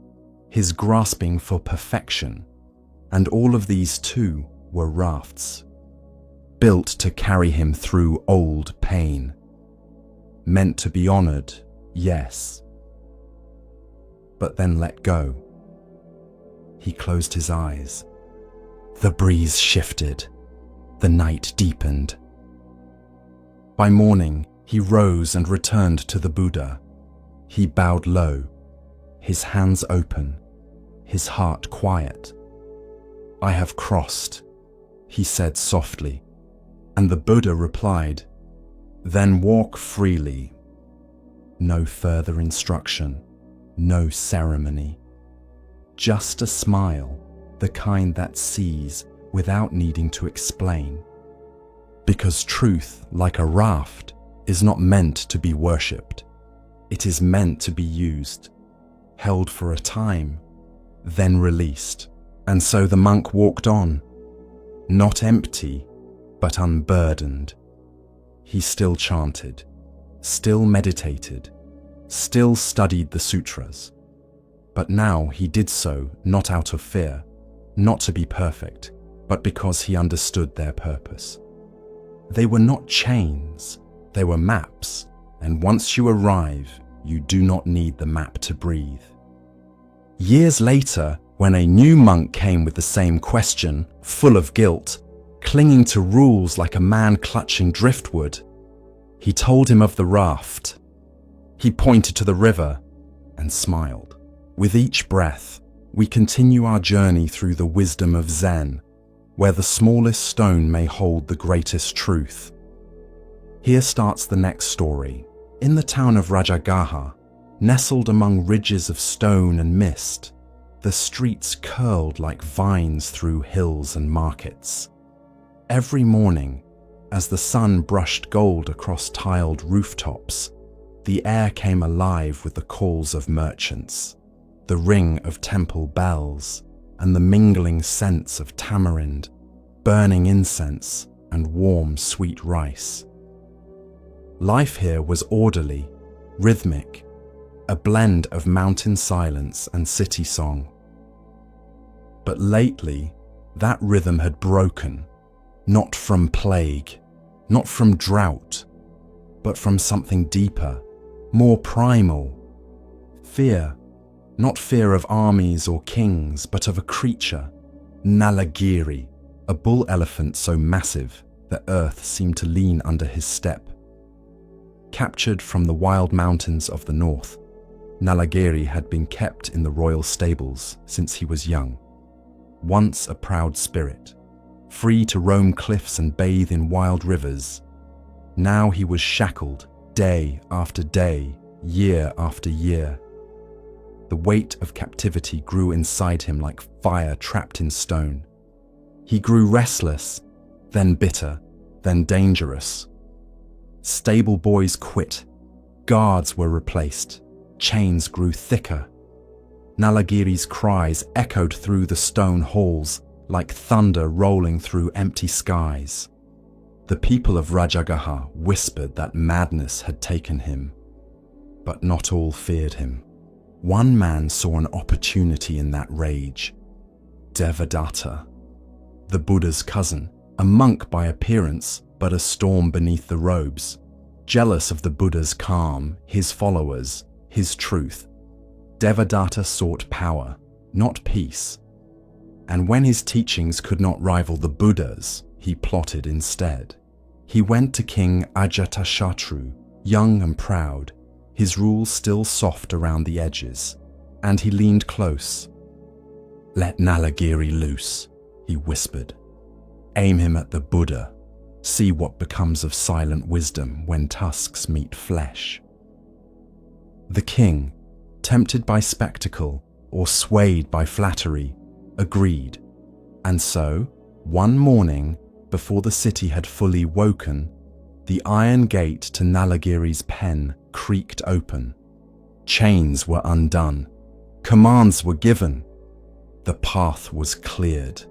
his grasping for perfection, and all of these too were rafts, built to carry him through old pain, meant to be honored, yes, but then let go. He closed his eyes. The breeze shifted. The night deepened. By morning, he rose and returned to the Buddha. He bowed low, his hands open, his heart quiet. I have crossed, he said softly, and the Buddha replied, then walk freely. No further instruction, no ceremony. Just a smile, the kind that sees without needing to explain. Because truth, like a raft, is not meant to be worshipped. It is meant to be used, held for a time, then released. And so the monk walked on, not empty, but unburdened. He still chanted, still meditated, still studied the sutras. But now he did so not out of fear, not to be perfect, but because he understood their purpose. They were not chains, they were maps, and once you arrive, you do not need the map to breathe. Years later, when a new monk came with the same question, full of guilt, clinging to rules like a man clutching driftwood, he told him of the raft. He pointed to the river and smiled. With each breath, we continue our journey through the wisdom of Zen, where the smallest stone may hold the greatest truth. Here starts the next story. In the town of Rajagaha, nestled among ridges of stone and mist, the streets curled like vines through hills and markets. Every morning, as the sun brushed gold across tiled rooftops, the air came alive with the calls of merchants, the ring of temple bells, and the mingling scents of tamarind, burning incense, and warm, sweet rice. Life here was orderly, rhythmic, a blend of mountain silence and city song. But lately, that rhythm had broken, not from plague, not from drought, but from something deeper, more primal. Fear, not fear of armies or kings, but of a creature, Nalagiri, a bull elephant so massive that earth seemed to lean under his step. Captured from the wild mountains of the north, Nalagiri had been kept in the royal stables since he was young. Once a proud spirit, free to roam cliffs and bathe in wild rivers, now he was shackled day after day, year after year. The weight of captivity grew inside him like fire trapped in stone. He grew restless, then bitter, then dangerous. Stable boys quit, guards were replaced, chains grew thicker. Nalagiri's cries echoed through the stone halls like thunder rolling through empty skies. The people of Rajagaha whispered that madness had taken him, but not all feared him. One man saw an opportunity in that rage. Devadatta, the Buddha's cousin, a monk by appearance, but a storm beneath the robes, jealous of the Buddha's calm, his followers, his truth. Devadatta sought power, not peace. And when his teachings could not rival the Buddha's, he plotted instead. He went to King Ajatashatru, young and proud, his rule still soft around the edges, and he leaned close. "Let Nalagiri loose," he whispered. "Aim him at the Buddha. See what becomes of silent wisdom when tusks meet flesh." The king, tempted by spectacle or swayed by flattery, agreed. And so, one morning, before the city had fully woken, the iron gate to Nalagiri's pen creaked open. Chains were undone. Commands were given. The path was cleared.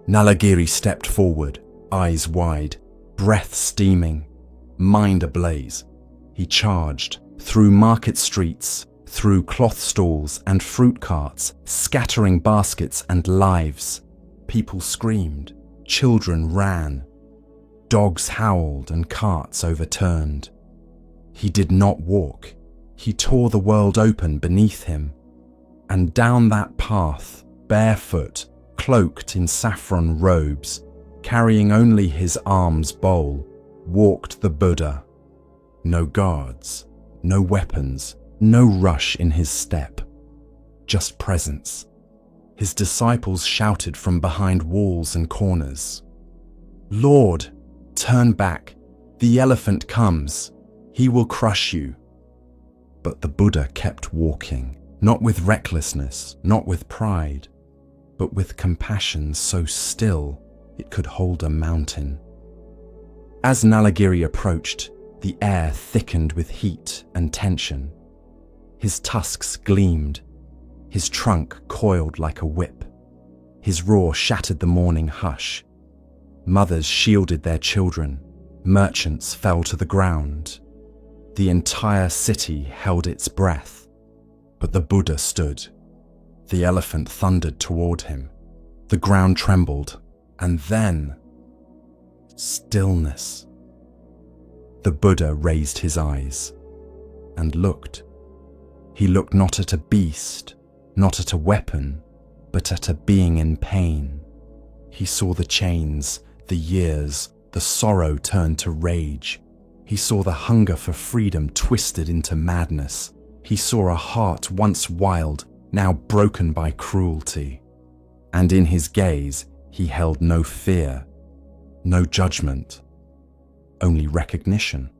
Nalagiri stepped forward, eyes wide, breath steaming, mind ablaze. He charged through market streets, through cloth stalls and fruit carts, scattering baskets and lives. People screamed, children ran, dogs howled and carts overturned. He did not walk. He tore the world open beneath him. And down that path, barefoot, cloaked in saffron robes, carrying only his arm's bowl, walked the Buddha. No guards, no weapons, no rush in his step, just presence. His disciples shouted from behind walls and corners, "Lord, turn back, the elephant comes, he will crush you." But the Buddha kept walking, not with recklessness, not with pride, but with compassion so still it could hold a mountain. As Nalagiri approached, the air thickened with heat and tension. His tusks gleamed, his trunk coiled like a whip. His roar shattered the morning hush. Mothers shielded their children, merchants fell to the ground. The entire city held its breath, but the Buddha stood. The elephant thundered toward him. The ground trembled, And then, stillness. The Buddha raised his eyes and looked. He looked not at a beast, not at a weapon, but at a being in pain. He saw the chains, the years, the sorrow turned to rage. He saw the hunger for freedom twisted into madness. He saw a heart once wild, now broken by cruelty. And in his gaze, he held no fear, no judgment, only recognition.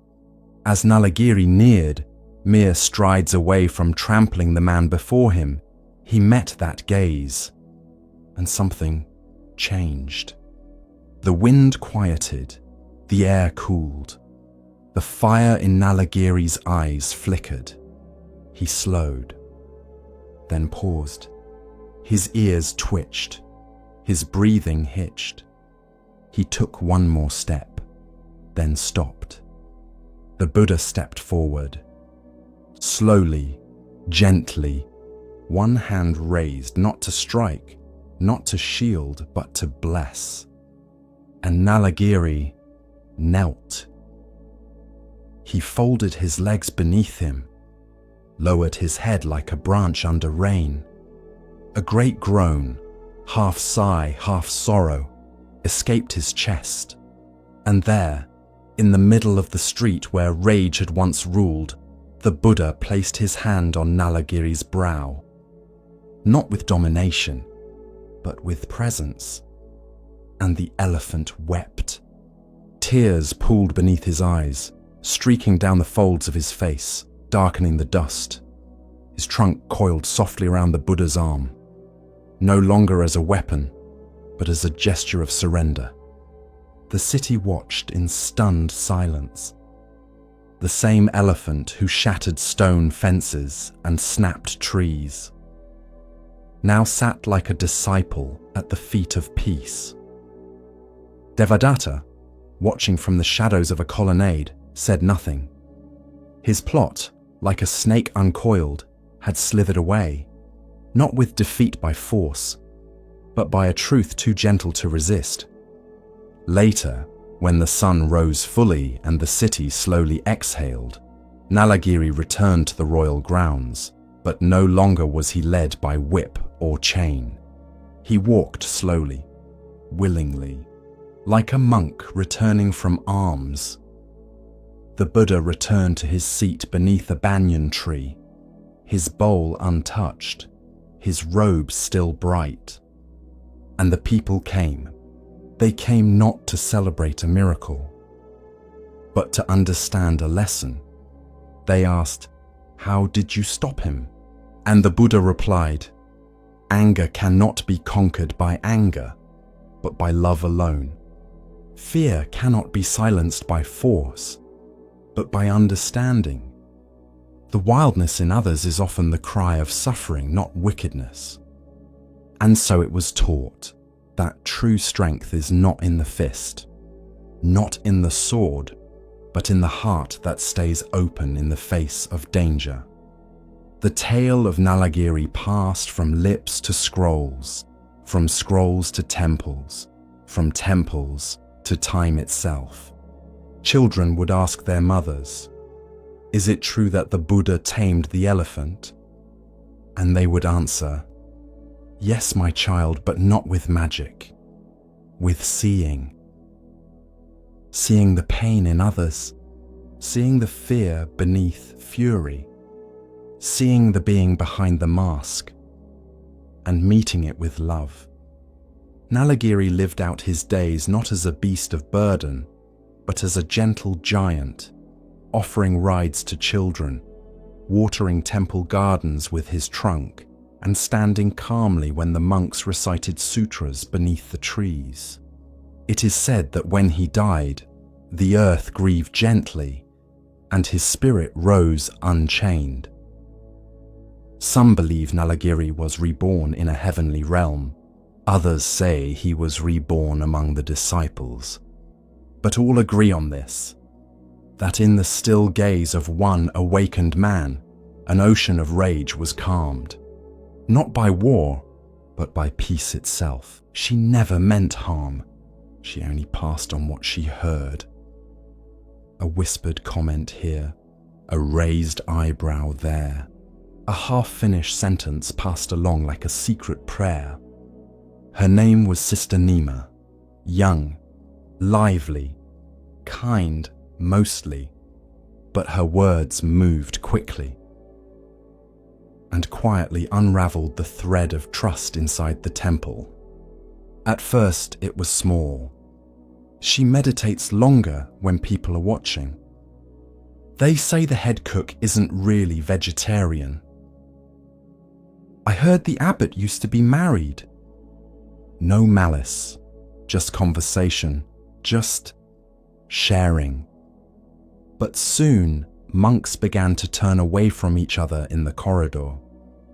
As Nalagiri neared, mere strides away from trampling the man before him, he met that gaze, and something changed. The wind quieted, the air cooled. The fire in Nalagiri's eyes flickered. He slowed, then paused. His ears twitched, his breathing hitched. He took one more step, then stopped. The Buddha stepped forward. Slowly, gently, one hand raised, not to strike, not to shield, but to bless. And Nalagiri knelt. He folded his legs beneath him, lowered his head like a branch under rain. A great groan, half sigh, half sorrow, escaped his chest. And there, in the middle of the street where rage had once ruled, the Buddha placed his hand on Nalagiri's brow, not with domination, but with presence. And the elephant wept. Tears pooled beneath his eyes, streaking down the folds of his face, darkening the dust. His trunk coiled softly around the Buddha's arm, no longer as a weapon, but as a gesture of surrender. The city watched in stunned silence. The same elephant who shattered stone fences and snapped trees now sat like a disciple at the feet of peace. Devadatta, watching from the shadows of a colonnade, said nothing. His plot, like a snake uncoiled, had slithered away, not with defeat by force, but by a truth too gentle to resist. Later, when the sun rose fully and the city slowly exhaled, Nalagiri returned to the royal grounds, but no longer was he led by whip or chain. He walked slowly, willingly, like a monk returning from alms. The Buddha returned to his seat beneath a banyan tree, his bowl untouched, his robe still bright. And the people came. They came not to celebrate a miracle, but to understand a lesson. They asked, "How did you stop him?" And the Buddha replied, "Anger cannot be conquered by anger, but by love alone. Fear cannot be silenced by force, but by understanding. The wildness in others is often the cry of suffering, not wickedness." And so it was taught that true strength is not in the fist, not in the sword, but in the heart that stays open in the face of danger. The tale of Nalagiri passed from lips to scrolls, from scrolls to temples, from temples to time itself. Children would ask their mothers, "Is it true that the Buddha tamed the elephant?" And they would answer, "Yes, my child, but not with magic, with seeing. Seeing the pain in others, seeing the fear beneath fury, seeing the being behind the mask, and meeting it with love." Nalagiri lived out his days not as a beast of burden, but as a gentle giant, offering rides to children, watering temple gardens with his trunk, and standing calmly when the monks recited sutras beneath the trees. It is said that when he died, the earth grieved gently, and his spirit rose unchained. Some believe Nalagiri was reborn in a heavenly realm. Others say he was reborn among the disciples. But all agree on this, that in the still gaze of one awakened man, an ocean of rage was calmed. Not by war, but by peace itself. She never meant harm. She only passed on what she heard. A whispered comment here, a raised eyebrow there, a half-finished sentence passed along like a secret prayer. Her name was Sister Nima, young, lively, kind mostly, but her words moved quickly and quietly unraveled the thread of trust inside the temple. At first, it was small. She meditates longer when people are watching. They say the head cook isn't really vegetarian. I heard the abbot used to be married. No malice, just conversation, just sharing. But soon, monks began to turn away from each other in the corridor.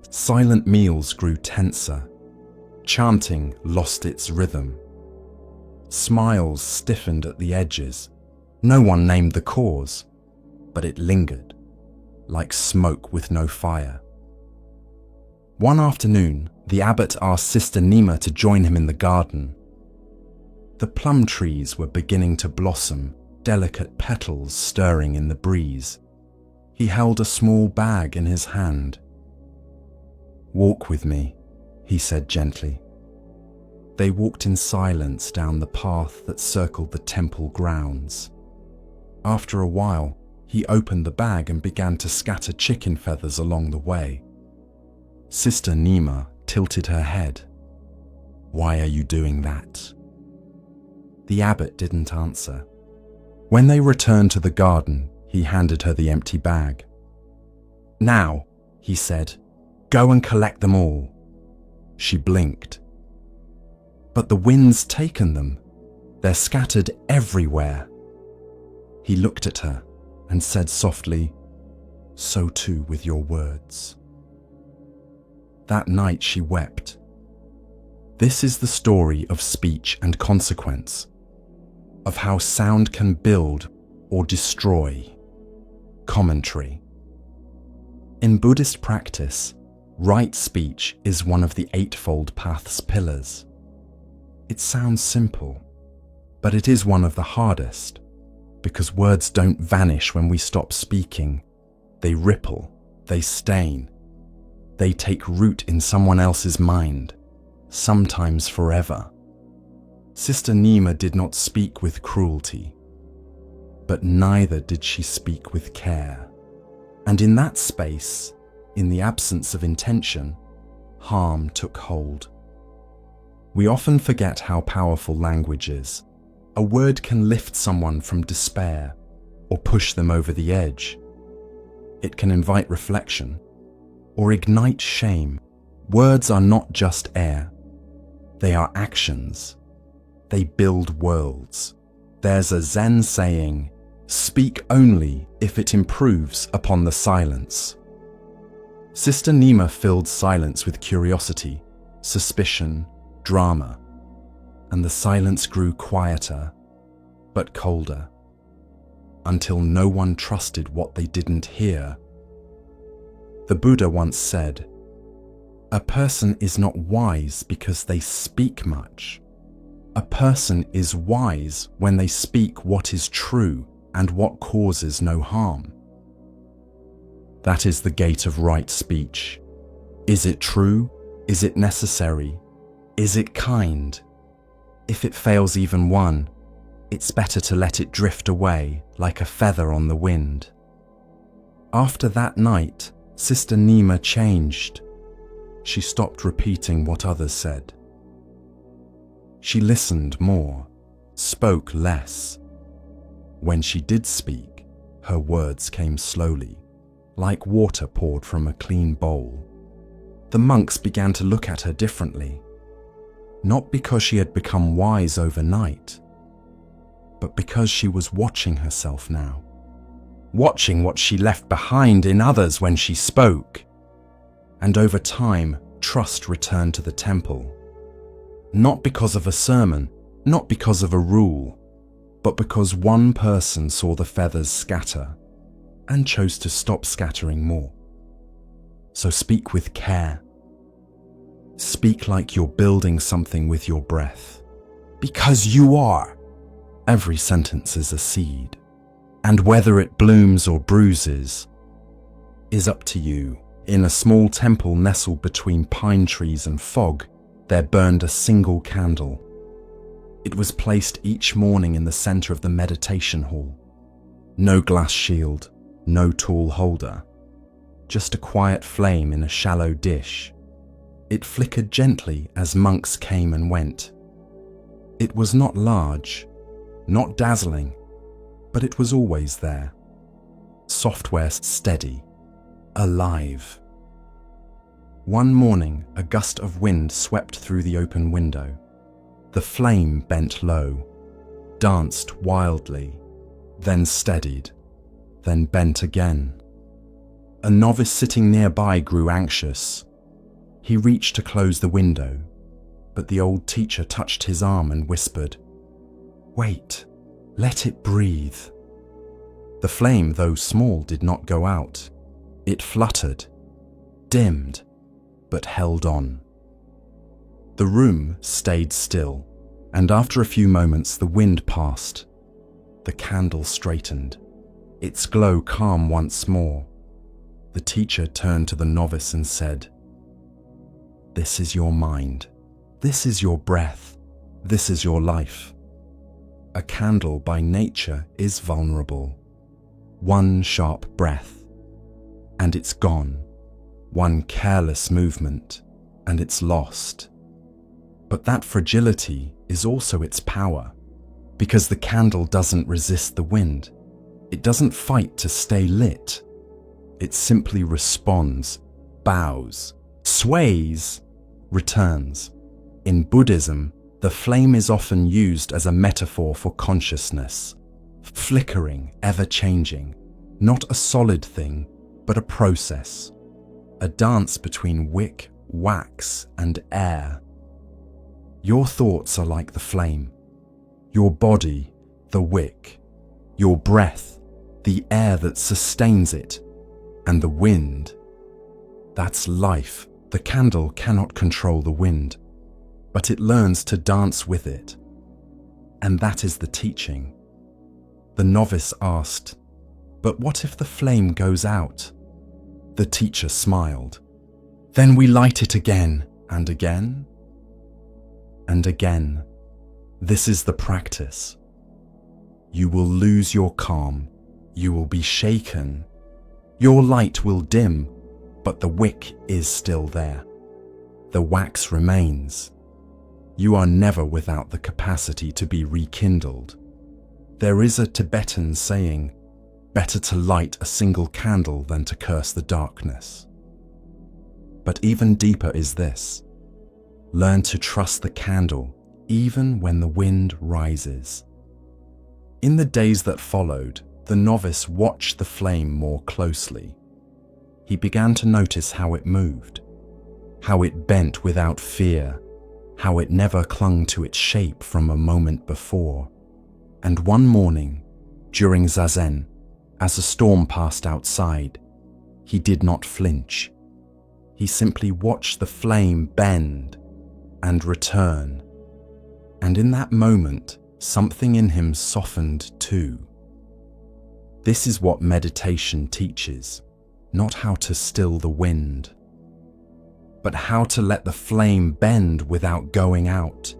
Silent meals grew tenser. Chanting lost its rhythm. Smiles stiffened at the edges. No one named the cause, but it lingered, like smoke with no fire. One afternoon, the abbot asked Sister Nima to join him in the garden. The plum trees were beginning to blossom, delicate petals stirring in the breeze. He held a small bag in his hand. "Walk with me," he said gently. They walked in silence down the path that circled the temple grounds. After a while, he opened the bag and began to scatter chicken feathers along the way. Sister Nima tilted her head. "Why are you doing that?" The abbot didn't answer. When they returned to the garden, he handed her the empty bag. "Now," he said, "go and collect them all." She blinked. "But the wind's taken them. They're scattered everywhere." He looked at her and said softly, "So too with your words." That night she wept. This is the story of speech and consequence, of how sound can build or destroy. Commentary. In Buddhist practice, right speech is one of the Eightfold Path's pillars. It sounds simple, but it is one of the hardest, because words don't vanish when we stop speaking. They ripple, they stain, they take root in someone else's mind, sometimes forever. Sister Nima did not speak with cruelty, but neither did she speak with care. And in that space, in the absence of intention, harm took hold. We often forget how powerful language is. A word can lift someone from despair or push them over the edge. It can invite reflection or ignite shame. Words are not just air. They are actions. They build worlds. There's a Zen saying, "Speak only if it improves upon the silence." Sister Nima filled silence with curiosity, suspicion, drama, and the silence grew quieter, but colder, until no one trusted what they didn't hear. The Buddha once said, "A person is not wise because they speak much. A person is wise when they speak what is true and what causes no harm." That is the gate of right speech. Is it true? Is it necessary? Is it kind? If it fails even one, it's better to let it drift away like a feather on the wind. After that night, Sister Nima changed. She stopped repeating what others said. She listened more, spoke less. When she did speak, her words came slowly, like water poured from a clean bowl. The monks began to look at her differently, not because she had become wise overnight, but because she was watching herself now, watching what she left behind in others when she spoke. And over time, trust returned to the temple. Not because of a sermon, not because of a rule, but because one person saw the feathers scatter and chose to stop scattering more. So speak with care. Speak like you're building something with your breath. Because you are. Every sentence is a seed, and whether it blooms or bruises is up to you. In a small temple nestled between pine trees and fog, there burned a single candle. It was placed each morning in the center of the meditation hall. No glass shield, no tall holder, just a quiet flame in a shallow dish. It flickered gently as monks came and went. It was not large, not dazzling, but it was always there. Software steady, alive. One morning, a gust of wind swept through the open window. The flame bent low, danced wildly, then steadied, then bent again. A novice sitting nearby grew anxious. He reached to close the window, but the old teacher touched his arm and whispered, "Wait, let it breathe." The flame, though small, did not go out. It fluttered, dimmed, but held on. The room stayed still, and after a few moments the wind passed. The candle straightened, its glow calm once more. The teacher turned to the novice and said, "This is your mind. This is your breath. This is your life." A candle by nature is vulnerable. One sharp breath, and it's gone. One careless movement, and it's lost. But that fragility is also its power, because the candle doesn't resist the wind. It doesn't fight to stay lit. It simply responds, bows, sways, returns. In Buddhism, the flame is often used as a metaphor for consciousness, flickering, ever-changing, not a solid thing, but a process, a dance between wick, wax, and air. Your thoughts are like the flame, your body, the wick, your breath, the air that sustains it, and the wind. That's life. The candle cannot control the wind, but it learns to dance with it. And that is the teaching. The novice asked, "But what if the flame goes out?" The teacher smiled. "Then we light it again, and again, and again. This is the practice. You will lose your calm. You will be shaken. Your light will dim, but the wick is still there. The wax remains. You are never without the capacity to be rekindled. There is a Tibetan saying, 'Better to light a single candle than to curse the darkness.' But even deeper is this. Learn to trust the candle even when the wind rises." In the days that followed, the novice watched the flame more closely. He began to notice how it moved, how it bent without fear, how it never clung to its shape from a moment before. And one morning, during Zazen, as a storm passed outside, he did not flinch. He simply watched the flame bend and return. And in that moment, something in him softened too. This is what meditation teaches, not how to still the wind, but how to let the flame bend without going out,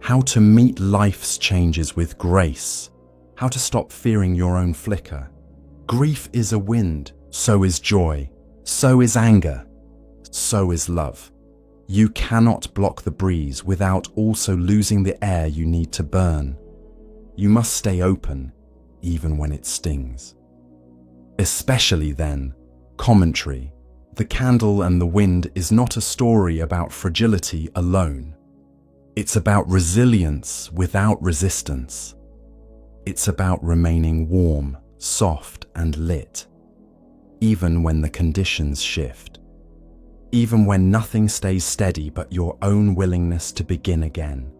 how to meet life's changes with grace, how to stop fearing your own flicker. Grief is a wind, so is joy, so is anger, so is love. You cannot block the breeze without also losing the air you need to burn. You must stay open, even when it stings. Especially then, commentary. The Candle and the Wind is not a story about fragility alone. It's about resilience without resistance. It's about remaining warm, soft, and lit, even when the conditions shift. Even when nothing stays steady but your own willingness to begin again.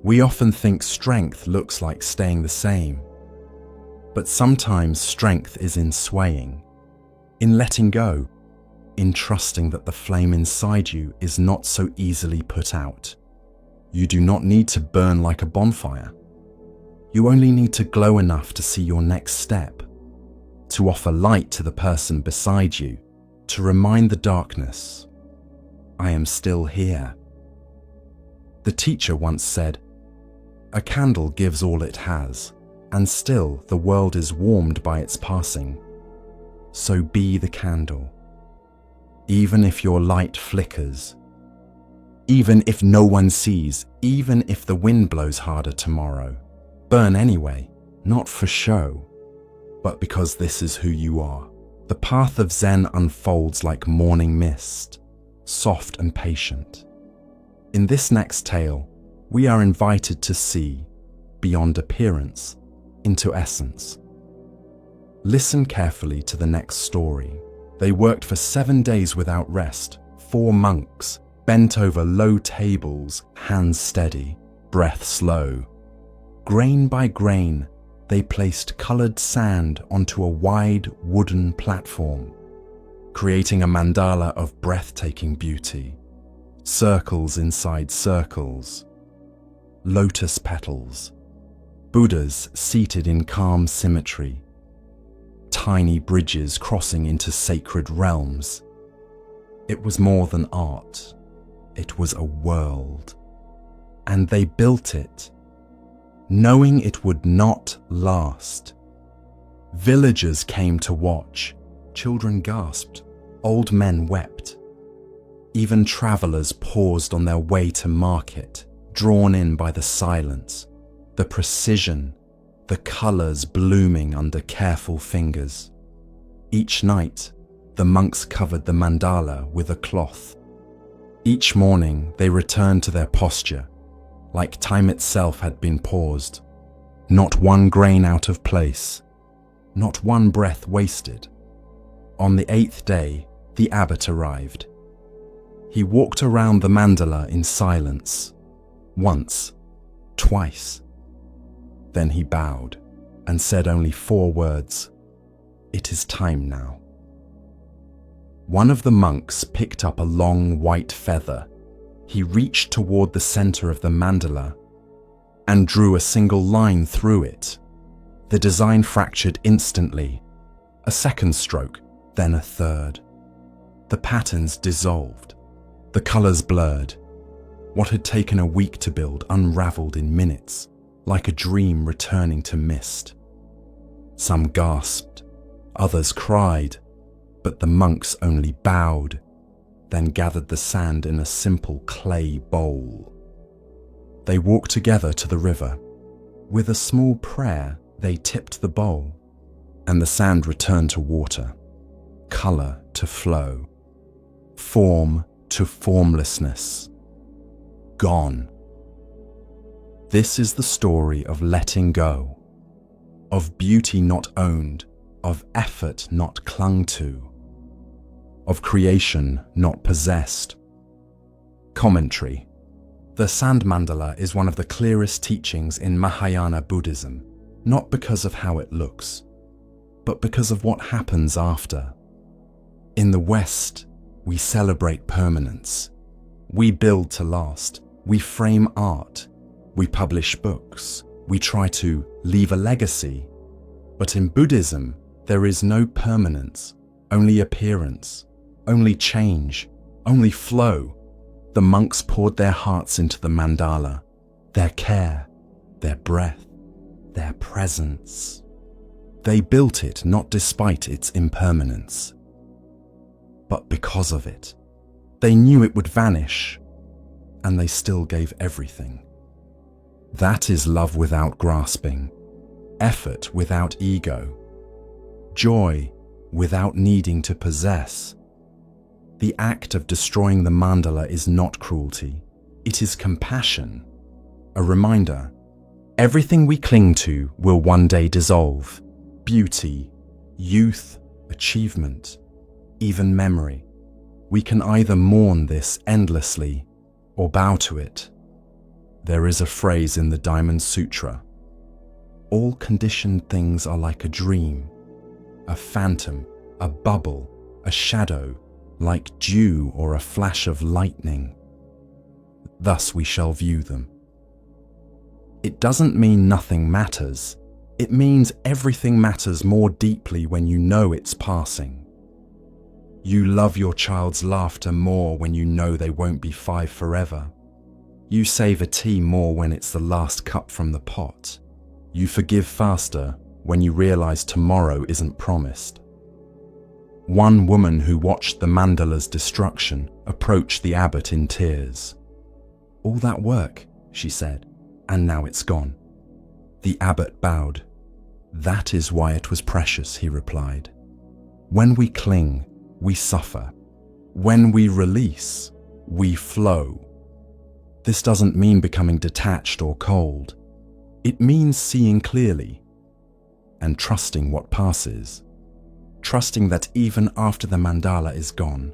We often think strength looks like staying the same, but sometimes strength is in swaying, in letting go, in trusting that the flame inside you is not so easily put out. You do not need to burn like a bonfire. You only need to glow enough to see your next step, to offer light to the person beside you, to remind the darkness, I am still here. The teacher once said, a candle gives all it has, and still the world is warmed by its passing. So be the candle. Even if your light flickers, even if no one sees, even if the wind blows harder tomorrow, burn anyway, not for show, but because this is who you are. The path of Zen unfolds like morning mist, soft and patient. In this next tale, we are invited to see, beyond appearance, into essence. Listen carefully to the next story. They worked for 7 days without rest. 4 monks, bent over low tables, hands steady, breath slow. Grain by grain, they placed colored sand onto a wide wooden platform, creating a mandala of breathtaking beauty. Circles inside circles, lotus petals, Buddhas seated in calm symmetry, tiny bridges crossing into sacred realms. It was more than art, it was a world. And they built it, knowing it would not last. Villagers came to watch, children gasped, old men wept. Even travelers paused on their way to market, drawn in by the silence, the precision, the colors blooming under careful fingers. Each night, the monks covered the mandala with a cloth. Each morning, they returned to their posture, like time itself had been paused. Not one grain out of place, not one breath wasted. On the 8th day, the abbot arrived. He walked around the mandala in silence, once, twice. Then he bowed and said only 4 words, "It is time now." One of the monks picked up a long white feather. He reached toward the center of the mandala and drew a single line through it. The design fractured instantly. A second stroke, then a third. The patterns dissolved. The colors blurred. What had taken a week to build unraveled in minutes, like a dream returning to mist. Some gasped, others cried, but the monks only bowed, then gathered the sand in a simple clay bowl. They walked together to the river. With a small prayer, they tipped the bowl, and the sand returned to water, color to flow, form to formlessness. Gone. This is the story of letting go, of beauty not owned, of effort not clung to, of creation not possessed. Commentary. The sand mandala is one of the clearest teachings in Mahayana Buddhism, not because of how it looks, but because of what happens after. In the West, we celebrate permanence. We build to last. We frame art. We publish books. We try to leave a legacy. But in Buddhism, there is no permanence, only appearance, only change, only flow. The monks poured their hearts into the mandala, their care, their breath, their presence. They built it not despite its impermanence, but because of it. They knew it would vanish, and they still gave everything. That is love without grasping, effort without ego, joy without needing to possess. The act of destroying the mandala is not cruelty, it is compassion. A reminder, everything we cling to will one day dissolve. Beauty, youth, achievement, even memory. We can either mourn this endlessly or bow to it. There is a phrase in the Diamond Sutra. All conditioned things are like a dream, a phantom, a bubble, a shadow, like dew or a flash of lightning. Thus we shall view them. It doesn't mean nothing matters. It means everything matters more deeply when you know it's passing. You love your child's laughter more when you know they won't be 5 forever. You savor tea more when it's the last cup from the pot. You forgive faster when you realize tomorrow isn't promised. One woman who watched the mandala's destruction approached the abbot in tears. "All that work," she said, "and now it's gone." The abbot bowed. "That is why it was precious," he replied. "When we cling, we suffer. When we release, we flow." This doesn't mean becoming detached or cold. It means seeing clearly and trusting what passes. Trusting that even after the mandala is gone,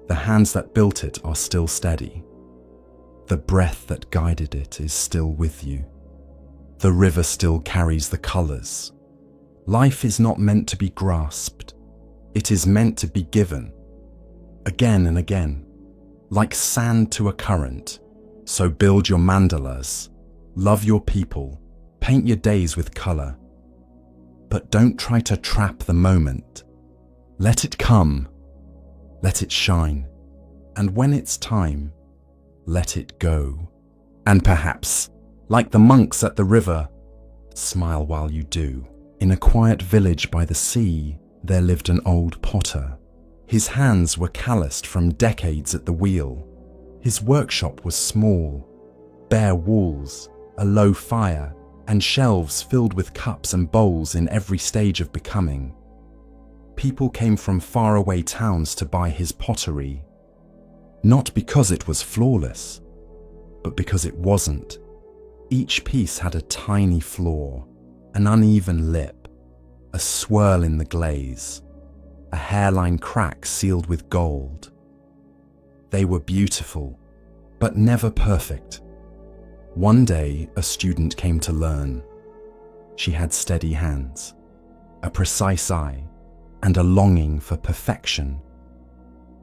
the hands that built it are still steady. The breath that guided it is still with you. The river still carries the colors. Life is not meant to be grasped. It is meant to be given. Again and again. Like sand to a current. So build your mandalas. Love your people. Paint your days with color. But don't try to trap the moment. Let it come. Let it shine. And when it's time, let it go. And perhaps, like the monks at the river, smile while you do. In a quiet village by the sea, there lived an old potter. His hands were calloused from decades at the wheel. His workshop was small, bare walls, a low fire, and shelves filled with cups and bowls in every stage of becoming. People came from faraway towns to buy his pottery, not because it was flawless, but because it wasn't. Each piece had a tiny flaw, an uneven lip, a swirl in the glaze, a hairline crack sealed with gold. They were beautiful, but never perfect. One day, a student came to learn. She had steady hands, a precise eye, and a longing for perfection.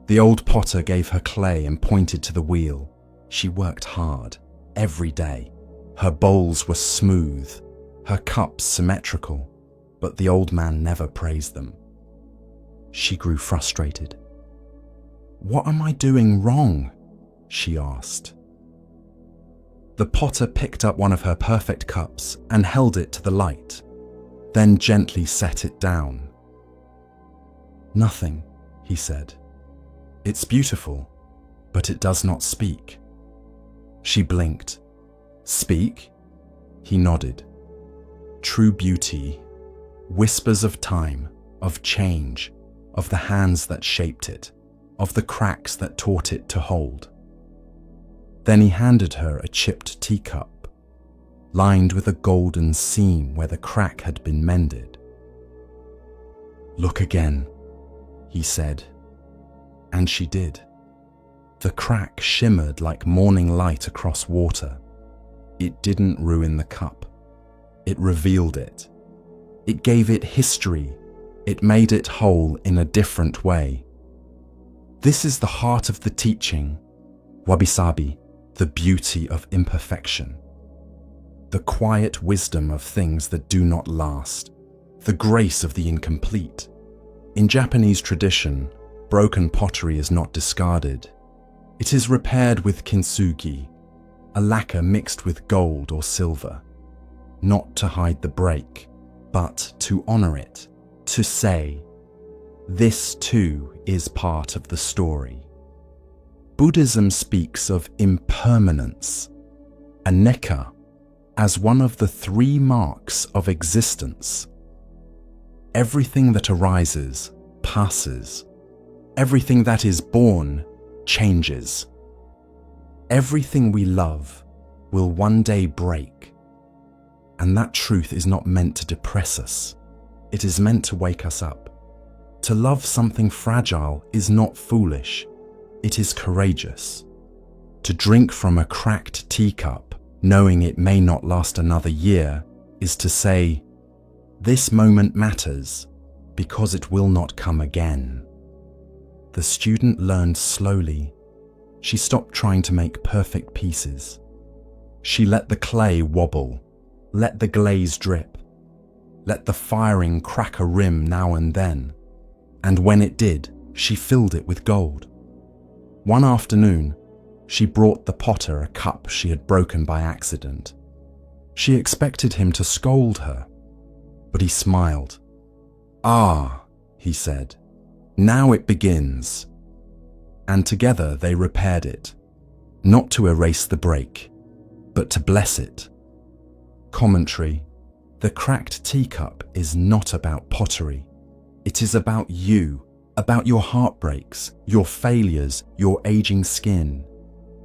The old potter gave her clay and pointed to the wheel. She worked hard, every day. Her bowls were smooth, her cups symmetrical, but the old man never praised them. She grew frustrated. "What am I doing wrong?" she asked. The potter picked up one of her perfect cups and held it to the light, then gently set it down. "Nothing," he said. "It's beautiful, but it does not speak." She blinked. "Speak?" He nodded. "True beauty, whispers of time, of change, of the hands that shaped it, of the cracks that taught it to hold." Then he handed her a chipped teacup, lined with a golden seam where the crack had been mended. "Look again," he said, and she did. The crack shimmered like morning light across water. It didn't ruin the cup. It revealed it. It gave it history. It made it whole in a different way. This is the heart of the teaching, wabi-sabi, the beauty of imperfection, the quiet wisdom of things that do not last, the grace of the incomplete. In Japanese tradition, broken pottery is not discarded. It is repaired with kintsugi, a lacquer mixed with gold or silver, not to hide the break, but to honor it, to say, this too is part of the story. Buddhism speaks of impermanence, anicca, as one of the 3 marks of existence. Everything that arises passes. Everything that is born changes. Everything we love will one day break. And that truth is not meant to depress us. It is meant to wake us up. To love something fragile is not foolish. It is courageous. To drink from a cracked teacup, knowing it may not last another year, is to say, this moment matters because it will not come again. The student learned slowly. She stopped trying to make perfect pieces. She let the clay wobble, let the glaze drip, let the firing crack a rim now and then. And when it did, she filled it with gold. One afternoon, she brought the potter a cup she had broken by accident. She expected him to scold her, but he smiled. "Ah," he said, "now it begins." And together they repaired it, not to erase the break, but to bless it. Commentary: the cracked teacup is not about pottery. It is about you, about your heartbreaks, your failures, your aging skin,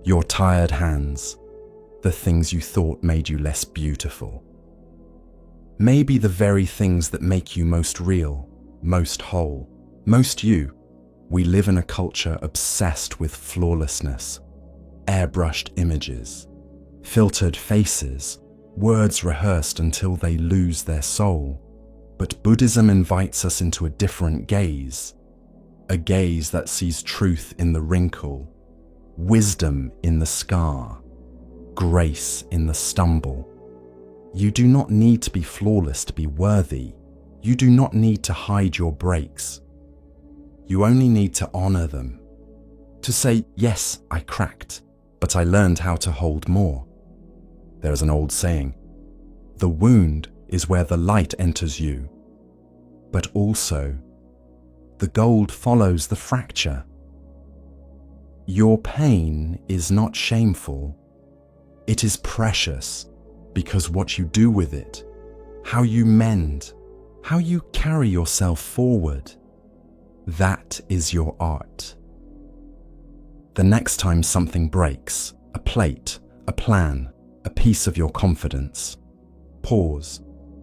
your tired hands, the things you thought made you less beautiful. Maybe the very things that make you most real, most whole, most you. We live in a culture obsessed with flawlessness, airbrushed images, filtered faces, words rehearsed until they lose their soul. But Buddhism invites us into a different gaze, a gaze that sees truth in the wrinkle, wisdom in the scar, grace in the stumble. You do not need to be flawless to be worthy. You do not need to hide your breaks. You only need to honor them. To say, yes, I cracked, but I learned how to hold more. There is an old saying, the wound is where the light enters you, but also the gold follows the fracture. Your pain is not shameful. It is precious because what you do with it, how you mend, how you carry yourself forward, that is your art. The next time something breaks, a plate, a plan, a piece of your confidence, pause,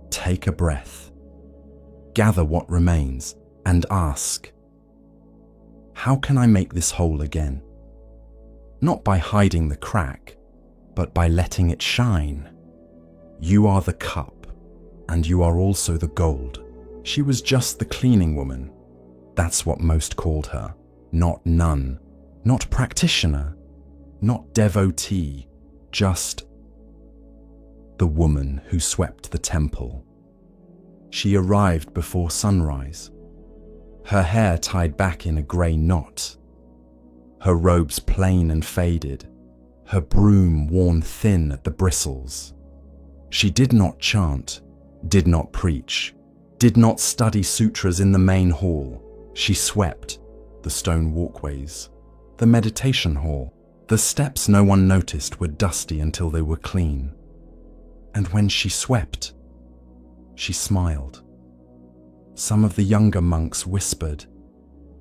take a breath, gather what remains, and ask, how can I make this whole again? Not by hiding the crack, but by letting it shine. You are the cup, and you are also the gold. She was just the cleaning woman. That's what most called her. Not nun, not practitioner, not devotee, just the woman who swept the temple. She arrived before sunrise, her hair tied back in a grey knot, her robes plain and faded, her broom worn thin at the bristles. She did not chant, did not preach, did not study sutras in the main hall. She swept the stone walkways, the meditation hall. The steps no one noticed were dusty until they were clean. And when she swept, she smiled. Some of the younger monks whispered,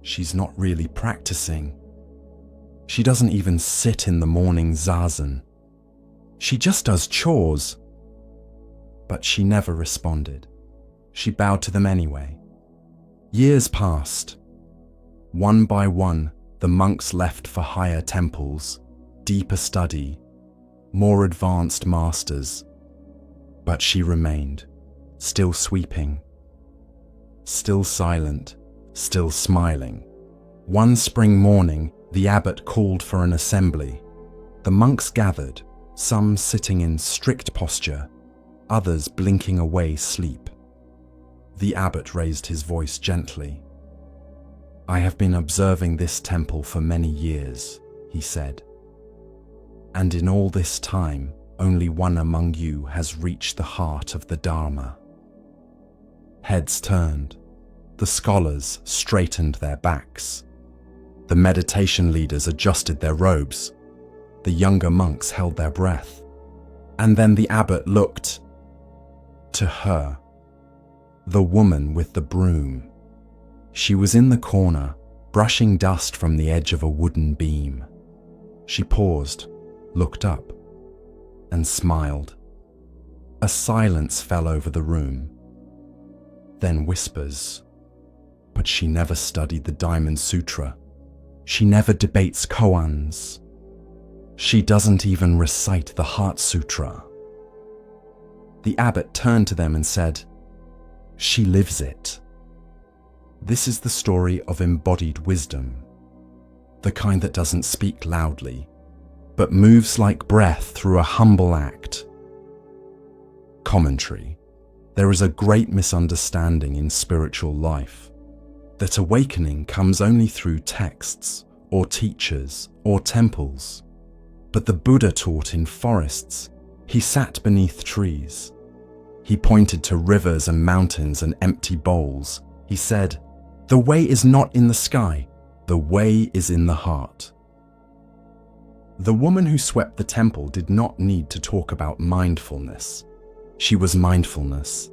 she's not really practicing. She doesn't even sit in the morning zazen. She just does chores. But she never responded. She bowed to them anyway. Years passed. One by one, the monks left for higher temples, deeper study, more advanced masters. But she remained, still sweeping, still silent, still smiling. One spring morning, the abbot called for an assembly. The monks gathered, some sitting in strict posture, others blinking away sleep. The abbot raised his voice gently. I have been observing this temple for many years, he said. And in all this time, only one among you has reached the heart of the Dharma. Heads turned. The scholars straightened their backs. The meditation leaders adjusted their robes. The younger monks held their breath. And then the abbot looked to her, the woman with the broom. She was in the corner, brushing dust from the edge of a wooden beam. She paused, looked up, and smiled. A silence fell over the room. Then whispers. But she never studied the Diamond Sutra. She never debates koans. She doesn't even recite the Heart Sutra. The abbot turned to them and said, she lives it. This is the story of embodied wisdom. the kind that doesn't speak loudly, but moves like breath through a humble act. Commentary. There is a great misunderstanding in spiritual life, that awakening comes only through texts, or teachers, or temples. But the Buddha taught in forests. He sat beneath trees. He pointed to rivers and mountains and empty bowls. He said, "The way is not in the sky, the way is in the heart." The woman who swept the temple did not need to talk about mindfulness. She was mindfulness.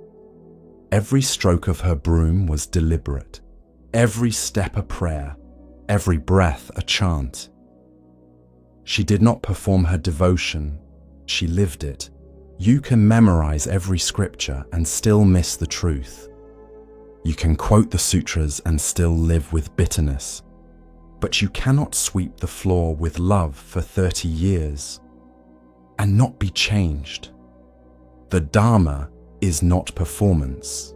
Every stroke of her broom was deliberate, every step a prayer, every breath a chant. She did not perform her devotion, she lived it. You can memorize every scripture and still miss the truth. You can quote the sutras and still live with bitterness. But you cannot sweep the floor with love for 30 years and not be changed. The Dharma is not performance.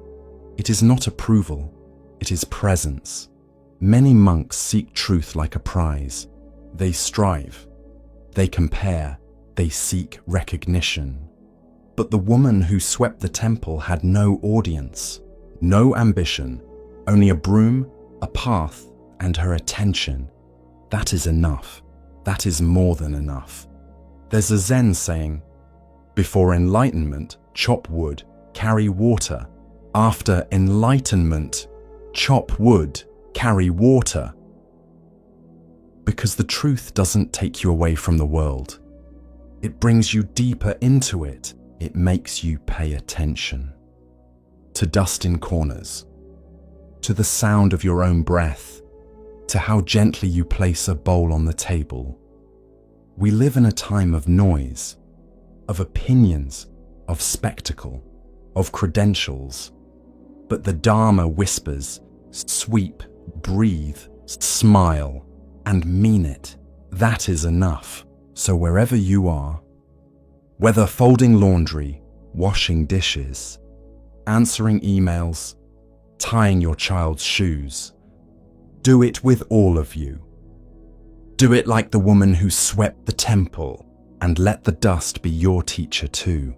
It is not approval. It is presence. Many monks seek truth like a prize. They strive. They compare. They seek recognition. But the woman who swept the temple had no audience, no ambition, only a broom, a path, and her attention. That is enough. That is more than enough. There's a Zen saying, "Before enlightenment, chop wood, carry water. After enlightenment, chop wood, carry water." Because the truth doesn't take you away from the world. It brings you deeper into it. It makes you pay attention. To dust in corners, to the sound of your own breath, to how gently you place a bowl on the table. We live in a time of noise, of opinions, of spectacle, of credentials. But the Dharma whispers, sweep, breathe, smile, and mean it. That is enough. So wherever you are, whether folding laundry, washing dishes, answering emails, tying your child's shoes, do it with all of you. Do it like the woman who swept the temple, and let the dust be your teacher too.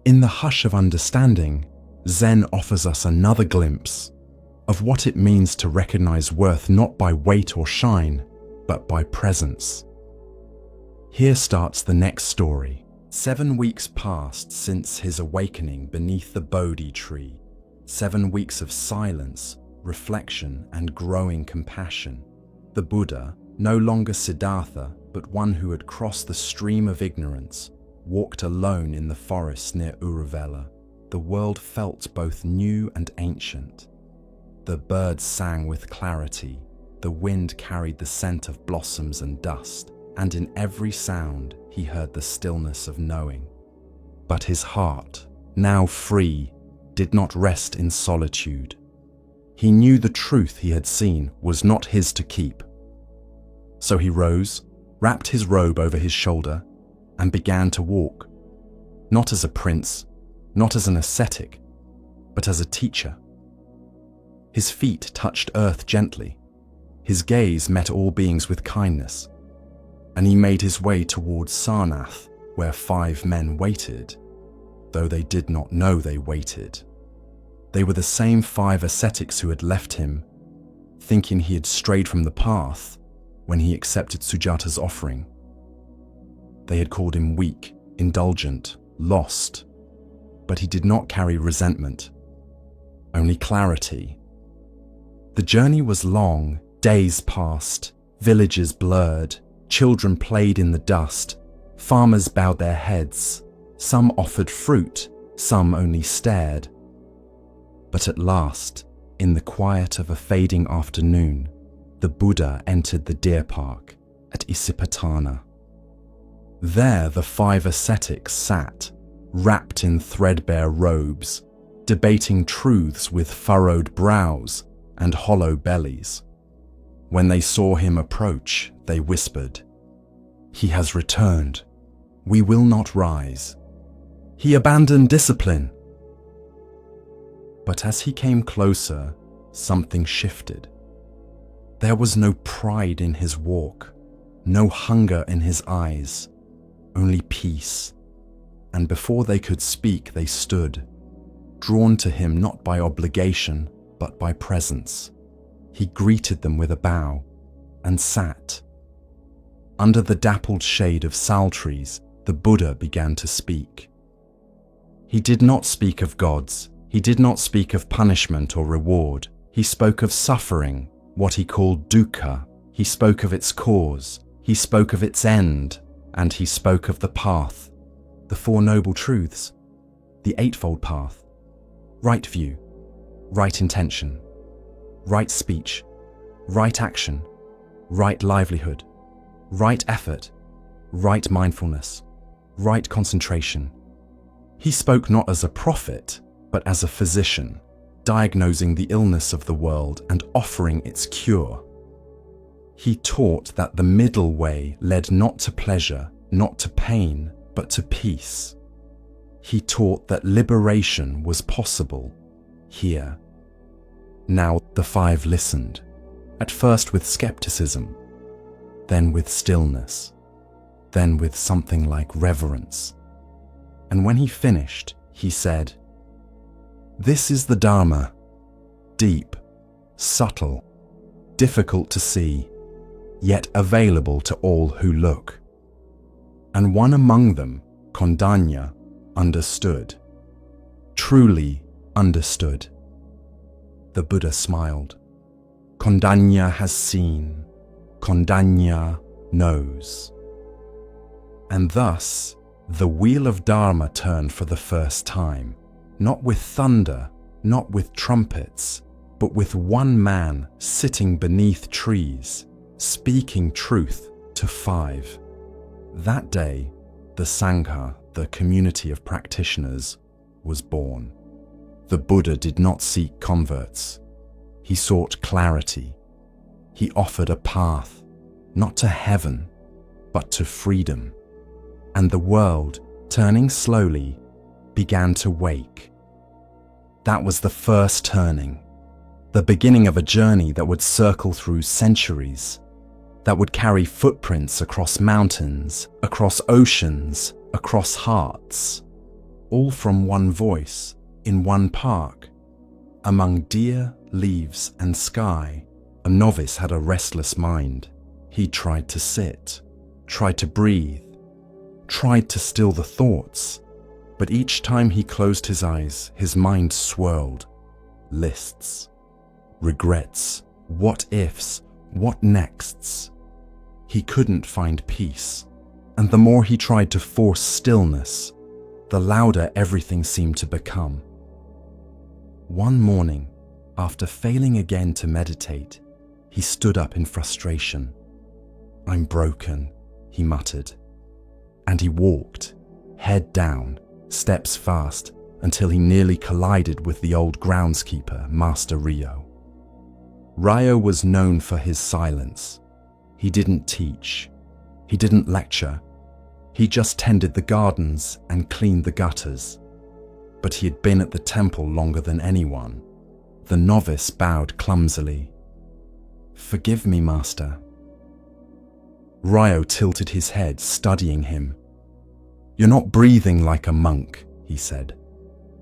In the hush of understanding, Zen offers us another glimpse of what it means to recognize worth not by weight or shine, but by presence. Here starts the next story. 7 weeks passed since his awakening beneath the Bodhi tree. 7 weeks of silence, reflection, and growing compassion. The Buddha, no longer Siddhartha, but one who had crossed the stream of ignorance, walked alone in the forest near Uruvela. The world felt both new and ancient. The birds sang with clarity. The wind carried the scent of blossoms and dust, and in every sound he heard the stillness of knowing. But his heart, now free, did not rest in solitude. He knew the truth he had seen was not his to keep. So he rose, wrapped his robe over his shoulder, and began to walk, not as a prince, not as an ascetic, but as a teacher. His feet touched earth gently. His gaze met all beings with kindness, and he made his way towards Sarnath, where 5 men waited, though they did not know they waited. They were the same 5 ascetics who had left him, thinking he had strayed from the path when he accepted Sujata's offering. They had called him weak, indulgent, lost, but he did not carry resentment, only clarity. The journey was long, days passed, villages blurred, children played in the dust, farmers bowed their heads, some offered fruit, some only stared. But at last, in the quiet of a fading afternoon, the Buddha entered the deer park at Isipatana. There the 5 ascetics sat, wrapped in threadbare robes, debating truths with furrowed brows and hollow bellies. When they saw him approach, they whispered, "He has returned. We will not rise. He abandoned discipline." But as he came closer, something shifted. There was no pride in his walk, no hunger in his eyes, only peace. And before they could speak, they stood, drawn to him not by obligation, but by presence. He greeted them with a bow and sat. Under the dappled shade of sal trees, the Buddha began to speak. He did not speak of gods. He did not speak of punishment or reward. He spoke of suffering, what he called dukkha. He spoke of its cause. He spoke of its end. And he spoke of the path, the Four Noble Truths, the Eightfold Path, right view, right intention, right speech, right action, right livelihood, right effort, right mindfulness, right concentration. He spoke not as a prophet, but as a physician, diagnosing the illness of the world and offering its cure. He taught that the middle way led not to pleasure, not to pain, but to peace. He taught that liberation was possible here. Now the five listened, at first with skepticism, then with stillness, then with something like reverence. And when he finished, he said, "This is the Dharma, deep, subtle, difficult to see, yet available to all who look." And one among them, Kondanya, understood, truly understood. The Buddha smiled. Kondanya has seen, Kondanya knows. And thus, the wheel of Dharma turned for the first time, not with thunder, not with trumpets, but with one man sitting beneath trees, speaking truth to five. That day, the Sangha, the community of practitioners, was born. The Buddha did not seek converts. He sought clarity. He offered a path, not to heaven, but to freedom. And the world, turning slowly, began to wake. That was the first turning, the beginning of a journey that would circle through centuries, that would carry footprints across mountains, across oceans, across hearts, all from one voice, in one park. Among deer, leaves, and sky, a novice had a restless mind. He tried to sit, tried to breathe, tried to still the thoughts, but each time he closed his eyes, his mind swirled. Lists, regrets, what ifs, what nexts. He couldn't find peace, and the more he tried to force stillness, the louder everything seemed to become. One morning, after failing again to meditate, he stood up in frustration. "I'm broken," he muttered. And he walked, head down, steps fast, until he nearly collided with the old groundskeeper, Master Rio. Rio was known for his silence. He didn't teach. He didn't lecture. He just tended the gardens and cleaned the gutters. But he had been at the temple longer than anyone. The novice bowed clumsily. "Forgive me, Master." Rio tilted his head, studying him. "You're not breathing like a monk," he said.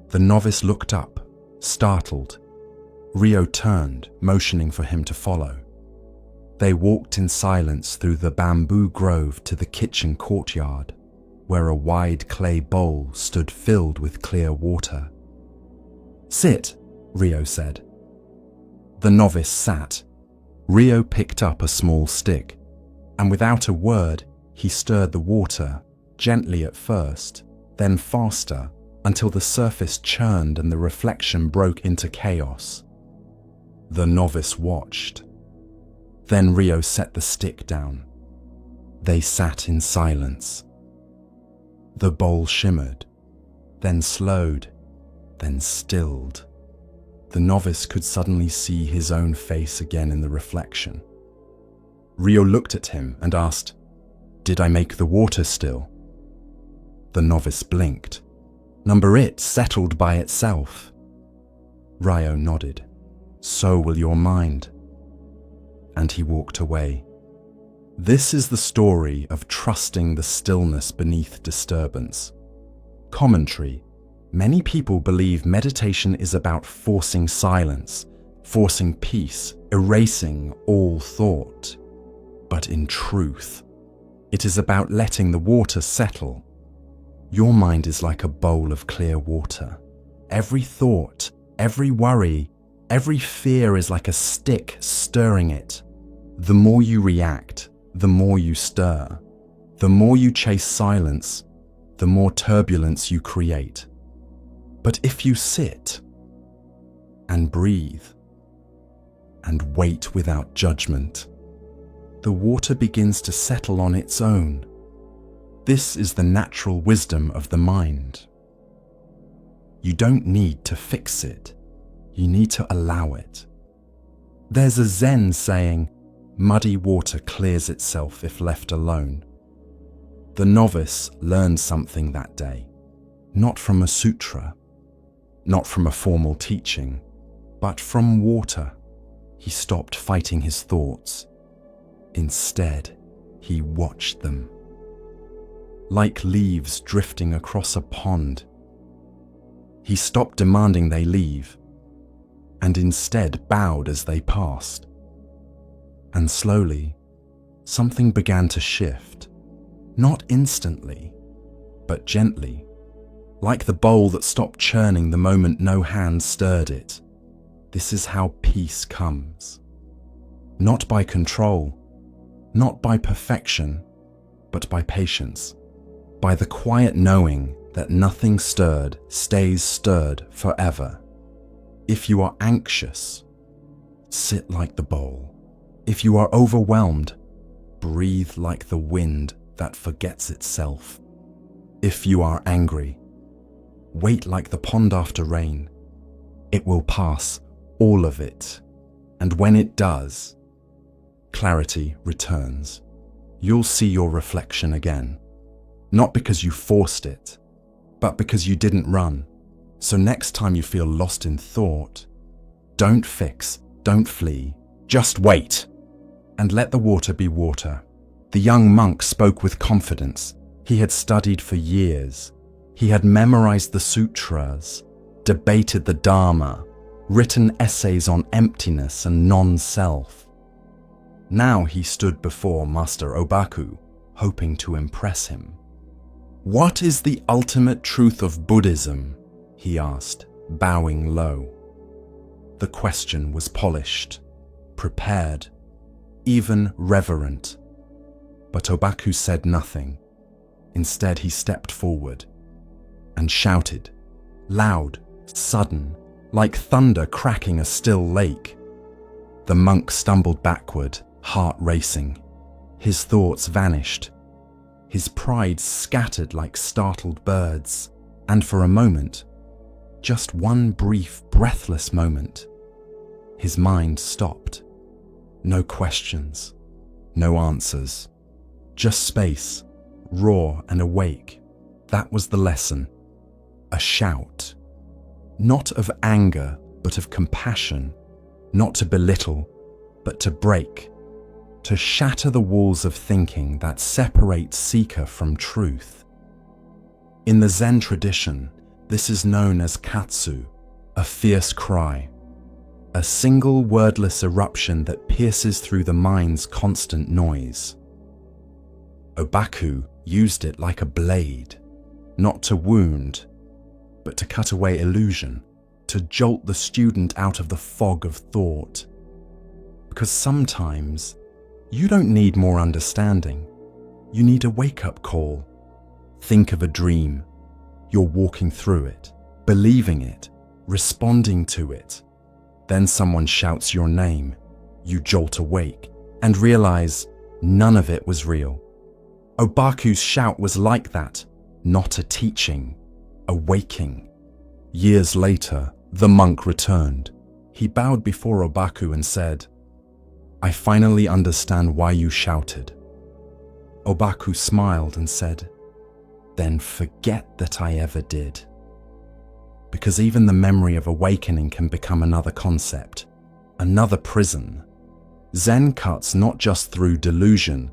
The novice looked up, startled. Rio turned, motioning for him to follow. They walked in silence through the bamboo grove to the kitchen courtyard, where a wide clay bowl stood filled with clear water. "Sit," Rio said. The novice sat. Rio picked up a small stick, and without a word, he stirred the water, gently at first, then faster, until the surface churned and the reflection broke into chaos. The novice watched. Then Rio set the stick down. They sat in silence. The bowl shimmered, then slowed, then stilled. The novice could suddenly see his own face again in the reflection. Rio looked at him and asked, "Did I make the water still?" The novice blinked. "Number it settled by itself." Rio nodded. "So will your mind." and he walked away. This is the story of trusting the stillness beneath disturbance. Commentary. Many people believe meditation is about forcing silence, forcing peace, erasing all thought. But in truth, it is about letting the water settle. Your mind is like a bowl of clear water. Every thought, every worry, every fear is like a stick stirring it. The more you react, the more you stir. The more you chase silence, the more turbulence you create. But if you sit and breathe and wait without judgment, the water begins to settle on its own. This is the natural wisdom of the mind. You don't need to fix it. You need to allow it. There's a Zen saying, muddy water clears itself if left alone. The novice learned something that day, not from a sutra, not from a formal teaching, but from water. He stopped fighting his thoughts. Instead, he watched them. Like leaves drifting across a pond. He stopped demanding they leave, and instead bowed as they passed. And slowly, something began to shift. Not instantly, but gently, like the bowl that stopped churning the moment no hand stirred it. This is how peace comes. Not by control, not by perfection, but by patience, by the quiet knowing that nothing stirred stays stirred forever. If you are anxious, sit like the bowl. If you are overwhelmed, breathe like the wind that forgets itself. If you are angry, wait like the pond after rain. It will pass, all of it. And when it does, clarity returns. You'll see your reflection again. Not because you forced it, but because you didn't run. So next time you feel lost in thought, don't fix, don't flee, just wait. And let the water be water. The young monk spoke with confidence. He had studied for years. He had memorized the sutras, debated the Dharma, written essays on emptiness and non-self. Now he stood before Master Obaku, hoping to impress him. "What is the ultimate truth of Buddhism?" he asked, bowing low. The question was polished, prepared, even reverent. But Obaku said nothing. Instead, he stepped forward and shouted, loud, sudden, like thunder cracking a still lake. The monk stumbled backward, heart racing. His thoughts vanished. His pride scattered like startled birds. And for a moment, just one brief, breathless moment, his mind stopped. No questions, no answers, just space, raw and awake. That was the lesson. A shout. Not of anger, but of compassion. Not to belittle, but to break. To shatter the walls of thinking that separate seeker from truth. In the Zen tradition, this is known as katsu, a fierce cry. A single wordless eruption that pierces through the mind's constant noise. Obaku used it like a blade, not to wound, but to cut away illusion, to jolt the student out of the fog of thought. Because sometimes, you don't need more understanding. You need a wake-up call. Think of a dream. You're walking through it, believing it, responding to it. Then someone shouts your name. You jolt awake and realize none of it was real. Obaku's shout was like that, not a teaching, a waking. Years later, the monk returned. He bowed before Obaku and said, "I finally understand why you shouted." Obaku smiled and said, "Then forget that I ever did." Because even the memory of awakening can become another concept, another prison. Zen cuts not just through delusion,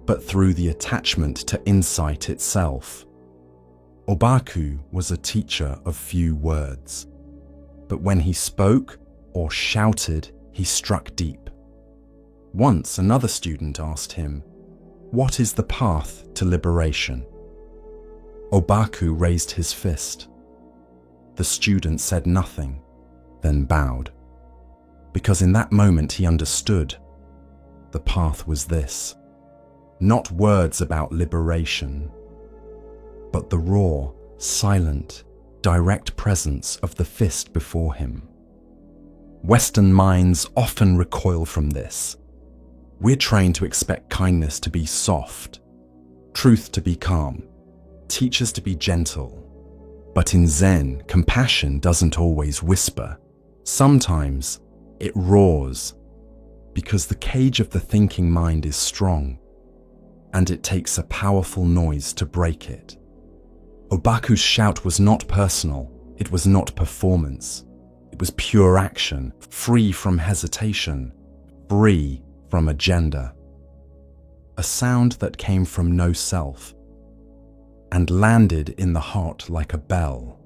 but through the attachment to insight itself. Obaku was a teacher of few words, but when he spoke or shouted, he struck deep. Once another student asked him, "What is the path to liberation?" Obaku raised his fist. The student said nothing, then bowed, because in that moment he understood. The path was this: not words about liberation, but the raw, silent, direct presence of the fist before him. Western minds often recoil from this. We're trained to expect kindness to be soft, truth to be calm, teachers to be gentle. But in Zen, compassion doesn't always whisper. Sometimes it roars, because the cage of the thinking mind is strong, and it takes a powerful noise to break it. Obaku's shout was not personal, it was not performance. It was pure action, free from hesitation, free from agenda. A sound that came from no self, and landed in the heart like a bell.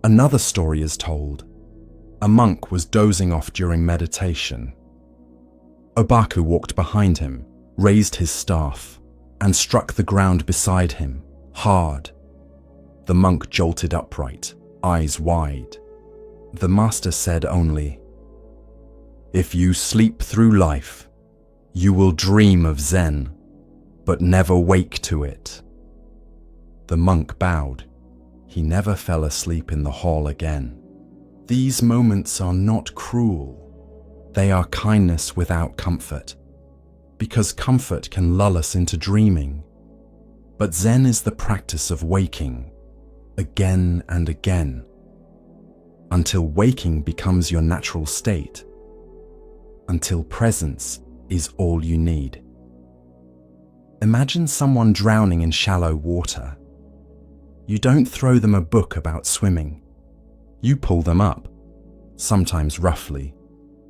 Another story is told. A monk was dozing off during meditation. Obaku walked behind him, raised his staff, and struck the ground beside him, hard. The monk jolted upright, eyes wide. The master said only, "If you sleep through life, you will dream of Zen, but never wake to it." The monk bowed. He never fell asleep in the hall again. These moments are not cruel. They are kindness without comfort, because comfort can lull us into dreaming. But Zen is the practice of waking, again and again, until waking becomes your natural state, until presence is all you need. Imagine someone drowning in shallow water. You don't throw them a book about swimming. You pull them up, sometimes roughly,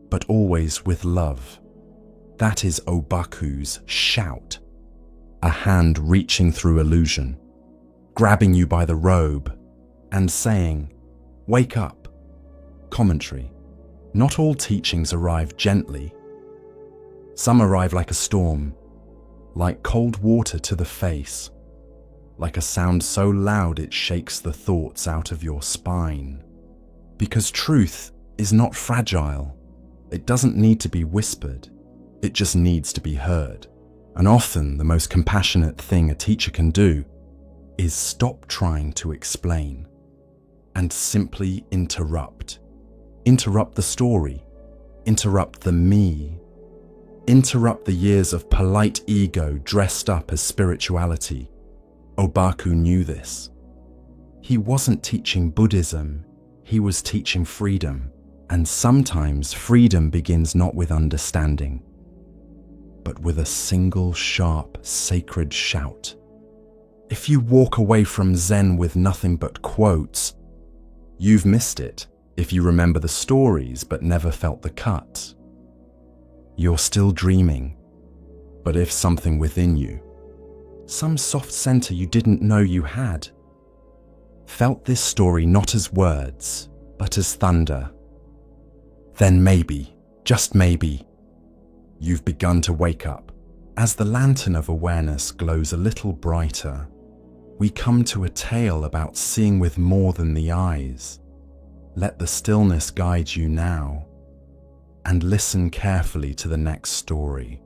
but always with love. That is Obaku's shout, a hand reaching through illusion, grabbing you by the robe and saying, "Wake up." Commentary. Not all teachings arrive gently. Some arrive like a storm, like cold water to the face, like a sound so loud it shakes the thoughts out of your spine. Because truth is not fragile. It doesn't need to be whispered. It just needs to be heard. And often the most compassionate thing a teacher can do is stop trying to explain and simply interrupt. Interrupt the story. Interrupt the me. Interrupt the years of polite ego dressed up as spirituality. Obaku knew this. He wasn't teaching Buddhism, he was teaching freedom. And sometimes freedom begins not with understanding, but with a single sharp, sacred shout. If you walk away from Zen with nothing but quotes, you've missed it. If you remember the stories but never felt the cut, you're still dreaming. But if something within you, some soft center you didn't know you had, felt this story not as words, but as thunder, then maybe, just maybe, you've begun to wake up. As the lantern of awareness glows a little brighter, we come to a tale about seeing with more than the eyes. Let the stillness guide you now, and listen carefully to the next story.